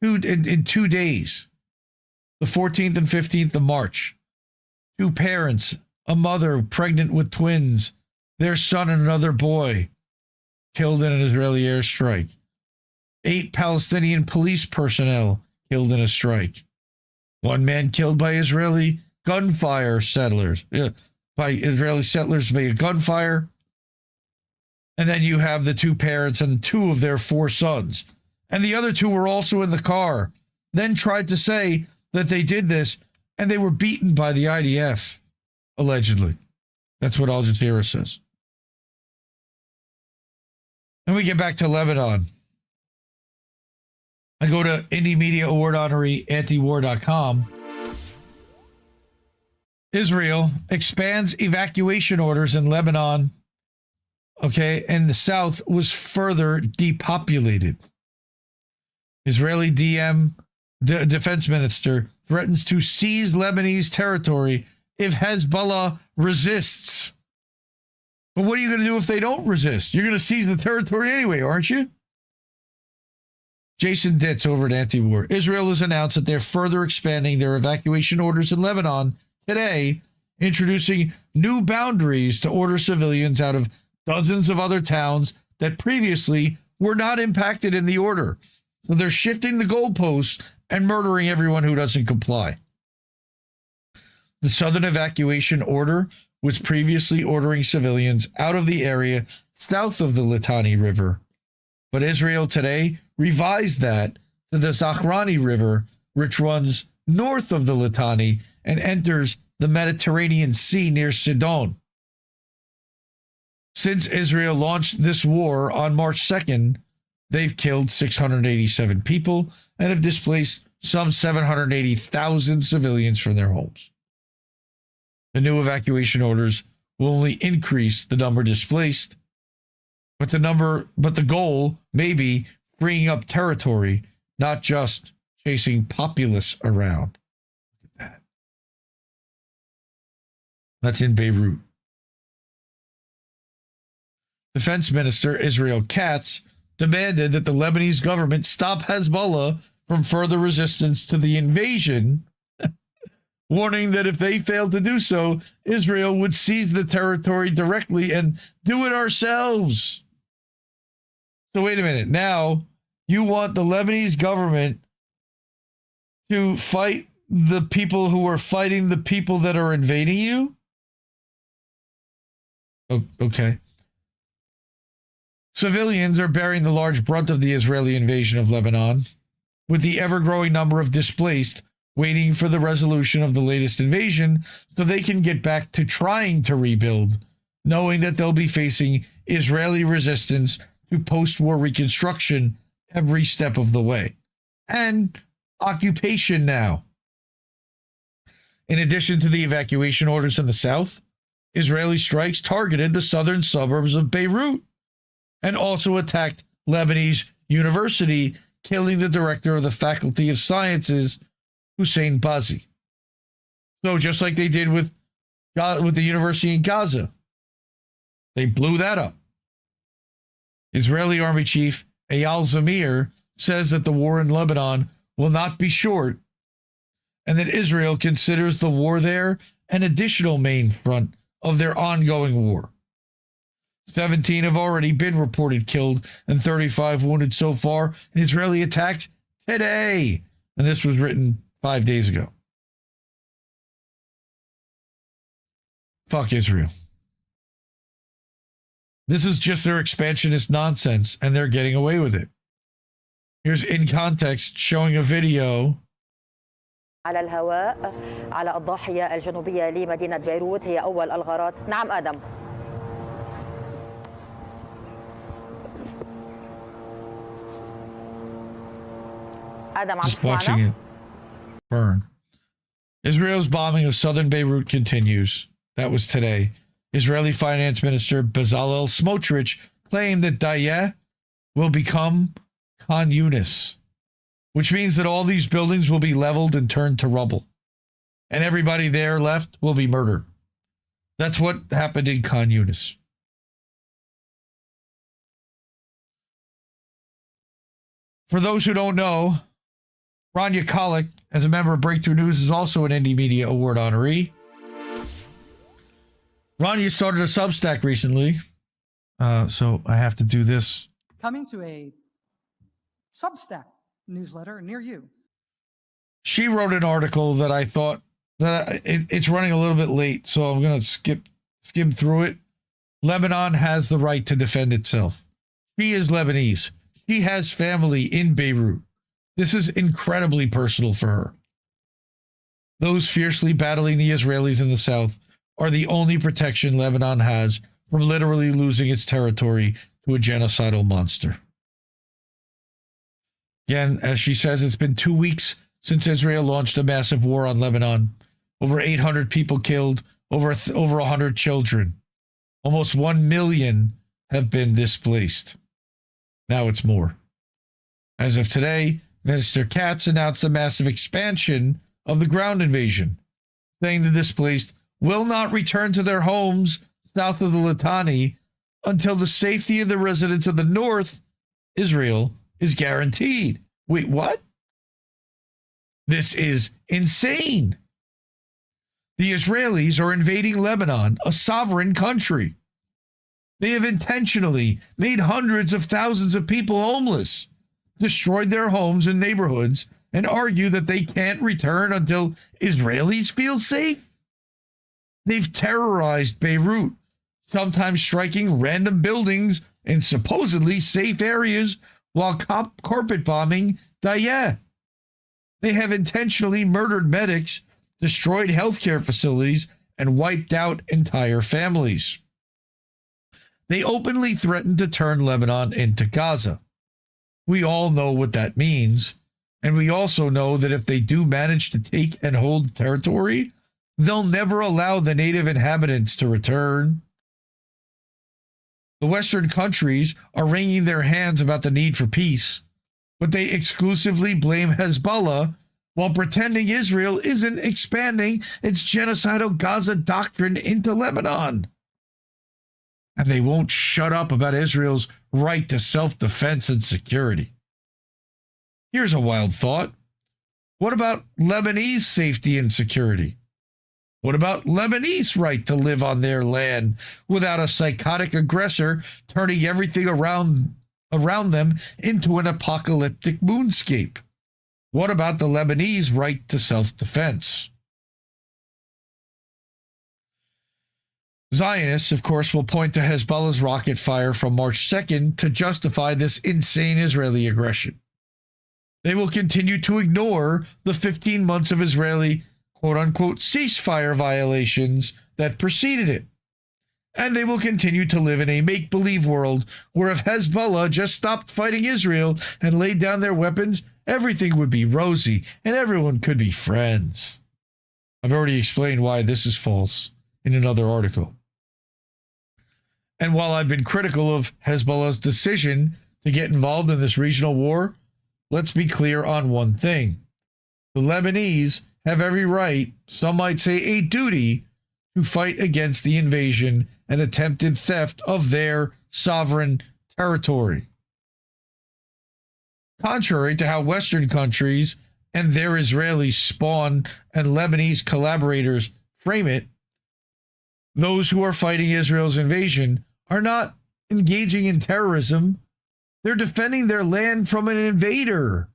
Speaker 5: 2 days, the 14th and 15th of March. 2 parents, a mother pregnant with twins, their son and another boy killed in an Israeli airstrike. 8 Palestinian police personnel killed in a strike. 1 man killed by Israeli gunfire settlers, by Israeli settlers via gunfire. And then you have the 2 parents and 2 of their 4 sons. And the other 2 were also in the car, then tried to say that they did this, and they were beaten by the IDF, allegedly. That's what Al Jazeera says. And we get back to Lebanon. I go to Indie Media Award honoree antiwar.com. Israel expands evacuation orders in Lebanon, and the south was further depopulated. Israeli defense minister threatens to seize Lebanese territory if Hezbollah resists. But what are you going to do if they don't resist? You're going to seize the territory anyway, aren't you? Jason Ditz over at Anti-War. Israel has announced that they're further expanding their evacuation orders in Lebanon today, introducing new boundaries to order civilians out of dozens of other towns that previously were not impacted in the order. So they're shifting the goalposts and murdering everyone who doesn't comply. The Southern Evacuation Order was previously ordering civilians out of the area south of the Litani River. But Israel today revised that to the Zahrani River, which runs north of the Litani and enters the Mediterranean Sea near Sidon. Since Israel launched this war on March 2nd, they've killed 687 people and have displaced some 780,000 civilians from their homes. The new evacuation orders will only increase the number displaced, but the goal may be freeing up territory, not just chasing populace around. Look at that. That's in Beirut. Defense Minister Israel Katz demanded that the Lebanese government stop Hezbollah from further resistance to the invasion, warning that if they failed to do so, Israel would seize the territory directly and do it ourselves. So wait a minute. Now, you want the Lebanese government to fight the people who are fighting the people that are invading you? Oh, okay. Civilians are bearing the large brunt of the Israeli invasion of Lebanon, with the ever-growing number of displaced waiting for the resolution of the latest invasion so they can get back to trying to rebuild, knowing that they'll be facing Israeli resistance to post-war reconstruction every step of the way. And occupation now. In addition to the evacuation orders in the south, Israeli strikes targeted the southern suburbs of Beirut and also attacked Lebanese University, killing the director of the Faculty of Sciences, Hussein Bazi. So just like they did with the university in Gaza, they blew that up. Israeli Army Chief Eyal Zamir says that the war in Lebanon will not be short and that Israel considers the war there an additional main front of their ongoing war. 17 have already been reported killed and 35 wounded so far in Israeli attacks today. And this was written 5 days ago. Fuck Israel. This is just their expansionist nonsense, and they're getting away with it. Here's In Context showing a video.
Speaker 9: على الهواء على الضاحية الجنوبية لمدينة بيروت هي أول الغارات. نعم آدم. آدم عم
Speaker 5: Just watching it burn. Israel's bombing of southern Beirut continues. That was today. Israeli Finance Minister Bezalel Smotrich claimed that Dayeh will become Khan Yunis, which means that all these buildings will be leveled and turned to rubble, and everybody there left will be murdered. That's what happened in Khan Yunis. For those who don't know, Rania Khalek, as a member of Breakthrough News, is also an Indie Media Award honoree. Rania started a Substack recently, so I have to do this.
Speaker 10: Coming to a Substack newsletter near you.
Speaker 5: She wrote an article that I thought that it's running a little bit late, so I'm going to skim through it. Lebanon has the right to defend itself. She is Lebanese. She has family in Beirut. This is incredibly personal for her. Those fiercely battling the Israelis in the south are the only protection Lebanon has from literally losing its territory to a genocidal monster. Again, as she says, it's been 2 weeks since Israel launched a massive war on Lebanon. Over 800 people killed, over 100 children. Almost 1 million have been displaced. Now it's more. As of today, Minister Katz announced a massive expansion of the ground invasion, saying the displaced will not return to their homes south of the Litani until the safety of the residents of the north, Israel, is guaranteed. Wait, what? This is insane. The Israelis are invading Lebanon, a sovereign country. They have intentionally made hundreds of thousands of people homeless, destroyed their homes and neighborhoods, and argue that they can't return until Israelis feel safe. They've terrorized Beirut, sometimes striking random buildings in supposedly safe areas while carpet bombing Dayeh. They have intentionally murdered medics, destroyed healthcare facilities, and wiped out entire families. They openly threatened to turn Lebanon into Gaza. We all know what that means, and we also know that if they do manage to take and hold territory, they'll never allow the native inhabitants to return. The Western countries are wringing their hands about the need for peace, but they exclusively blame Hezbollah while pretending Israel isn't expanding its genocidal Gaza doctrine into Lebanon. And they won't shut up about Israel's right to self-defense and security. Here's a wild thought. What about Lebanese safety and security? What about Lebanese right to live on their land without a psychotic aggressor turning everything around them into an apocalyptic moonscape? What about the Lebanese right to self-defense? Zionists, of course, will point to Hezbollah's rocket fire from March 2nd to justify this insane Israeli aggression. They will continue to ignore the 15 months of Israeli quote-unquote ceasefire violations that preceded it. And they will continue to live in a make-believe world where if Hezbollah just stopped fighting Israel and laid down their weapons, everything would be rosy and everyone could be friends. I've already explained why this is false in another article. And while I've been critical of Hezbollah's decision to get involved in this regional war, let's be clear on one thing. The Lebanese have every right, some might say a duty, to fight against the invasion and attempted theft of their sovereign territory. Contrary to how Western countries and their Israeli spawn and Lebanese collaborators frame it, those who are fighting Israel's invasion are not engaging in terrorism. They're defending their land from an invader.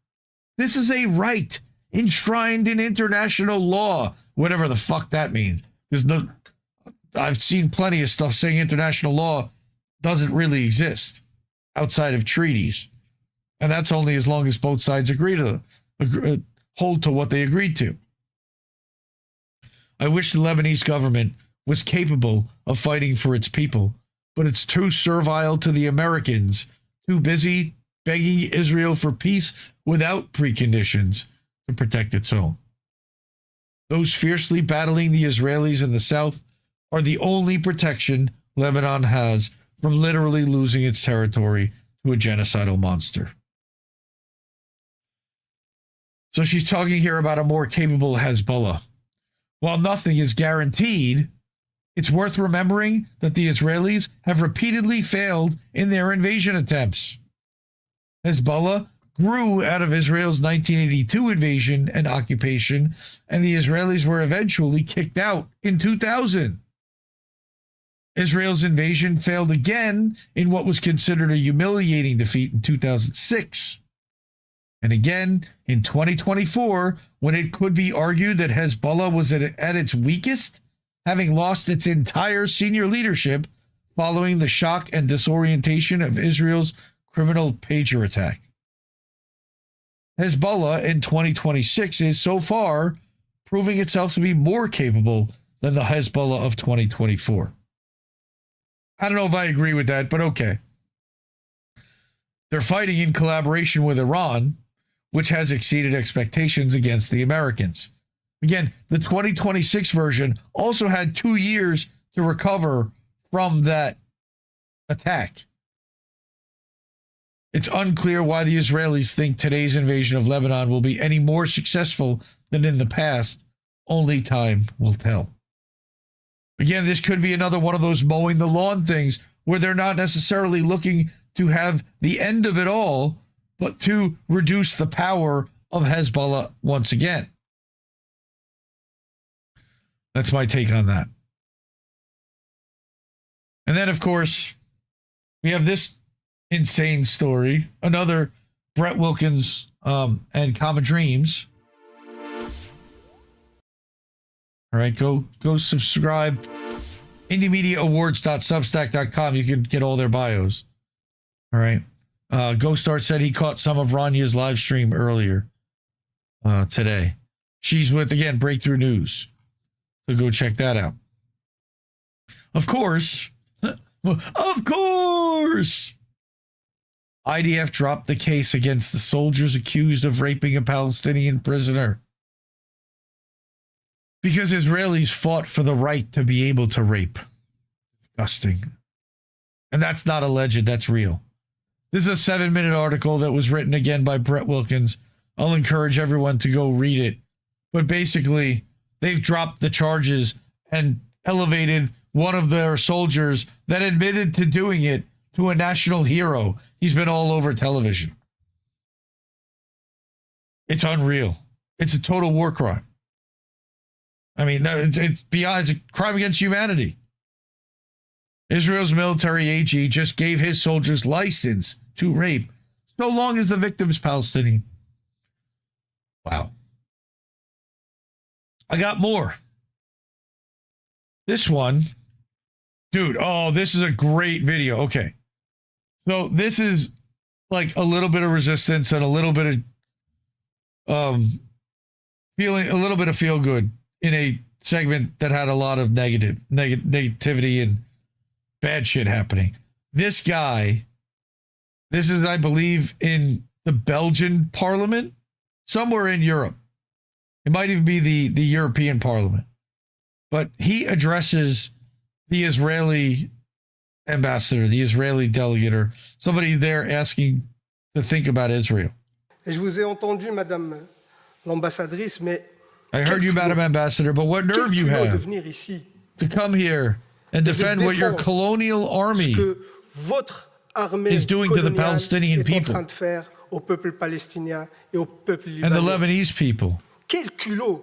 Speaker 5: This is a right. enshrined in international law, whatever the fuck that means. I've seen plenty of stuff saying international law doesn't really exist outside of treaties. And that's only as long as both sides hold to what they agreed to. I wish the Lebanese government was capable of fighting for its people, but it's too servile to the Americans, too busy begging Israel for peace without preconditions to protect its own. Those fiercely battling the Israelis in the south are the only protection Lebanon has from literally losing its territory to a genocidal monster. So she's talking here about a more capable Hezbollah. While nothing is guaranteed, it's worth remembering that the Israelis have repeatedly failed in their invasion attempts. Hezbollah grew out of Israel's 1982 invasion and occupation, and the Israelis were eventually kicked out in 2000. Israel's invasion failed again in what was considered a humiliating defeat in 2006. And again in 2024, when it could be argued that Hezbollah was at its weakest, having lost its entire senior leadership following the shock and disorientation of Israel's criminal pager attack. Hezbollah in 2026 is so far proving itself to be more capable than the Hezbollah of 2024. I don't know if I agree with that, but okay. They're fighting in collaboration with Iran, which has exceeded expectations against the Americans. Again, the 2026 version also had 2 years to recover from that attack. It's unclear why the Israelis think today's invasion of Lebanon will be any more successful than in the past. Only time will tell. Again, this could be another one of those mowing the lawn things where they're not necessarily looking to have the end of it all, but to reduce the power of Hezbollah once again. That's my take on that. And then, of course, we have this insane story, another Brett Wilkins and Common Dreams. All right, go subscribe. IndieMediaAwards.substack.com. You can get all their bios. All right. Ghostart said he caught some of Ranya's live stream earlier today. She's with, again, Breakthrough News. So go check that out. Of course, IDF dropped the case against the soldiers accused of raping a Palestinian prisoner because Israelis fought for the right to be able to rape. Disgusting. And that's not alleged, that's real. This is a 7-minute article that was written again by Brett Wilkins. I'll encourage everyone to go read it. But basically, they've dropped the charges and elevated one of their soldiers that admitted to doing it to a national hero. He's been all over television. It's unreal. It's a total war crime. I mean, it's beyond, it's a crime against humanity. Israel's military AG just gave his soldiers license to rape, so long as the victim's Palestinian. Wow. I got more. This one, dude, oh, this is a great video. Okay. So this is like a little bit of resistance and a little bit of feeling, a little bit of feel good in a segment that had a lot of negativity and bad shit happening. This guy, this is, I believe, in the Belgian parliament, somewhere in Europe. It might even be the European Parliament. But he addresses the Israeli ambassador, the Israeli delegate, or somebody there asking to think about Israel.
Speaker 11: Je vous ai entendu, Madame l'ambassadrice, mais
Speaker 5: I heard you, Madam Ambassador, but what nerve you have to come here and defend what your colonial army is doing to the Palestinian people and the Lebanese people.
Speaker 11: Quel culot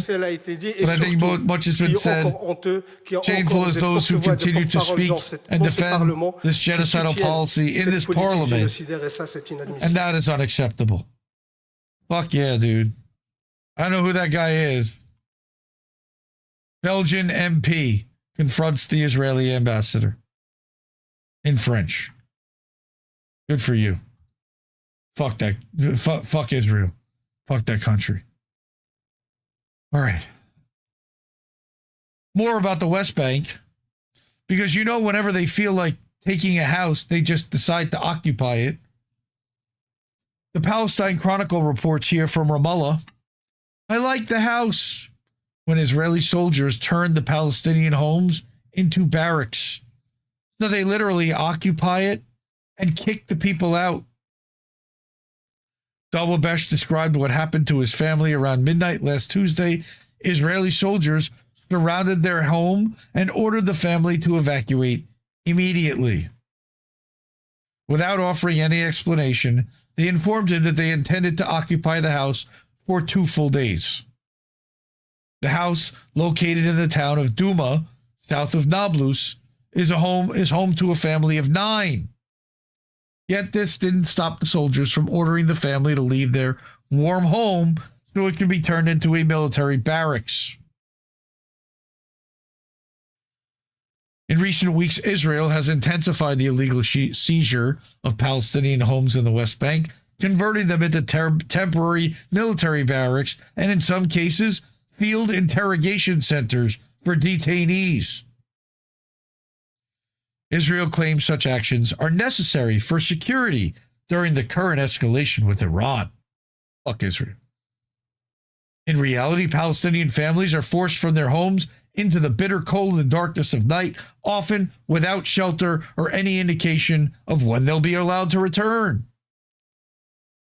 Speaker 11: cela a été dit, et
Speaker 5: but I think
Speaker 11: surtout,
Speaker 5: much has
Speaker 11: ce qui
Speaker 5: been
Speaker 11: est
Speaker 5: said.
Speaker 11: encore honteux, qu'il y a
Speaker 5: Shameful
Speaker 11: encore
Speaker 5: as
Speaker 11: des
Speaker 5: those who
Speaker 11: porte-voix, des
Speaker 5: continue to
Speaker 11: porte-paroles
Speaker 5: speak and
Speaker 11: dans ce
Speaker 5: defend
Speaker 11: Parlement
Speaker 5: this
Speaker 11: qui
Speaker 5: genocidal
Speaker 11: soutiennent
Speaker 5: policy in
Speaker 11: cette
Speaker 5: this
Speaker 11: politique
Speaker 5: parliament.
Speaker 11: génocidaire, et ça, c'est
Speaker 5: And
Speaker 11: inadmissible.
Speaker 5: that is unacceptable. Fuck yeah, dude. I know who that guy is. Belgian MP confronts the Israeli ambassador in French. Good for you. Fuck that. Fuck Israel. Fuck that country. All right. More about the West Bank. Because whenever they feel like taking a house, they just decide to occupy it. The Palestine Chronicle reports here from Ramallah, I like the house, when Israeli soldiers turned the Palestinian homes into barracks. So they literally occupy it and kick the people out. Dalwabesh described what happened to his family around midnight last Tuesday. Israeli soldiers surrounded their home and ordered the family to evacuate immediately. Without offering any explanation, they informed him that they intended to occupy the house for 2 full days. The house, located in the town of Duma, south of Nablus, is home to a family of 9. Yet this didn't stop the soldiers from ordering the family to leave their warm home so it could be turned into a military barracks. In recent weeks, Israel has intensified the illegal seizure of Palestinian homes in the West Bank, converting them into temporary military barracks and, in some cases, field interrogation centers for detainees. Israel claims such actions are necessary for security during the current escalation with Iran. Fuck Israel. In reality, Palestinian families are forced from their homes into the bitter cold and darkness of night, often without shelter or any indication of when they'll be allowed to return.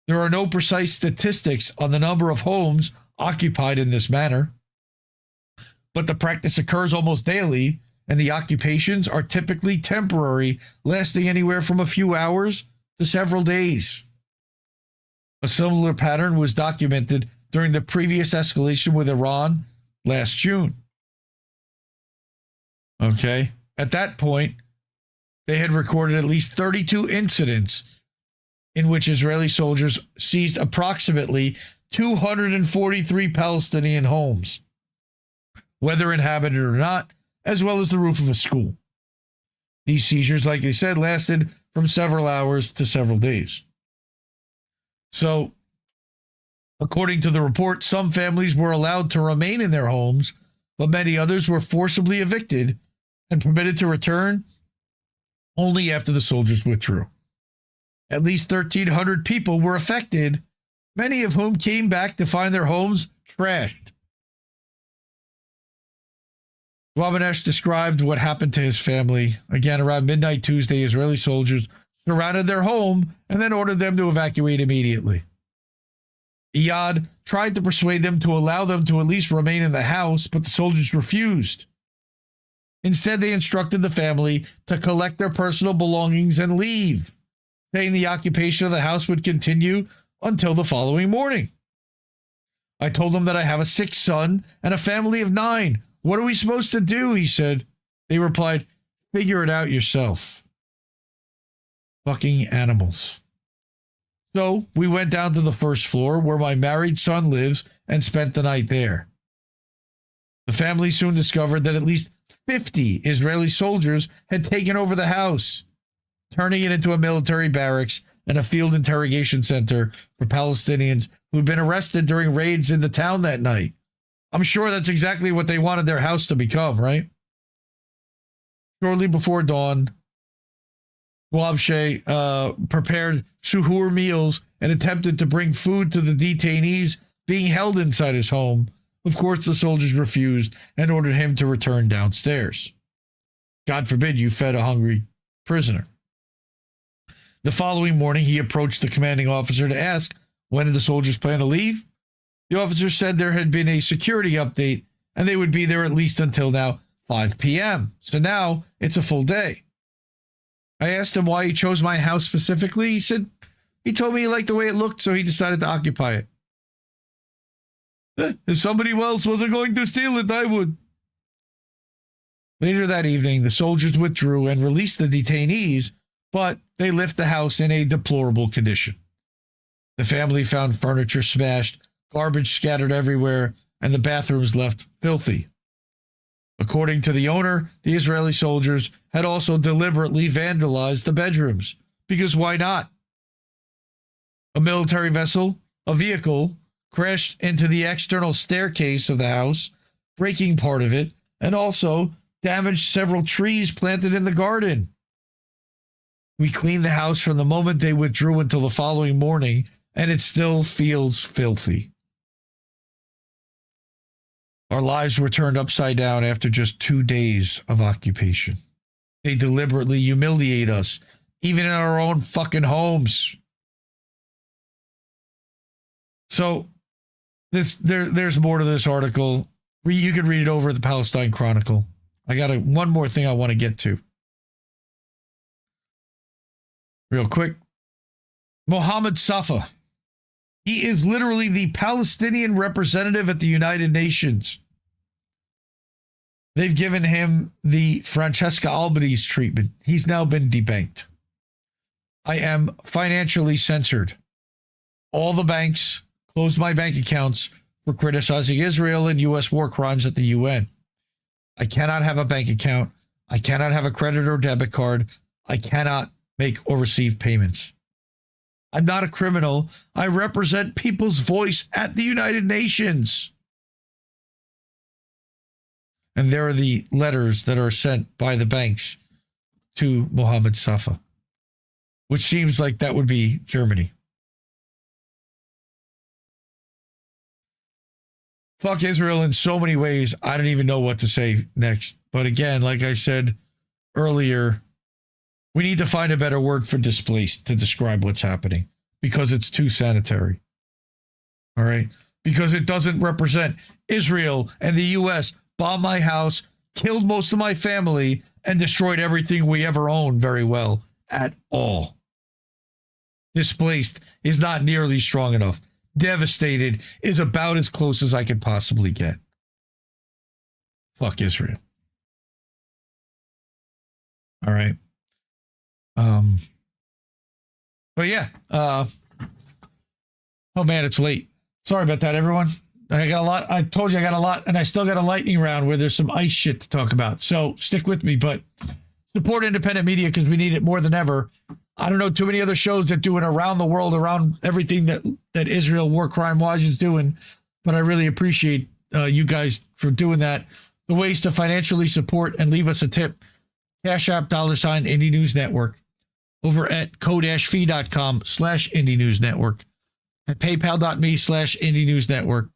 Speaker 5: There are no precise statistics on the number of homes occupied in this manner, but the practice occurs almost daily, and the occupations are typically temporary, lasting anywhere from a few hours to several days. A similar pattern was documented during the previous escalation with Iran last June. Okay, at that point, they had recorded at least 32 incidents in which Israeli soldiers seized approximately 243 Palestinian homes, whether inhabited or not, as well as the roof of a school. These seizures, like I said, lasted from several hours to several days. So, according to the report, some families were allowed to remain in their homes, but many others were forcibly evicted and permitted to return only after the soldiers withdrew. At least 1,300 people were affected, many of whom came back to find their homes trashed. Wabanesh described what happened to his family. Again, around midnight Tuesday, Israeli soldiers surrounded their home and then ordered them to evacuate immediately. Iyad tried to persuade them to allow them to at least remain in the house, but the soldiers refused. Instead, they instructed the family to collect their personal belongings and leave, saying the occupation of the house would continue until the following morning. I told them that I have a sick son and a family of 9. What are we supposed to do? He said. They replied, figure it out yourself. Fucking animals. So we went down to the first floor where my married son lives and spent the night there. The family soon discovered that at least 50 Israeli soldiers had taken over the house, turning it into a military barracks and a field interrogation center for Palestinians who'd been arrested during raids in the town that night. I'm sure that's exactly what they wanted their house to become, right? Shortly before dawn, Wabshe prepared suhoor meals and attempted to bring food to the detainees being held inside his home. Of course, the soldiers refused and ordered him to return downstairs. God forbid you fed a hungry prisoner. The following morning, he approached the commanding officer to ask, when did the soldiers plan to leave? The officer said there had been a security update and they would be there at least until now 5 p.m. So now it's a full day. I asked him why he chose my house specifically. He said he told me he liked the way it looked, so he decided to occupy it. If somebody else wasn't going to steal it, I would. Later that evening, the soldiers withdrew and released the detainees, but they left the house in a deplorable condition. The family found furniture smashed, garbage scattered everywhere, and the bathrooms left filthy. According to the owner, the Israeli soldiers had also deliberately vandalized the bedrooms, because why not? A military vessel, a vehicle, crashed into the external staircase of the house, breaking part of it, and also damaged several trees planted in the garden. We cleaned the house from the moment they withdrew until the following morning, and it still feels filthy. Our lives were turned upside down after just 2 days of occupation. They deliberately humiliate us, even in our own fucking homes. So there's more to this article. You can read it over at the Palestine Chronicle. I got one more thing I want to get to. Real quick. Mohammed Safa. He is literally the Palestinian representative at the United Nations. They've given him the Francesca Albanese treatment. He's now been debanked. I am financially censored. All the banks closed my bank accounts for criticizing Israel and U.S. war crimes at the UN. I cannot have a bank account. I cannot have a credit or debit card. I cannot make or receive payments. I'm not a criminal. I represent people's voice at the United Nations. And there are the letters that are sent by the banks to Mohammed Safa, which seems like that would be Germany. Fuck Israel in so many ways. I don't even know what to say next. But again, like I said earlier, we need to find a better word for displaced to describe what's happening, because it's too sanitary. All right? Because it doesn't represent Israel and the U.S. bombed my house, killed most of my family, and destroyed everything we ever owned very well at all. Displaced is not nearly strong enough. Devastated is about as close as I could possibly get. Fuck Israel. All right. But yeah. Oh man, it's late. Sorry about that, everyone. I got a lot. I told you I got a lot, and I still got a lightning round where there's some ice shit to talk about. So stick with me, but support independent media because we need it more than ever. I don't know too many other shows that do it around the world, around everything that Israel war crime watch is doing, but I really appreciate you guys for doing that. The ways to financially support and leave us a tip: Cash App, $ Indie News Network, over at ko-fi.com/Indie News Network, at paypal.me/Indie News Network.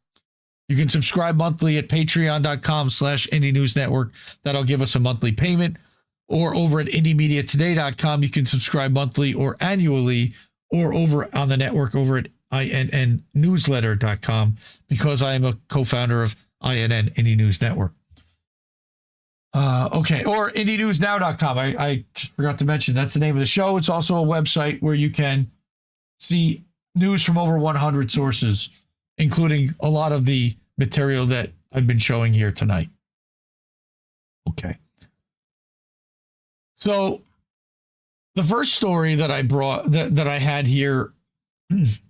Speaker 5: You can subscribe monthly at patreon.com/Indie News Network. That'll give us a monthly payment. Or over at indiemediatoday.com, you can subscribe monthly or annually, or over on the network over at INNnewsletter.com, because I am a co-founder of INN, Indie News Network. Okay, or IndieNewsNow.com. I just forgot to mention, that's the name of the show. It's also a website where you can see news from over 100 sources, including a lot of the material that I've been showing here tonight. Okay. So the first story that I brought, that I had here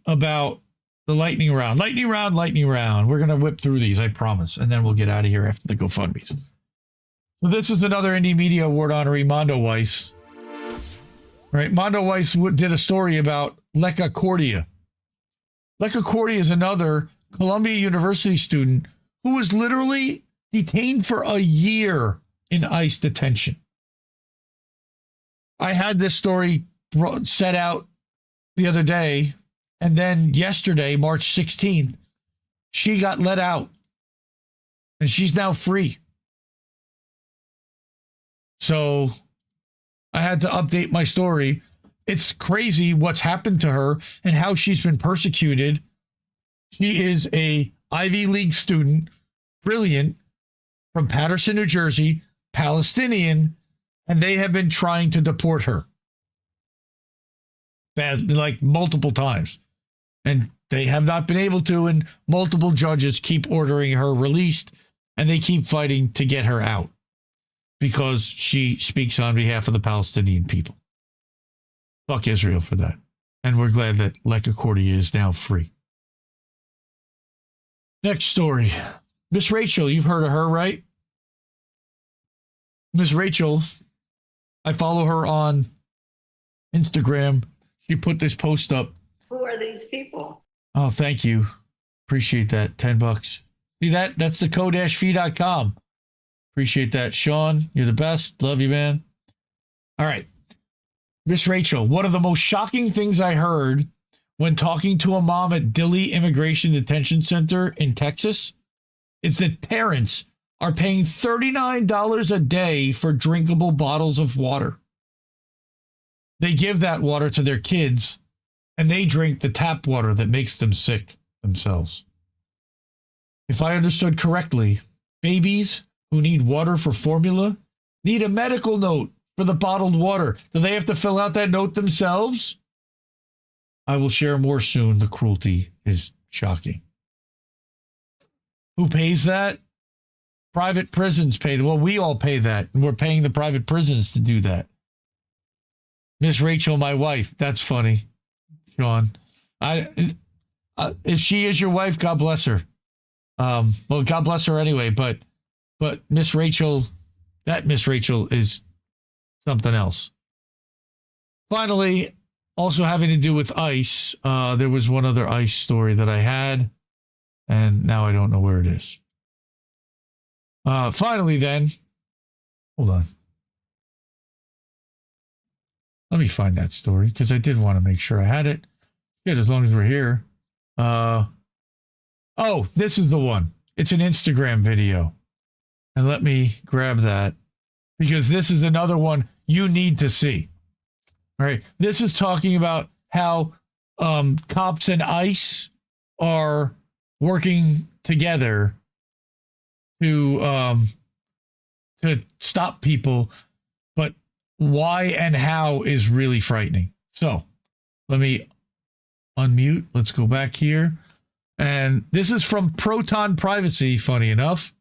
Speaker 5: about the lightning round. Lightning round. We're going to whip through these, I promise, and then we'll get out of here after the GoFundMes. So this is another Indie Media Award honoree, Mondo Weiss. Right? Mondo Weiss did a story about Leka Cordia. Leka Cordia is another Columbia University student who was literally detained for a year in ICE detention. I had this story set out the other day, and then yesterday, March 16th, she got let out, and she's now free. So I had to update my story. It's crazy what's happened to her and how she's been persecuted. She is a Ivy League student, brilliant, from Paterson, New Jersey, Palestinian, and they have been trying to deport her. Bad, like multiple times. And they have not been able to, and multiple judges keep ordering her released, and they keep fighting to get her out because she speaks on behalf of the Palestinian people. Fuck Israel for that. And we're glad that Leka Cordia is now free. Next story. Miss Rachel, you've heard of her, right? Miss Rachel, I follow her on Instagram. She put this post up.
Speaker 4: Who are these people?
Speaker 5: Oh, thank you. Appreciate that. $10. See that? That's the ko-fi.com. Appreciate that. Sean, you're the best. Love you, man. All right. Miss Rachel, one of the most shocking things I heard when talking to a mom at Dilley Immigration Detention Center in Texas is that parents are paying $39 a day for drinkable bottles of water. They give that water to their kids, and they drink the tap water that makes them sick themselves. If I understood correctly, babies who need water for formula need a medical note for the bottled water. Do they have to fill out that note themselves? I will share more soon. The cruelty is shocking. Who pays that? Private prisons pay. Well, we all pay that, and we're paying the private prisons to do that. Miss Rachel, my wife. That's funny, Sean. If she is your wife, God bless her. Well, God bless her anyway. But Miss Rachel, that Miss Rachel is something else. Finally, also having to do with ICE, there was one other ICE story that I had, and now I don't know where it is. Finally, then, hold on. Let me find that story, because I did want to make sure I had it. Good, as long as we're here. Oh, this is the one. It's an Instagram video. And let me grab that, because this is another one you need to see. All right. This is talking about how cops and ICE are working together to stop people, but why and how is really frightening. So let me unmute. Let's go back here. And this is from Proton Privacy, funny enough.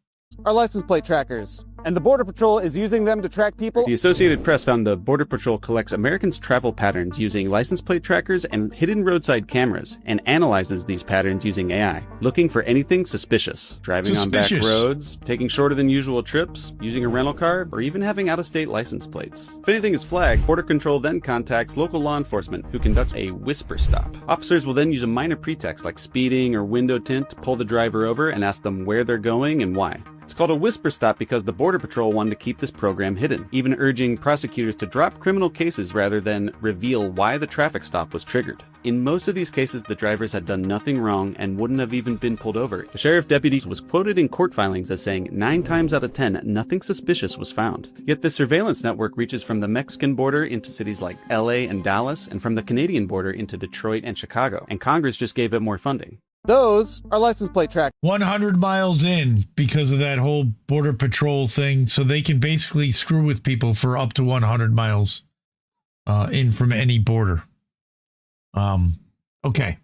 Speaker 12: Our license plate trackers, and the Border Patrol is using them to track people.
Speaker 13: The Associated Press found the Border Patrol collects Americans' travel patterns using license plate trackers and hidden roadside cameras, and analyzes these patterns using AI, looking for anything suspicious. Driving on back roads, taking shorter than usual trips, using a rental car, or even having out-of-state license plates. If anything is flagged, Border Control then contacts local law enforcement, who conducts a whisper stop. Officers will then use a minor pretext like speeding or window tint to pull the driver over and ask them where they're going and why. It's called a whisper stop because the Border Patrol wanted to keep this program hidden, even urging prosecutors to drop criminal cases rather than reveal why the traffic stop was triggered. In most of these cases, the drivers had done nothing wrong and wouldn't have even been pulled over. The sheriff deputy was quoted in court filings as saying 9 times out of 10, nothing suspicious was found. Yet the surveillance network reaches from the Mexican border into cities like LA and Dallas, and from the Canadian border into Detroit and Chicago, and Congress just gave it more funding.
Speaker 12: Those are license plate trackers.
Speaker 5: 100 miles in because of that whole Border Patrol thing. So they can basically screw with people for up to 100 miles in from any border. Okay.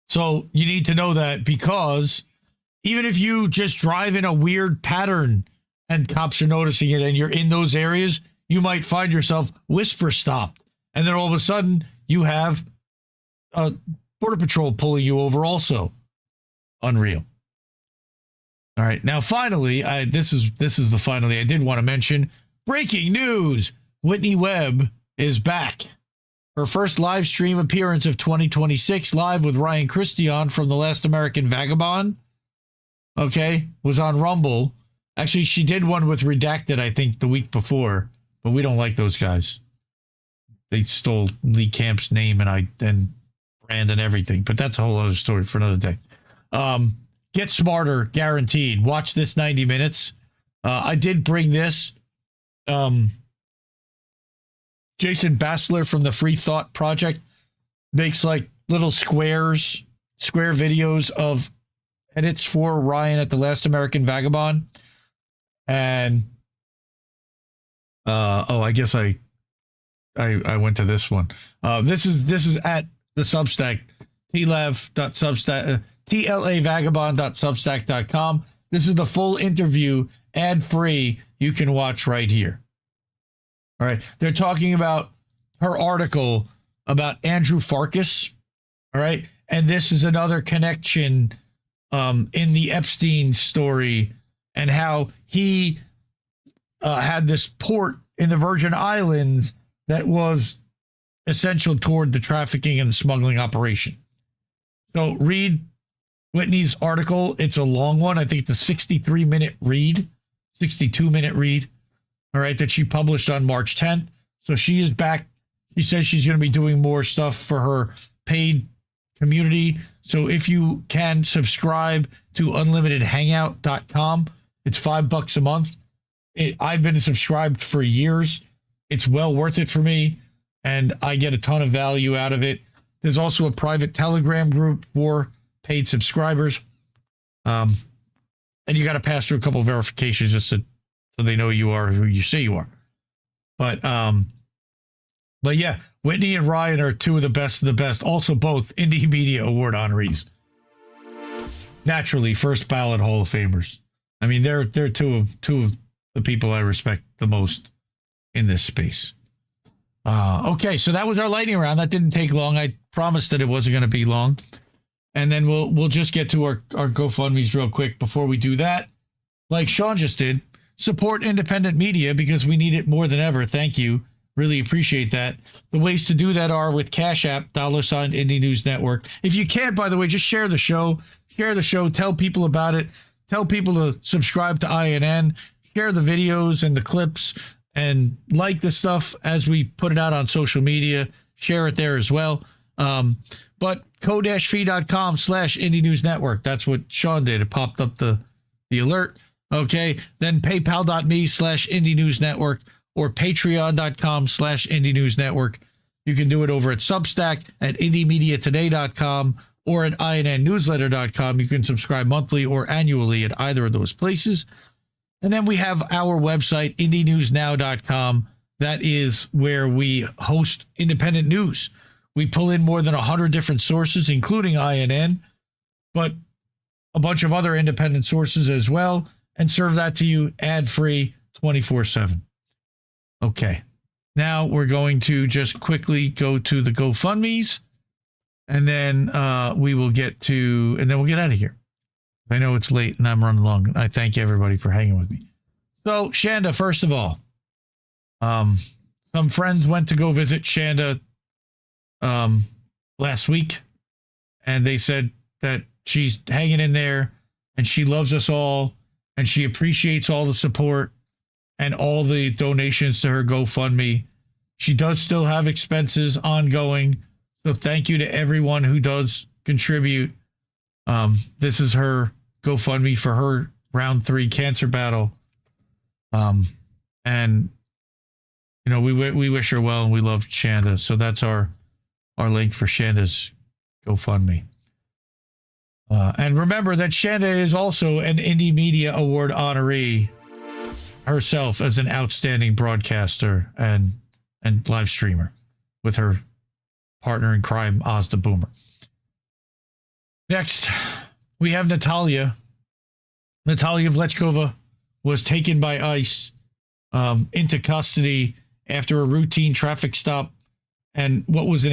Speaker 5: So you need to know that, because even if you just drive in a weird pattern and cops are noticing it and you're in those areas, you might find yourself whisper stopped. And then all of a sudden you have Border Patrol pulling you over also. Unreal. All right. Now, finally, this is the finally I did want to mention. Breaking news. Whitney Webb is back. Her first live stream appearance of 2026, live with Ryan Christian from The Last American Vagabond. Okay. Was on Rumble. Actually, she did one with Redacted, I think, the week before, but we don't like those guys. They stole Lee Camp's name and brand and everything, but that's a whole other story for another day. Get smarter, guaranteed. Watch this 90 minutes. I did bring this. Jason Bassler from the Free Thought Project makes like little square videos of edits for Ryan at The Last American Vagabond. And I guess I went to this one. This is at the Substack, tlavagabond.substack.com. This is the full interview, ad-free. You can watch right here. All right. They're talking about her article about Andrew Farkas. All right. And this is another connection in the Epstein story, and how he had this port in the Virgin Islands that was essential toward the trafficking and the smuggling operation. So read Whitney's article. It's a long one. I think it's a 62-minute read, all right, that she published on March 10th. So she is back She says she's going to be doing more stuff for her paid community. So if you can subscribe to unlimitedhangout.com, it's $5 a month. I've been subscribed for years. It's well worth it for me, and I get a ton of value out of it. There's also a private Telegram group for paid subscribers. And you got to pass through a couple of verifications just so they know you are who you say you are. But yeah, Whitney and Ryan are two of the best. Also, both Indie Media Award honorees. Naturally, first ballot Hall of Famers. I mean, they're two of the people I respect the most in this space. Okay, so that was our lightning round. That didn't take long. I promised that it wasn't going to be long. And then we'll just get to our GoFundMe's real quick before we do that. Like Sean just did, support independent media because we need it more than ever. Thank you. Really appreciate that. The ways to do that are with Cash App, $ Indie News Network. If you can't, by the way, just share the show. Share the show. Tell people about it. Tell people to subscribe to INN. Share the videos and the clips and like the stuff as we put it out on social media. Share it there as well. But co-fi.com/Indie News Network. That's what Sean did. It popped up the alert. Okay. Then paypal.me/Indie News Network or patreon.com/Indie News Network. You can do it over at Substack at indiemediatoday.com or at INNnewsletter.com. You can subscribe monthly or annually at either of those places. And then we have our website, IndieNewsNow.com. That is where we host independent news. We pull in more than 100 different sources, including INN, but a bunch of other independent sources as well, and serve that to you ad-free 24/7. Okay. Now we're going to just quickly go to the GoFundMe's, and then we'll get out of here. I know it's late and I'm running long. I thank everybody for hanging with me. So, Shanda, first of all, some friends went to go visit Shanda last week, and they said that she's hanging in there and she loves us all and she appreciates all the support and all the donations to her GoFundMe. She does still have expenses ongoing, so thank you to everyone who does contribute. This is her GoFundMe for her round 3 cancer battle. And you know, we wish her well and we love Shanda. So that's our link for Shanda's GoFundMe. And remember that Shanda is also an Indie Media Award honoree herself as an outstanding broadcaster and live streamer with her partner in crime, Oz the Boomer. Next, we have Natalia. Natalia Vlechkova was taken by ICE into custody after a routine traffic stop, and what was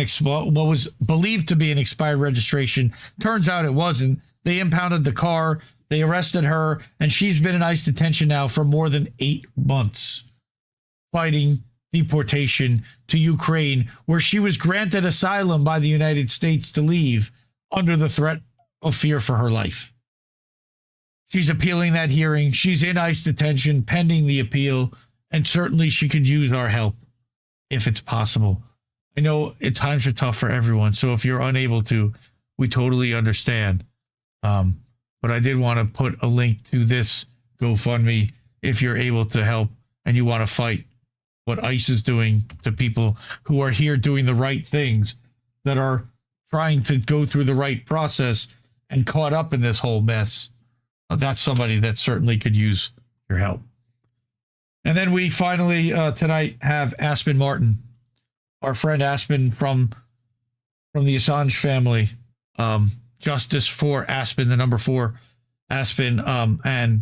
Speaker 5: believed to be an expired registration. Turns out it wasn't. They impounded the car, they arrested her, and she's been in ICE detention now for more than 8 months, fighting deportation to Ukraine, where she was granted asylum by the United States to leave under the threat of fear for her life. She's appealing that hearing. She's in ICE detention pending the appeal, and certainly she could use our help if it's possible. I know times are tough for everyone, so if you're unable to, we totally understand. But I did want to put a link to this GoFundMe if you're able to help and you want to fight what ICE is doing to people who are here doing the right things, that are trying to go through the right process and caught up in this whole mess. That's somebody that certainly could use your help. And then we finally tonight have Aspen Martin, our friend Aspen from the Assange family. Justice for Aspen, the number 4 Aspen. And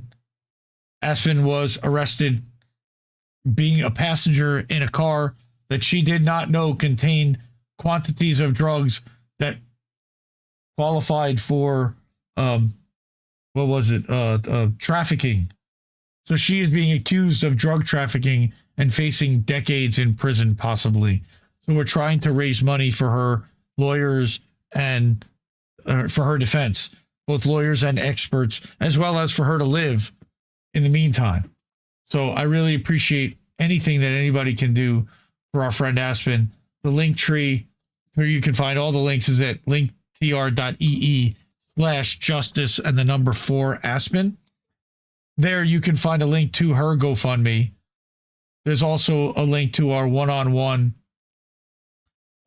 Speaker 5: Aspen was arrested being a passenger in a car that she did not know contained quantities of drugs that qualified for trafficking. So she is being accused of drug trafficking and facing decades in prison, possibly. So we're trying to raise money for her lawyers and for her defense, both lawyers and experts, as well as for her to live in the meantime. So I really appreciate anything that anybody can do for our friend Aspen. the link tree where you can find all the links is at linktr.ee/justice and the number 4 Aspen. There you can find a link to her GoFundMe. There's also a link to our one-on-one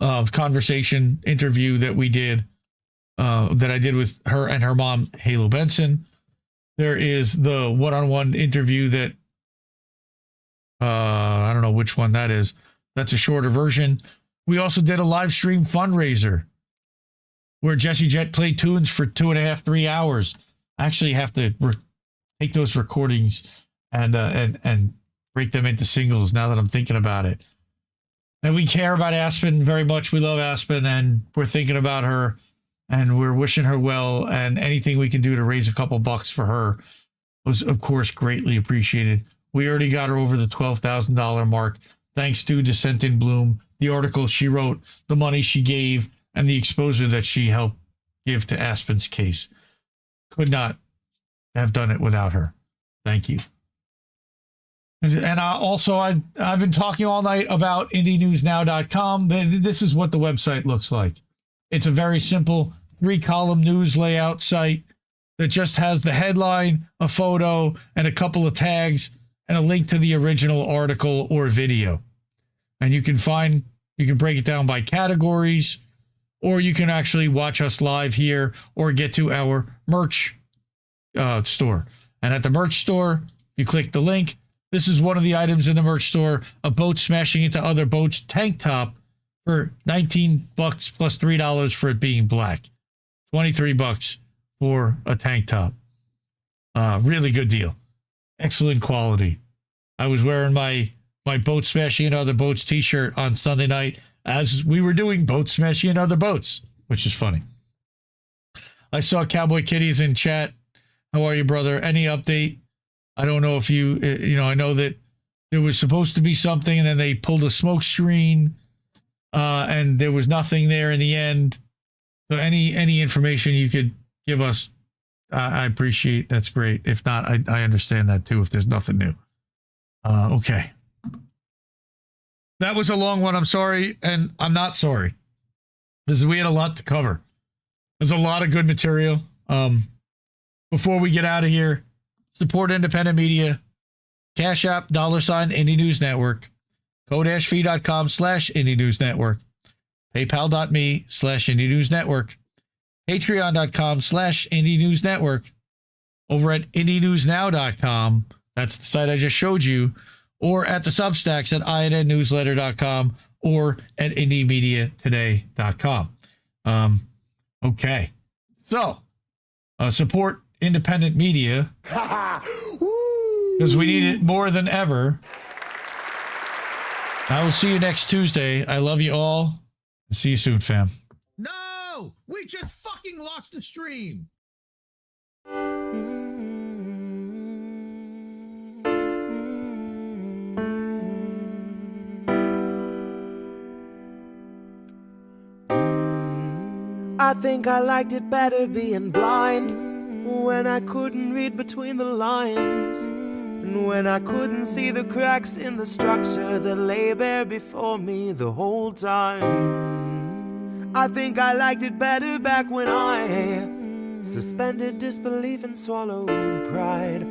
Speaker 5: conversation interview that we did, that I did with her and her mom, Halo Benson. There is the one-on-one interview that, I don't know which one that is. That's a shorter version. We also did a live stream fundraiser where Jesse Jet played tunes for 2.5, 3 hours. I actually have to take those recordings and break them into singles now that I'm thinking about it. And we care about Aspen very much. We love Aspen, and we're thinking about her, and we're wishing her well, and anything we can do to raise a couple bucks for her was, of course, greatly appreciated. We already got her over the $12,000 mark, thanks to Descent in Bloom, the article she wrote, the money she gave, and the exposure that she helped give to Aspen's case. Could not have done it without her. Thank you. And I've been talking all night about IndieNewsNow.com. This is what the website looks like. It's a very simple 3-column news layout site that just has the headline, a photo, and a couple of tags, and a link to the original article or video. And you can break it down by categories, or you can actually watch us live here or get to our merch store. And at the merch store, you click the link. This is one of the items in the merch store, a boat smashing into other boats tank top for $19 plus $3 for it being black. $23 for a tank top. Really good deal. Excellent quality. I was wearing my boat smashing into other boats t-shirt on Sunday night as we were doing boat smashing into other boats, which is funny. I saw Cowboy Kitty's in chat. How are you, brother? Any update? I don't know if I know that there was supposed to be something and then they pulled a smoke screen and there was nothing there in the end. So any information you could give us, I appreciate. That's great. If not, I understand that too, if there's nothing new. Okay. That was a long one. I'm sorry. And I'm not sorry. Because we had a lot to cover. There's a lot of good material. Before we get out of here, support independent media. Cash App, $ Indie News Network. Ko-fi.com/Indie News Network. PayPal.me/Indie News Network. Patreon.com/Indie News Network. Over at IndieNewsNow.com. That's the site I just showed you. Or at the Substacks at INNnewsletter.com or at IndieMediaToday.com. Okay. So, support independent media because we need it more than ever. I will see you next Tuesday. I love you all. See you soon, fam. No! We just fucking lost the stream!
Speaker 2: I think I liked it better being blind, when I couldn't read between the lines, and when I couldn't see the cracks in the structure that lay bare before me the whole time. I think I liked it better back when I suspended disbelief and swallowed pride.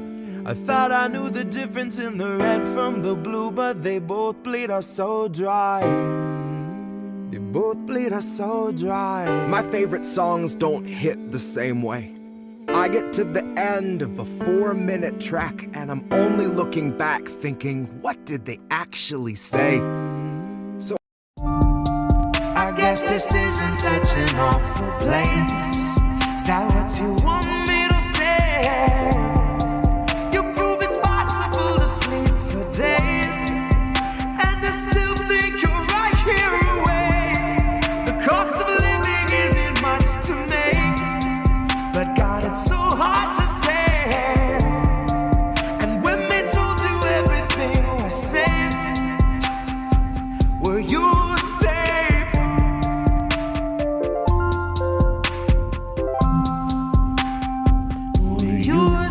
Speaker 2: I thought I knew the difference in the red from the blue, but they both bleed us so dry. They both bleed us so dry.
Speaker 3: My favorite songs don't hit the same way. I get to the end of a 4-minute track and I'm only looking back thinking, what did they actually say? So
Speaker 2: I guess this isn't such an awful place. Is that what you want me to say? You prove it's possible to sleep for days, and I still think you're right here awake. The cost of living isn't much to make, but God, it's so hard to say. And when they told you everything was safe, were you safe? Were you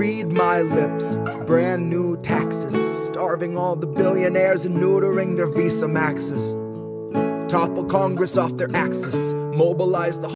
Speaker 14: Read my lips, brand new taxes, starving all the billionaires and neutering their Visa Maxes. Topple Congress off their axis, mobilize the